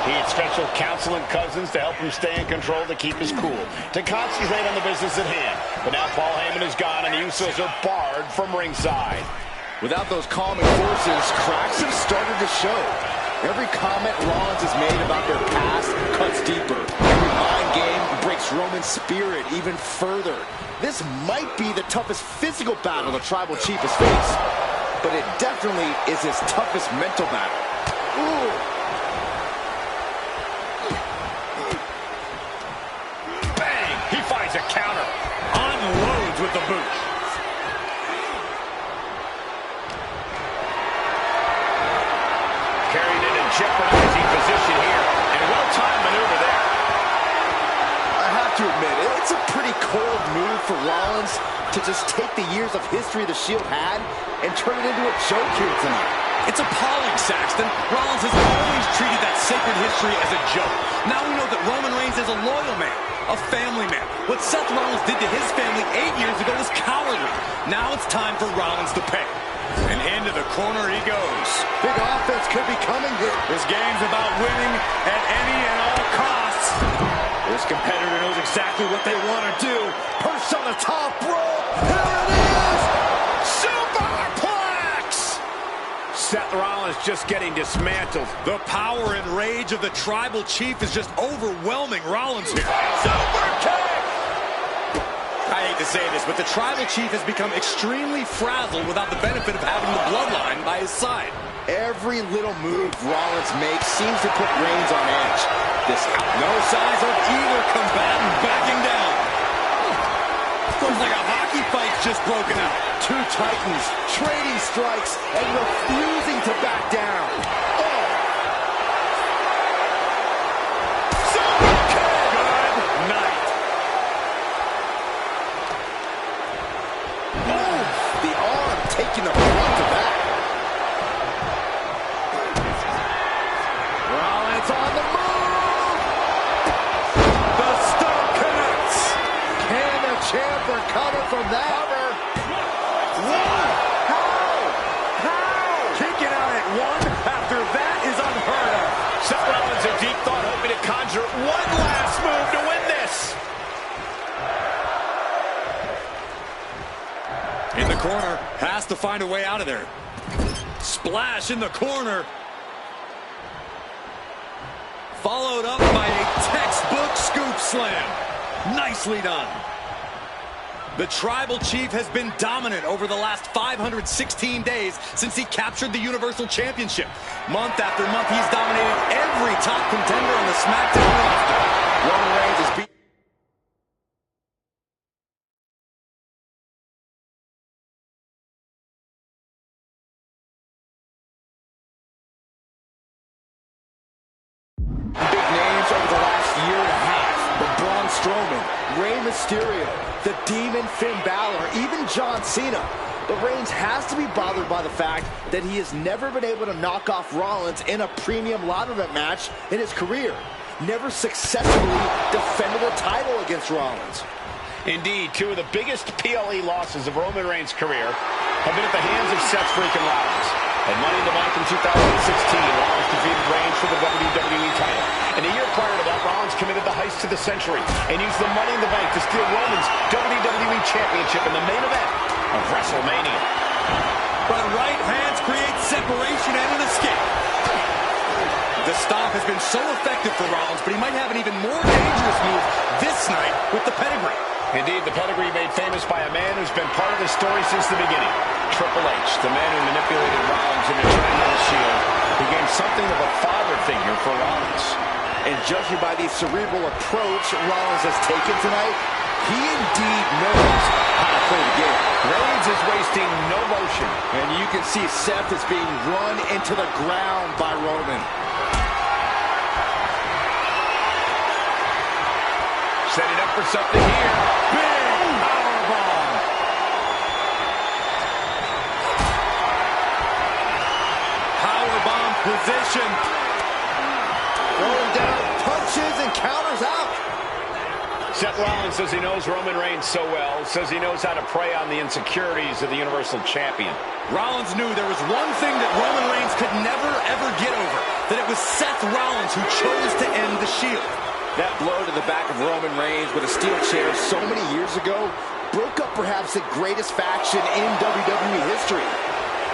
He had special counsel and cousins to help him stay in control, to keep his cool, to concentrate on the business at hand. But now Paul Heyman is gone, and the Usos are barred from ringside. Without those calming forces, cracks have started to show. Every comment Rollins has made about their past cuts deeper. Every mind game breaks Roman's spirit even further. This might be the toughest physical battle the Tribal Chief has faced, but it definitely is his toughest mental battle. Ooh. Bang! He finds a counter. Unloads with the boot. Carried in a jeopardizing position here, and a well-timed maneuver there. I have to admit, it's a pretty cold move for Rollins to just take the years of history the Shield had and turn it into a joke here tonight. It's appalling, Saxton. Rollins has always treated that sacred history as a joke. Now we know that Roman Reigns is a loyal man, a family man. What Seth Rollins did to his family 8 years ago was cowardly. Now it's time for Rollins to pay. And into the corner he goes. Big offense could be coming here. This game's about winning at any and all costs. This competitor knows exactly what they want to do. Perched on the top rope. Here it is. Superplex. Seth Rollins just getting dismantled. The power and rage of the Tribal Chief is just overwhelming Rollins here. Super kick. I hate to say this, but the Tribal Chief has become extremely frazzled without the benefit of having the bloodline by his side. Every little move Rollins makes seems to put Reigns on edge. No signs of either combatant backing down. Looks like a hockey fight's just broken out. Two titans trading strikes and refusing to back down. Oh. taking the brunt of that. Rollins on the move. The stomp connects. Can the champ recover from that? What? How? Kicking out at one after that is unheard of. Seth Rollins in deep thought, hoping to conjure one last move to win this. In the corner, has to find a way out of there. Splash in the corner. Followed up by a textbook scoop slam. Nicely done. The Tribal Chief has been dominant over the last 516 days since he captured the Universal Championship. Month after month, he's dominated every top contender on the SmackDown roster. Roman Reigns is beaten. Big names over the last year and a half, but Braun Strowman, Rey Mysterio, the Demon Finn Balor, even John Cena. But Reigns has to be bothered by the fact that he has never been able to knock off Rollins in a premium live event match in his career. Never successfully defended a title against Rollins. Indeed, two of the biggest PLE losses of Roman Reigns' career have been at the hands of Seth freaking Rollins. At Money in the Bank in 2016, Rollins defeated Reigns for the WWE title. And a year prior to that, Rollins committed the heist to the century and used the Money in the Bank to steal Roman's WWE Championship in the main event of WrestleMania. But right hands create separation and an escape. The stomp has been so effective for Rollins, but he might have an even more dangerous move this night with the pedigree. Indeed, the pedigree made famous by a man who's been part of the story since the beginning. Triple H, the man who manipulated Rollins into turning on the Shield, became something of a father figure for Rollins. And judging by the cerebral approach Rollins has taken tonight, he indeed knows how to play the game. Reigns is wasting no motion. And you can see Seth is being run into the ground by Roman. Setting up for something here. Big powerbomb. Powerbomb position. Going down, punches and counters out. Seth Rollins says he knows Roman Reigns so well, says he knows how to prey on the insecurities of the Universal Champion. Rollins knew there was one thing that Roman Reigns could never, ever get over, that it was Seth Rollins who chose to end the Shield. That blow to the back of Roman Reigns with a steel chair so many years ago broke up perhaps the greatest faction in WWE history.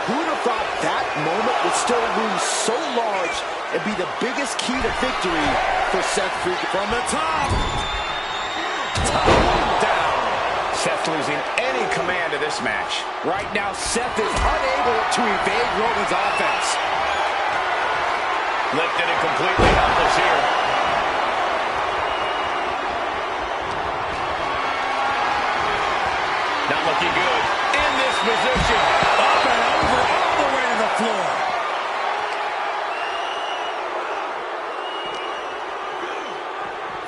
Who would have thought that moment would still loom so large and be the biggest key to victory for Seth freaking from the top. Top down. Seth losing any command of this match. Right now, Seth is unable to evade Roman's offense. Lifted and completely helpless here. Not looking good in this position. Up and over, all the way to the floor.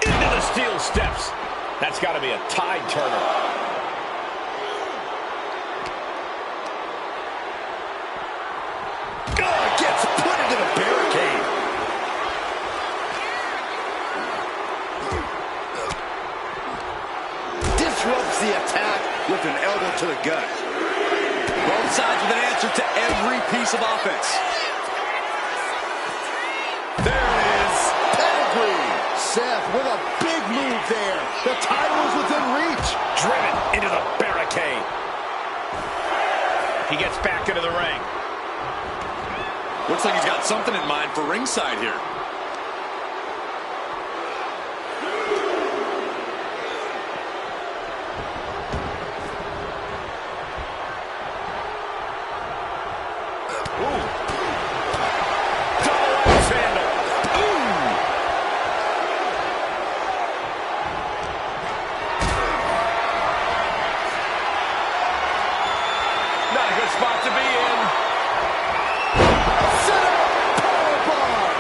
Into the steel steps. That's got to be a tide turner. Oh, gets put into the barricade. Disrupts the attack with an elbow to the gut. Both sides with an answer to every piece of offense. There it is. Pedigree. Seth with a big move there. The title is within reach. Driven into the barricade. He gets back into the ring. Looks like he's got something in mind for ringside here. Spot to be in. Set up. Powerbomb.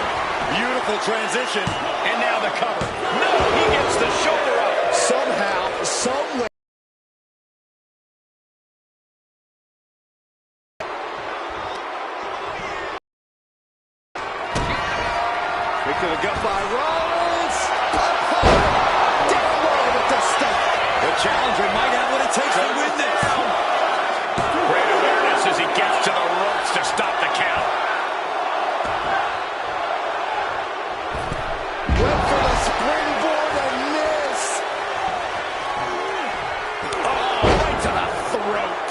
Beautiful transition. And now the cover. No, he gets the shoulder up. Somehow, somewhere. Kick to the gut by Rollins. Down low with the stomp. The challenger might have what it takes to win this. Great awareness as he gets to the ropes to stop the count. Went for the springboard and missed. Oh, right to the throat.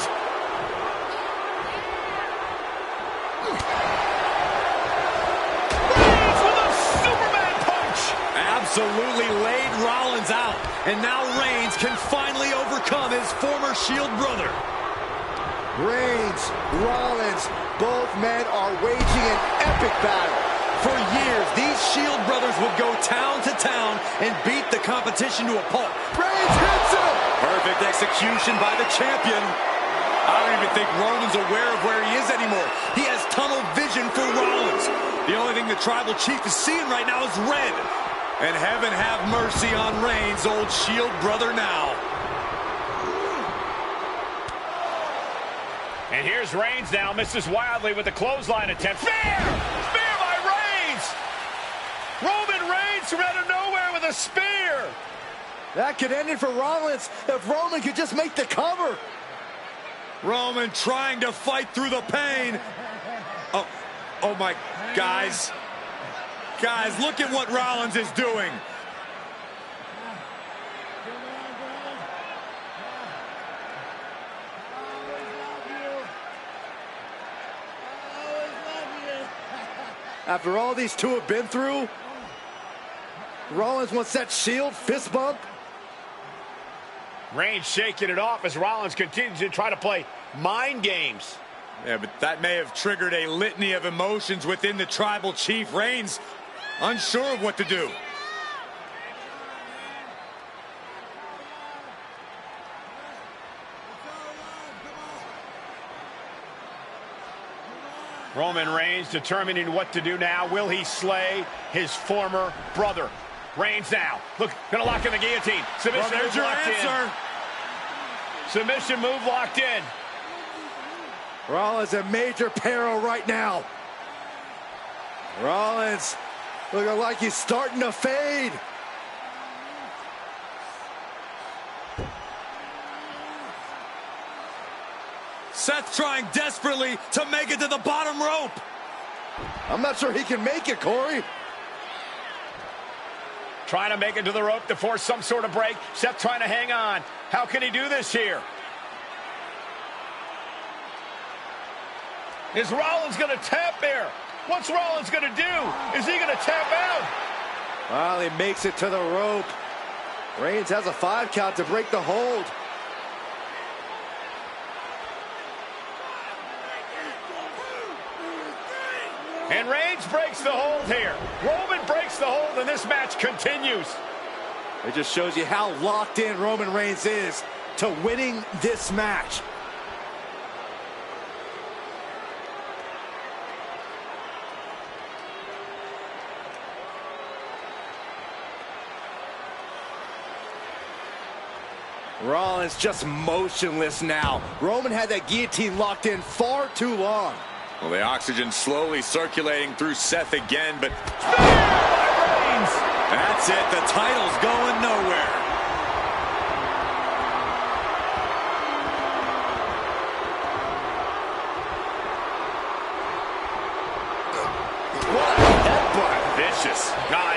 Reigns with a Superman punch. Absolutely laid Rollins out. And now Reigns can finally overcome his former Shield brother. Reigns, Rollins, both men are waging an epic battle. For years, these Shield brothers would go town to town and beat the competition to a pulp. Reigns hits him! Perfect execution by the champion. I don't even think Roman's aware of where he is anymore. He has tunnel vision for Rollins. The only thing the Tribal Chief is seeing right now is red. And heaven have mercy on Reigns, old Shield brother now. And here's Reigns now, misses wildly with the clothesline attempt. Spear! Spear by Reigns! Roman Reigns from out of nowhere with a spear! That could end it for Rollins if Roman could just make the cover. Roman trying to fight through the pain. Oh my, guys. Guys, look at what Rollins is doing. After all these two have been through, Rollins wants that Shield fist bump. Reigns shaking it off as Rollins continues to try to play mind games. Yeah, but that may have triggered a litany of emotions within the Tribal Chief. Reigns unsure of what to do. Roman Reigns determining what to do now. Will he slay his former brother? Reigns now. Look, gonna lock in the guillotine. Submission Well, move there's your locked answer. in. Submission move locked in. Rollins in major peril right now. Rollins looking like he's starting to fade. Seth trying desperately to make it to the bottom rope. I'm not sure he can make it, Corey. Trying to make it to the rope to force some sort of break. Seth trying to hang on. How can he do this here? Is Rollins going to tap there? What's Rollins going to do? Is he going to tap out? Well, he makes it to the rope. Reigns has a 5 count to break the hold. And Reigns breaks the hold here. Roman breaks the hold, and this match continues. It just shows you how locked in Roman Reigns is to winning this match. Rollins just motionless now. Roman had that guillotine locked in far too long. Well, the oxygen slowly circulating through Seth again, but that's it. The title's going nowhere. What a headbutt. Vicious.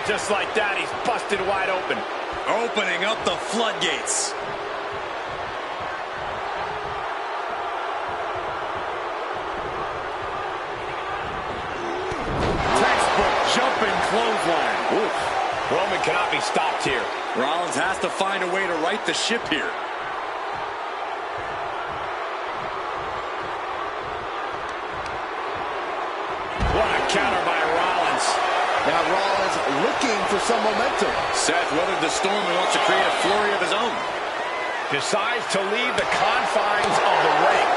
Just like that, he's busted wide open. Opening up the floodgates. Jumping clothesline. Oof. Roman cannot be stopped here. Rollins has to find a way to right the ship here. What a counter by Rollins. Now Rollins looking for some momentum. Seth weathered the storm and wants to create a flurry of his own. Decides to leave the confines of the ring.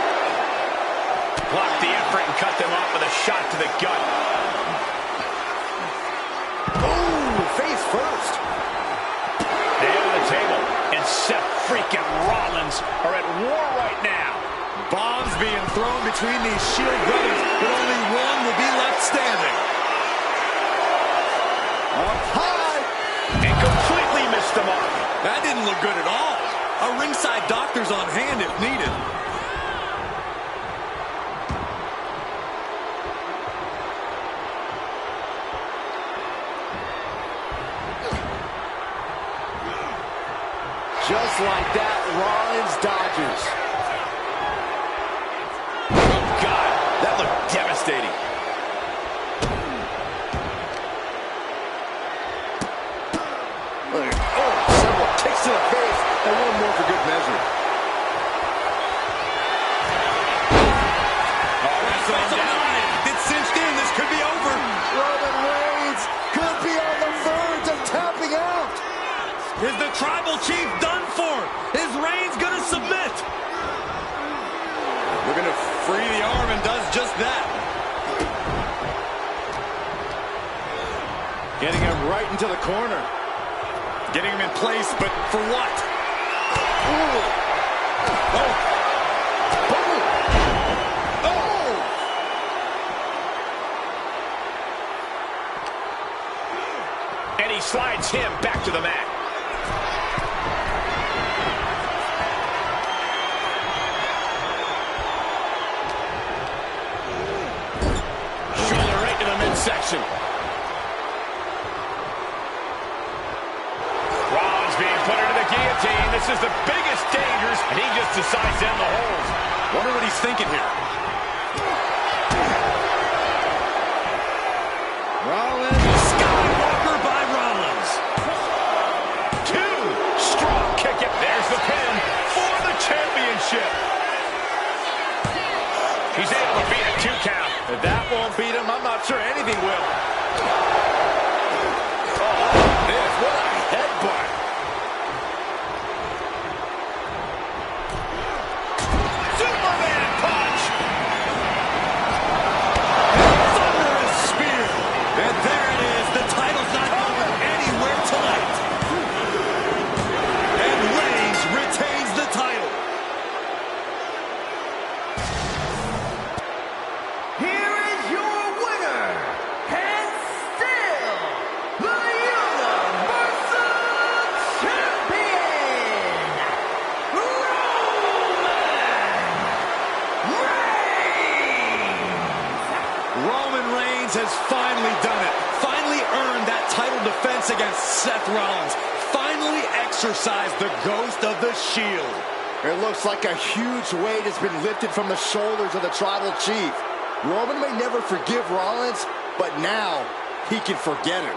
Block the effort and cut them off with a shot to the gut. Face first. Nail to the table, and Seth freaking Rollins are at war right now. Bombs being thrown between these Shield brothers, but only one will be left standing. Up high. And completely missed the mark. That didn't look good at all. A ringside doctor's on hand if needed. Just like that, Rollins dodges. Oh, God. That looked devastating. Oh, several kicks to the face, and one more for good measure. Oh, that's on down. It's cinched in. This could be over. Roman Reigns could be on the verge of tapping out. Is the tribal chief done for? Is Reigns going to submit? Looking to free the arm and does just that. Getting him right into the corner. Getting him in place, but for what? Ooh. Oh. Boom. Oh. And he slides him back to the mat. Shoulder right to the midsection. Rollins being put into the guillotine. This is the biggest dangers, and he just decides to end the holes. Wonder what he's thinking here. Rollins. Skywalker by Rollins. 2. Strong kick. There's the pin for the championship. He's able to beat a 2 count. If that won't beat him, I'm not sure anything will. Oh, this, what a headbutt. Superman punch. Thunderous spear. And there it is. The title's not going anywhere tonight. And Reigns retains the title. Here is your winner, and still the Universal Champion, Roman Reigns has finally done it. Finally earned that title defense against Seth Rollins. Finally exercised the ghost of the Shield. It looks like a huge weight has been lifted from the shoulders of the tribal chief. Roman may never forgive Rollins, but now he can forget him.